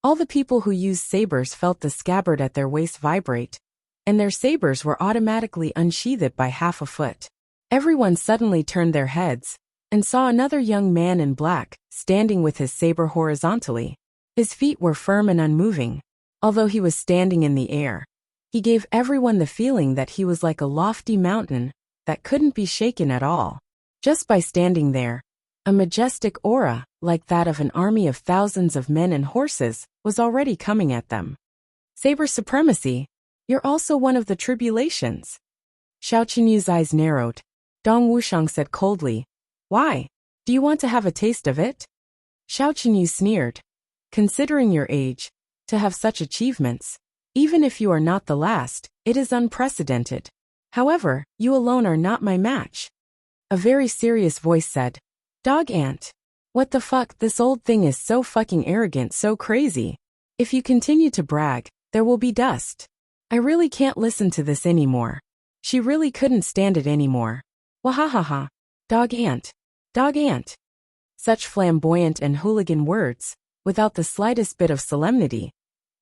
all the people who used sabers felt the scabbard at their waist vibrate, and their sabers were automatically unsheathed by half a foot. Everyone suddenly turned their heads and saw another young man in black, standing with his saber horizontally. His feet were firm and unmoving. Although he was standing in the air, he gave everyone the feeling that he was like a lofty mountain that couldn't be shaken at all. Just by standing there, a majestic aura, like that of an army of thousands of men and horses, was already coming at them. Saber supremacy, you're also one of the tribulations. Xiao Qinyu's eyes narrowed. Dong Wuxiang said coldly, "Why? Do you want to have a taste of it?" Xiao Qinyu sneered. Considering your age, to have such achievements, even if you are not the last, it is unprecedented. However, you alone are not my match. A very serious voice said, "Dog ant. What the fuck, this old thing is so fucking arrogant, so crazy. If you continue to brag, there will be dust. I really can't listen to this anymore." She really couldn't stand it anymore. Wahahaha. Dog ant. Dog ant. Such flamboyant and hooligan words, without the slightest bit of solemnity,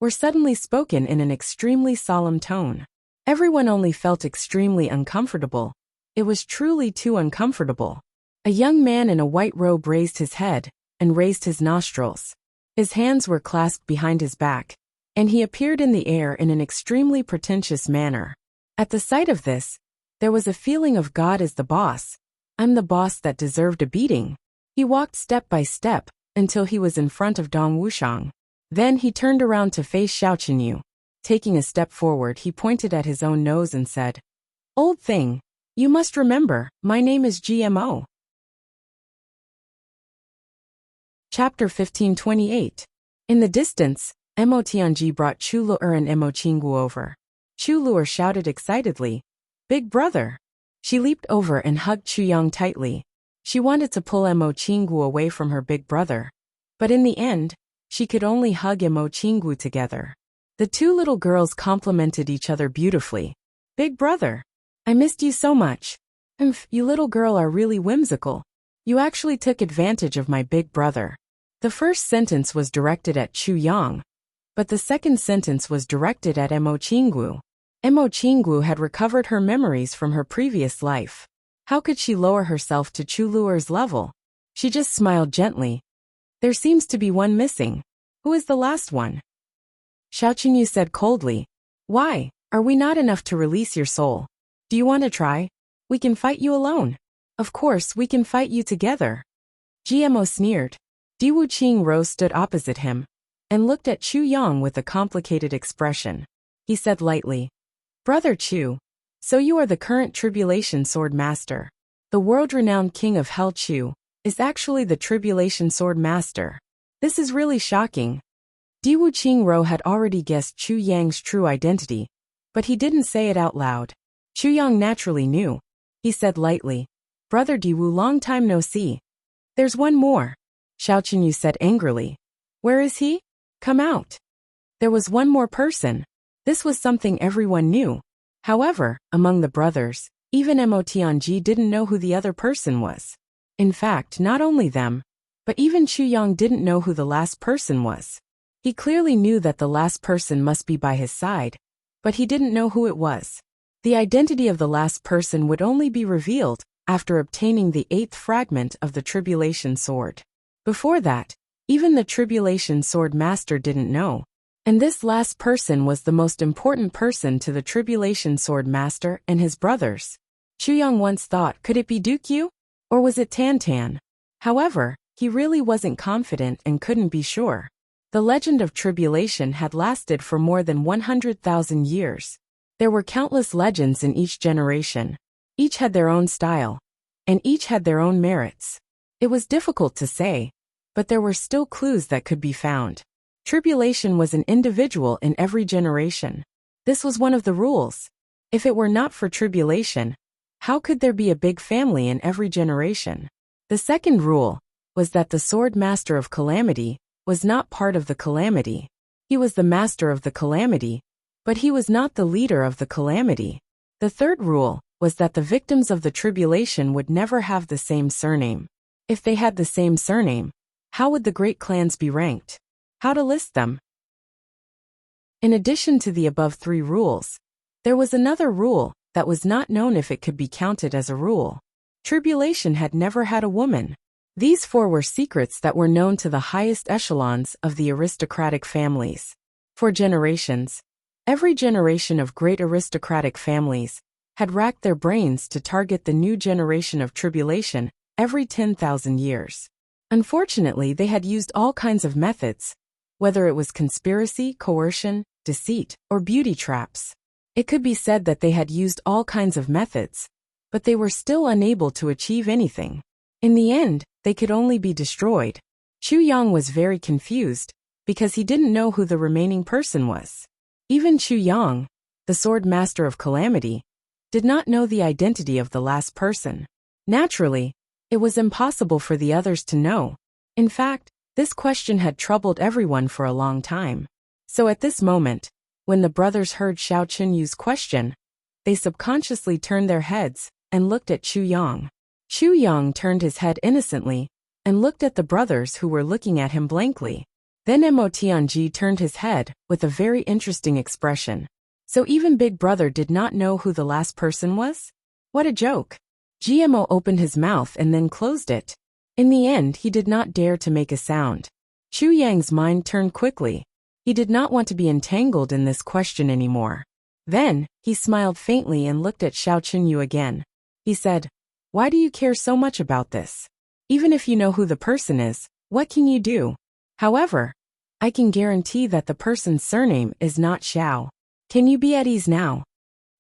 were suddenly spoken in an extremely solemn tone. Everyone only felt extremely uncomfortable. It was truly too uncomfortable. A young man in a white robe raised his head and raised his nostrils. His hands were clasped behind his back, and he appeared in the air in an extremely pretentious manner. At the sight of this, there was a feeling of God as the boss. I'm the boss that deserved a beating. He walked step by step until he was in front of Dong Wuxiang. Then he turned around to face Xiao Qinyu. Taking a step forward, he pointed at his own nose and said, "Old thing, you must remember, my name is GMO." Chapter 1528. In the distance, Mo Tianji brought Chu Lu'er and Mo Qinggu over. Chu Lu'er shouted excitedly, "Big brother!" She leaped over and hugged Chu Yang tightly. She wanted to pull Mo Qinggu away from her big brother. But in the end, she could only hug Mo Qinggu together. The two little girls complimented each other beautifully. "Big brother! I missed you so much. You little girl are really whimsical. You actually took advantage of my big brother." The first sentence was directed at Chu Yang, but the second sentence was directed at Mo Qinggu. Mo Qinggu had recovered her memories from her previous life. How could she lower herself to Chu Lu'er's level? She just smiled gently. "There seems to be one missing. Who is the last one?" Xiao Qinyu said coldly, "Why, are we not enough to release your soul? Do you want to try? We can fight you alone. Of course, we can fight you together." GMO sneered. Diwu Qingro stood opposite him and looked at Chu Yang with a complicated expression. He said lightly, "Brother Chu, so you are the current Tribulation Sword Master. The world-renowned King of Hell Chu is actually the Tribulation Sword Master. This is really shocking." Diwu Qingro had already guessed Chu Yang's true identity, but he didn't say it out loud. Chu Yang naturally knew. He said lightly, "Brother Diwu, long time no see." "There's one more," Xiao Qinyu said angrily. "Where is he? Come out." There was one more person. This was something everyone knew. However, among the brothers, even Mo Tianji didn't know who the other person was. In fact, not only them, but even Chu Yang didn't know who the last person was. He clearly knew that the last person must be by his side, but he didn't know who it was. The identity of the last person would only be revealed after obtaining the 8th fragment of the Tribulation Sword. Before that, even the Tribulation Sword Master didn't know. And this last person was the most important person to the Tribulation Sword Master and his brothers. Chuyang once thought, could it be Dukyu? Or was it Tantan? However, he really wasn't confident and couldn't be sure. The legend of tribulation had lasted for more than 100,000 years. There were countless legends in each generation. Each had their own style, and each had their own merits. It was difficult to say, but there were still clues that could be found. Tribulation was an individual in every generation. This was one of the rules. If it were not for tribulation, how could there be a big family in every generation? The second rule was that the Sword Master of Calamity was not part of the calamity. He was the master of the calamity, but he was not the leader of the calamity. The third rule was that the victims of the tribulation would never have the same surname. If they had the same surname, how would the great clans be ranked? How to list them? In addition to the above three rules, there was another rule that was not known if it could be counted as a rule. Tribulation had never had a woman. These four were secrets that were known to the highest echelons of the aristocratic families. For generations, every generation of great aristocratic families had racked their brains to target the new generation of tribulation every 10,000 years. Unfortunately, they had used all kinds of methods, whether it was conspiracy, coercion, deceit, or beauty traps. It could be said that they had used all kinds of methods, but they were still unable to achieve anything. In the end, they could only be destroyed. Chuyang was very confused, because he didn't know who the remaining person was. Even Chuyang, the Sword Master of Calamity, did not know the identity of the last person. Naturally, it was impossible for the others to know. In fact, this question had troubled everyone for a long time. So at this moment, when the brothers heard Xiao Chunyu's question, they subconsciously turned their heads and looked at Chuyang. Chuyang turned his head innocently and looked at the brothers who were looking at him blankly. Then Mo Tianji turned his head with a very interesting expression. So even Big Brother did not know who the last person was? What a joke. GMO opened his mouth and then closed it. In the end, he did not dare to make a sound. Chuyang's mind turned quickly. He did not want to be entangled in this question anymore. Then, he smiled faintly and looked at Xiao Chunyu again. He said, "Why do you care so much about this? Even if you know who the person is, what can you do? However, I can guarantee that the person's surname is not Xiao. Can you be at ease now?"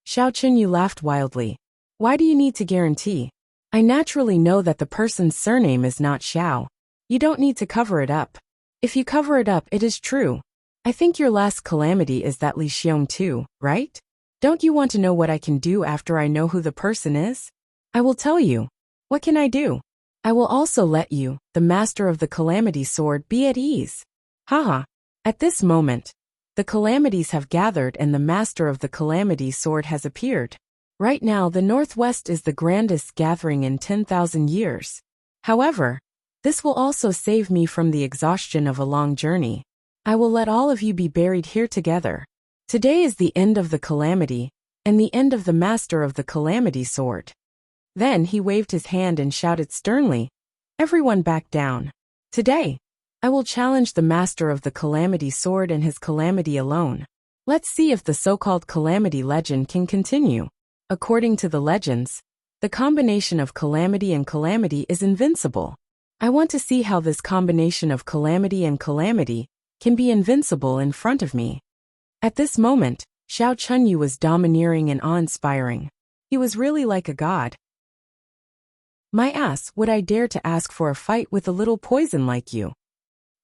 Xiao Chunyu laughed wildly. "Why do you need to guarantee? I naturally know that the person's surname is not Xiao. You don't need to cover it up. If you cover it up, it is true. I think your last calamity is that Li Xiong too, right? Don't you want to know what I can do after I know who the person is? I will tell you. What can I do? I will also let you, the master of the calamity sword, be at ease." Haha. At this moment, the calamities have gathered and the master of the calamity sword has appeared. Right now, the Northwest is the grandest gathering in 10,000 years. However, this will also save me from the exhaustion of a long journey. I will let all of you be buried here together. Today is the end of the calamity, and the end of the master of the calamity sword. Then he waved his hand and shouted sternly, "Everyone back down. Today, I will challenge the master of the calamity sword and his calamity alone. Let's see if the so-called calamity legend can continue." According to the legends, the combination of calamity and calamity is invincible. I want to see how this combination of calamity and calamity can be invincible in front of me. At this moment, Xiao Chunyu was domineering and awe-inspiring. He was really like a god. My ass, would I dare to ask for a fight with a little poison like you?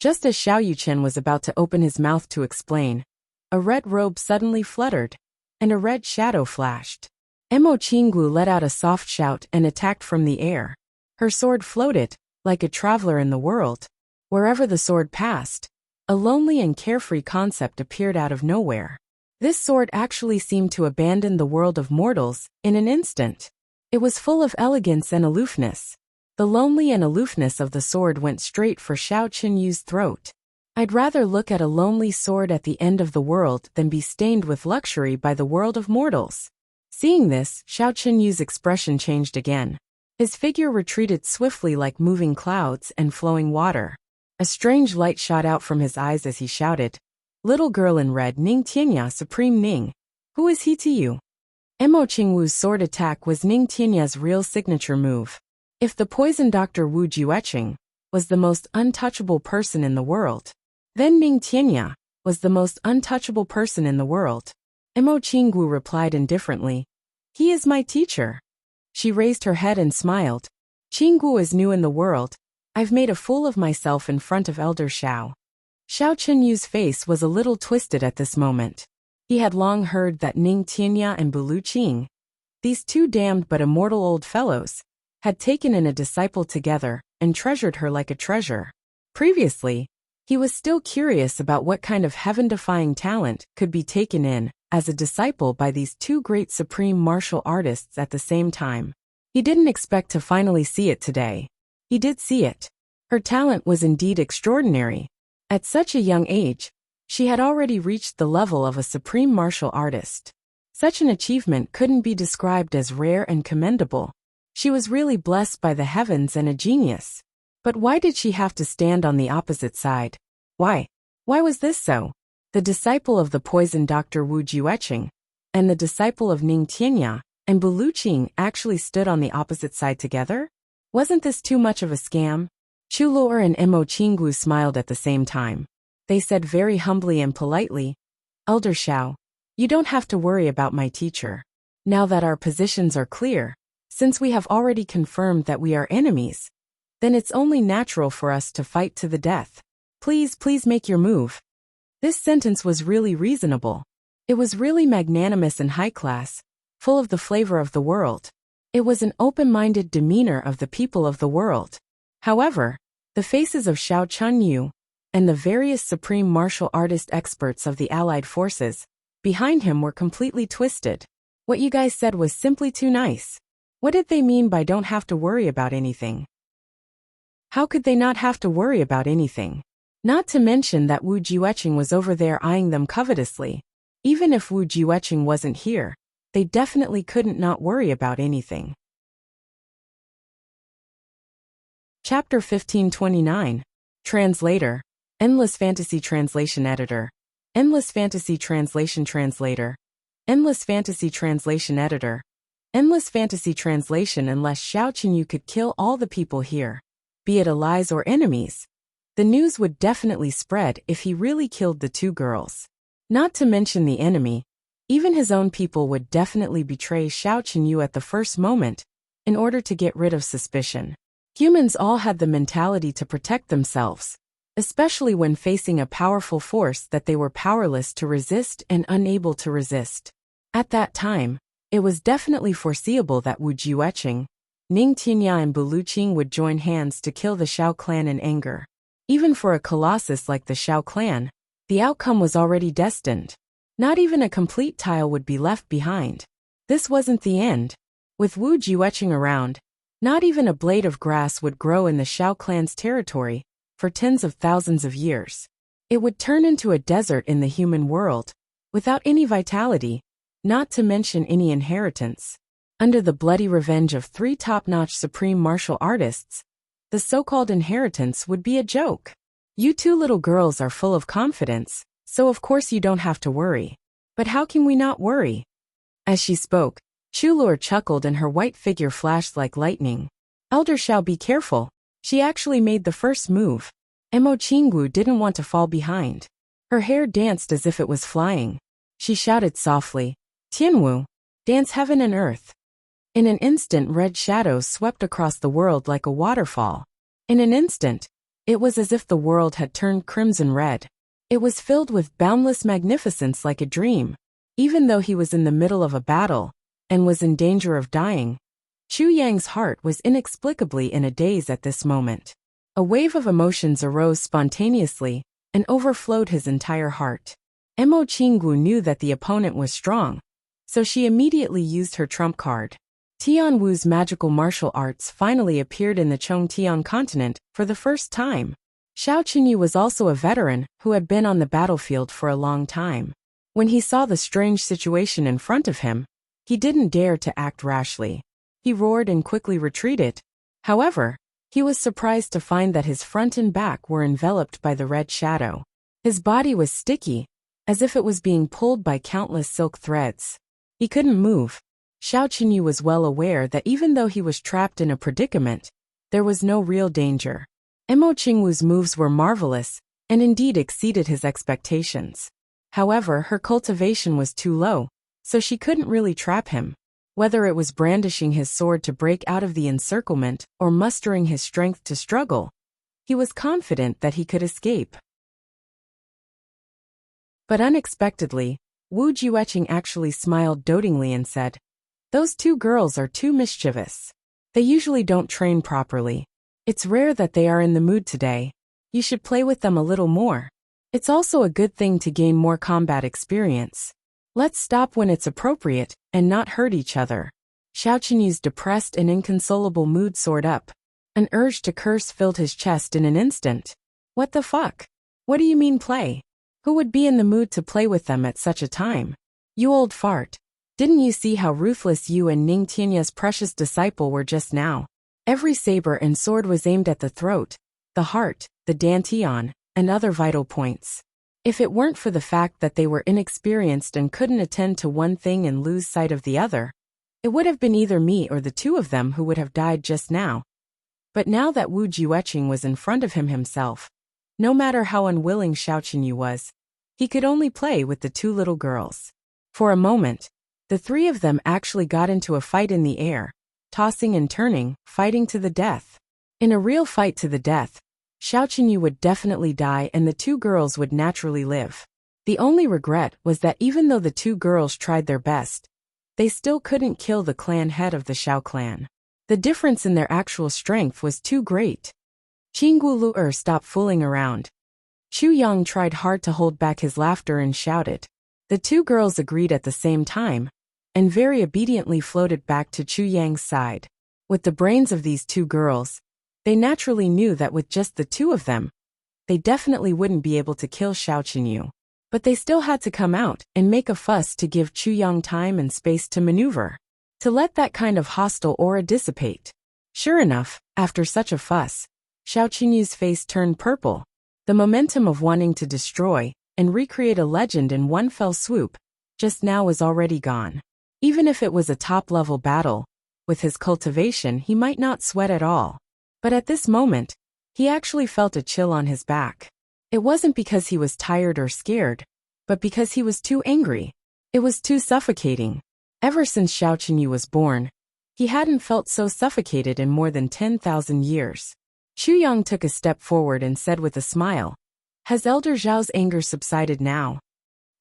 Just as Xiao Yuchen was about to open his mouth to explain, a red robe suddenly fluttered, and a red shadow flashed. Mo Qinggu let out a soft shout and attacked from the air. Her sword floated, like a traveler in the world. Wherever the sword passed, a lonely and carefree concept appeared out of nowhere. This sword actually seemed to abandon the world of mortals in an instant. It was full of elegance and aloofness. The lonely and aloofness of the sword went straight for Xiao Chunyu's throat. I'd rather look at a lonely sword at the end of the world than be stained with luxury by the world of mortals. Seeing this, Xiao Chunyu's expression changed again. His figure retreated swiftly like moving clouds and flowing water. A strange light shot out from his eyes as he shouted, Little girl in red, Ning Tianya, Supreme Ning. Who is he to you? Mo Qingwu's sword attack was Ning Tianya's real signature move. If the poison doctor Wu Jueqing was the most untouchable person in the world, then Ning Tianya was the most untouchable person in the world. Mo Qingwu replied indifferently, "He is my teacher." She raised her head and smiled. "Qingwu is new in the world. I've made a fool of myself in front of Elder Xiao." Xiao Chunyu's face was a little twisted at this moment. He had long heard that Ning Tianya and Bulu Qing, these two damned but immortal old fellows, had taken in a disciple together and treasured her like a treasure. Previously, he was still curious about what kind of heaven-defying talent could be taken in as a disciple by these two great supreme martial artists at the same time. He didn't expect to finally see it today. He did see it. Her talent was indeed extraordinary. At such a young age, she had already reached the level of a supreme martial artist. Such an achievement couldn't be described as rare and commendable. She was really blessed by the heavens and a genius. But why did she have to stand on the opposite side? Why? Why was this so? The disciple of the poison doctor Wu Jueqing and the disciple of Ning Tianya and Bulu Qing actually stood on the opposite side together? Wasn't this too much of a scam? Chu Luo and Mo Qingwu smiled at the same time. They said very humbly and politely, "Elder Xiao, you don't have to worry about my teacher. Now that our positions are clear, since we have already confirmed that we are enemies, then it's only natural for us to fight to the death. Please make your move." This sentence was really reasonable. It was really magnanimous and high class, full of the flavor of the world. It was an open-minded demeanor of the people of the world. However, the faces of Xiao Chunyu and the various supreme martial artist experts of the allied forces behind him were completely twisted. What you guys said was simply too nice. What did they mean by don't have to worry about anything? How could they not have to worry about anything? Not to mention that Wu Jueqing was over there eyeing them covetously. Even if Wu Jueqing wasn't here, they definitely couldn't not worry about anything. Chapter 1529. Translator. Endless Fantasy Translation Editor. Endless Fantasy Translation Translator. Endless Fantasy Translation Editor. Endless Fantasy Translation. Unless Xiao Qinyu could kill all the people here, be it allies or enemies, the news would definitely spread if he really killed the two girls. Not to mention the enemy, even his own people would definitely betray Xiao Qinyu at the first moment in order to get rid of suspicion. Humans all had the mentality to protect themselves, especially when facing a powerful force that they were powerless to resist and unable to resist. At that time, it was definitely foreseeable that Wu Jueqing, Ning Tianya and Bulu Qing would join hands to kill the Xiao clan in anger. Even for a colossus like the Xiao clan, the outcome was already destined. Not even a complete tile would be left behind. This wasn't the end. With Wu Jueqing around, not even a blade of grass would grow in the Xiao clan's territory for tens of thousands of years. It would turn into a desert in the human world, without any vitality, not to mention any inheritance. Under the bloody revenge of three top-notch supreme martial artists, the so-called inheritance would be a joke. You two little girls are full of confidence, so of course you don't have to worry. But how can we not worry? As she spoke, Chulur chuckled and her white figure flashed like lightning. Elder Xiao, be careful. She actually made the first move. Mo Qingwu didn't want to fall behind. Her hair danced as if it was flying. She shouted softly, "Tianwu, dance heaven and earth." In an instant, red shadows swept across the world like a waterfall. In an instant, it was as if the world had turned crimson red. It was filled with boundless magnificence like a dream. Even though he was in the middle of a battle and was in danger of dying, Chu Yang's heart was inexplicably in a daze at this moment. A wave of emotions arose spontaneously and overflowed his entire heart. Mo Qingwu knew that the opponent was strong, so she immediately used her trump card. Tian Wu's magical martial arts finally appeared in the Chongtian continent for the first time. Xiao Qinyu was also a veteran who had been on the battlefield for a long time. When he saw the strange situation in front of him, he didn't dare to act rashly. He roared and quickly retreated. However, he was surprised to find that his front and back were enveloped by the red shadow. His body was sticky, as if it was being pulled by countless silk threads. He couldn't move. Xiao Qinyu was well aware that even though he was trapped in a predicament, there was no real danger. Mo Qingwu's moves were marvelous, and indeed exceeded his expectations. However, her cultivation was too low, so she couldn't really trap him. Whether it was brandishing his sword to break out of the encirclement or mustering his strength to struggle, he was confident that he could escape. But unexpectedly, Wu Jueqing actually smiled dotingly and said, "Those two girls are too mischievous. They usually don't train properly. It's rare that they are in the mood today. You should play with them a little more. It's also a good thing to gain more combat experience. Let's stop when it's appropriate and not hurt each other." Xiao Qinyu's depressed and inconsolable mood soared up. An urge to curse filled his chest in an instant. What the fuck? What do you mean play? Who would be in the mood to play with them at such a time? You old fart. Didn't you see how ruthless you and Ning Tianya's precious disciple were just now? Every saber and sword was aimed at the throat, the heart, the dantian, and other vital points. If it weren't for the fact that they were inexperienced and couldn't attend to one thing and lose sight of the other, it would have been either me or the two of them who would have died just now. But now that Wu Jueqing was in front of him himself, no matter how unwilling Xiao Qinyu was, he could only play with the two little girls. For a moment, the three of them actually got into a fight in the air, tossing and turning, fighting to the death. In a real fight to the death, Xiao Qinyu would definitely die and the two girls would naturally live. The only regret was that even though the two girls tried their best, they still couldn't kill the clan head of the Xiao clan. The difference in their actual strength was too great. Qinggu Lu'er stopped fooling around. Chu Yang tried hard to hold back his laughter and shouted. The two girls agreed at the same time, and very obediently floated back to Chu Yang's side. With the brains of these two girls, they naturally knew that with just the two of them, they definitely wouldn't be able to kill Xiao Qinyu. But they still had to come out and make a fuss to give Chu Yang time and space to maneuver, to let that kind of hostile aura dissipate. Sure enough, after such a fuss, Xiao Qinyu's face turned purple. The momentum of wanting to destroy and recreate a legend in one fell swoop just now was already gone. Even if it was a top-level battle, with his cultivation he might not sweat at all. But at this moment, he actually felt a chill on his back. It wasn't because he was tired or scared, but because he was too angry. It was too suffocating. Ever since Xiao Qinyu was born, he hadn't felt so suffocated in more than 10,000 years. Chu Yang took a step forward and said with a smile, "Has Elder Zhao's anger subsided now?"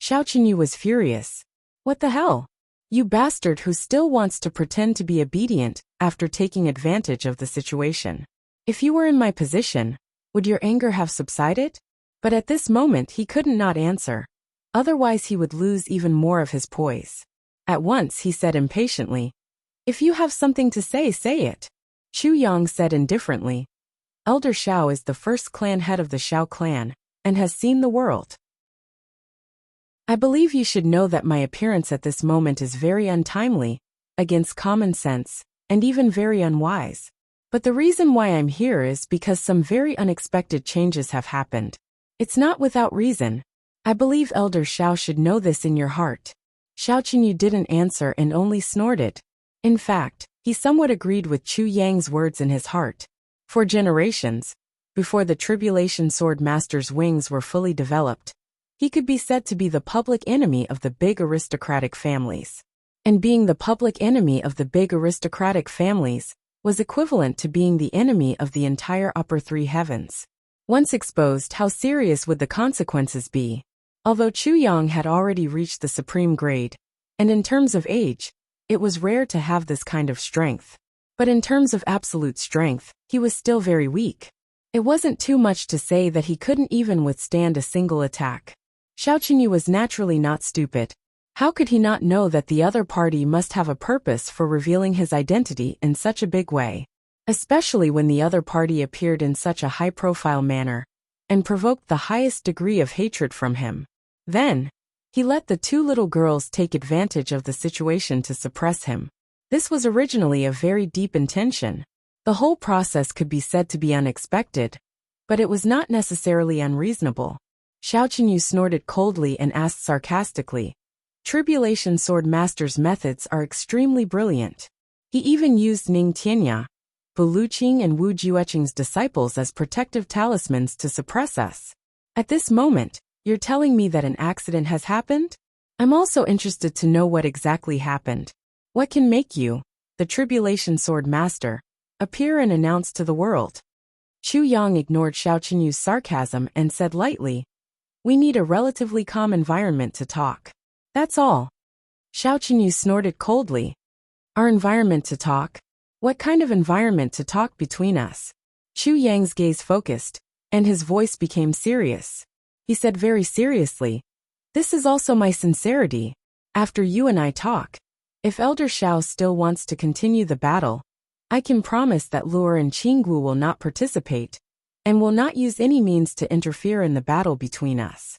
Xiao Qinyu was furious. What the hell? You bastard who still wants to pretend to be obedient after taking advantage of the situation. If you were in my position, would your anger have subsided? But at this moment he couldn't not answer. Otherwise he would lose even more of his poise. At once he said impatiently, "If you have something to say, say it." Chu Yang said indifferently, "Elder Xiao is the first clan head of the Xiao clan, and has seen the world. I believe you should know that my appearance at this moment is very untimely, against common sense, and even very unwise. But the reason why I'm here is because some very unexpected changes have happened. It's not without reason. I believe Elder Xiao should know this in your heart." Xiao Qinyu didn't answer and only snorted. In fact, he somewhat agreed with Chu Yang's words in his heart. For generations, before the Tribulation Sword Master's wings were fully developed, he could be said to be the public enemy of the big aristocratic families. And being the public enemy of the big aristocratic families was equivalent to being the enemy of the entire upper three heavens. Once exposed, how serious would the consequences be? Although Chu Yang had already reached the supreme grade, and in terms of age, it was rare to have this kind of strength. But in terms of absolute strength, he was still very weak. It wasn't too much to say that he couldn't even withstand a single attack. Xiao Qinyu was naturally not stupid. How could he not know that the other party must have a purpose for revealing his identity in such a big way? Especially when the other party appeared in such a high-profile manner, and provoked the highest degree of hatred from him. Then, he let the two little girls take advantage of the situation to suppress him. This was originally a very deep intention. The whole process could be said to be unexpected, but it was not necessarily unreasonable. Xiao Qinyu snorted coldly and asked sarcastically. Tribulation Sword Master's methods are extremely brilliant. He even used Ning Tianya, Buluqing and Wu Jueqing's disciples as protective talismans to suppress us. At this moment, you're telling me that an accident has happened? I'm also interested to know what exactly happened. What can make you, the Tribulation Sword Master, appear and announce to the world? Chu Yang ignored Xiao Qinyu's sarcasm and said lightly, we need a relatively calm environment to talk. That's all. Xiao Qinyu snorted coldly. Our environment to talk? What kind of environment to talk between us? Chu Yang's gaze focused, and his voice became serious. He said very seriously, this is also my sincerity. After you and I talk, if Elder Xiao still wants to continue the battle, I can promise that Luer and Qinggu will not participate, and will not use any means to interfere in the battle between us.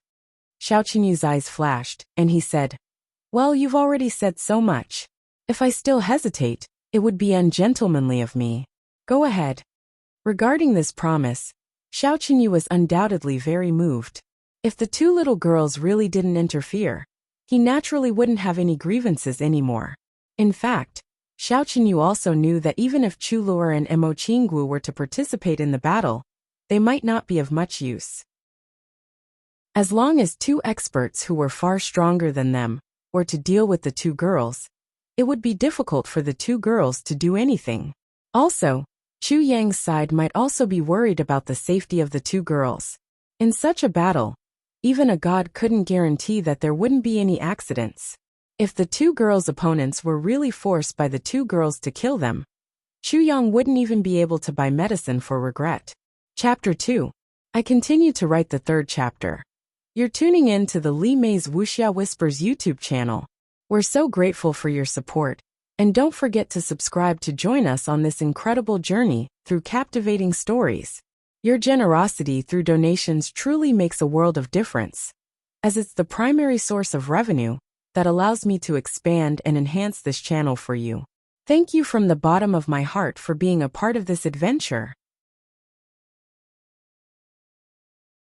Xiao Qinyu's eyes flashed, and he said, well, you've already said so much. If I still hesitate, it would be ungentlemanly of me. Go ahead. Regarding this promise, Xiao Qinyu was undoubtedly very moved. If the two little girls really didn't interfere, he naturally wouldn't have any grievances anymore. In fact, Xiao Qinyu also knew that even if Chu Luer and Mo Qinggu were to participate in the battle, they might not be of much use. As long as two experts who were far stronger than them were to deal with the two girls, it would be difficult for the two girls to do anything. Also, Chu Yang's side might also be worried about the safety of the two girls. In such a battle, even a god couldn't guarantee that there wouldn't be any accidents. If the two girls' opponents were really forced by the two girls to kill them, Chu Yang wouldn't even be able to buy medicine for regret. Chapter 2. I continue to write the third chapter. You're tuning in to the Li Mei's Wuxia Whispers YouTube channel. We're so grateful for your support, and don't forget to subscribe to join us on this incredible journey through captivating stories. Your generosity through donations truly makes a world of difference, as it's the primary source of revenue that allows me to expand and enhance this channel for you. Thank you from the bottom of my heart for being a part of this adventure.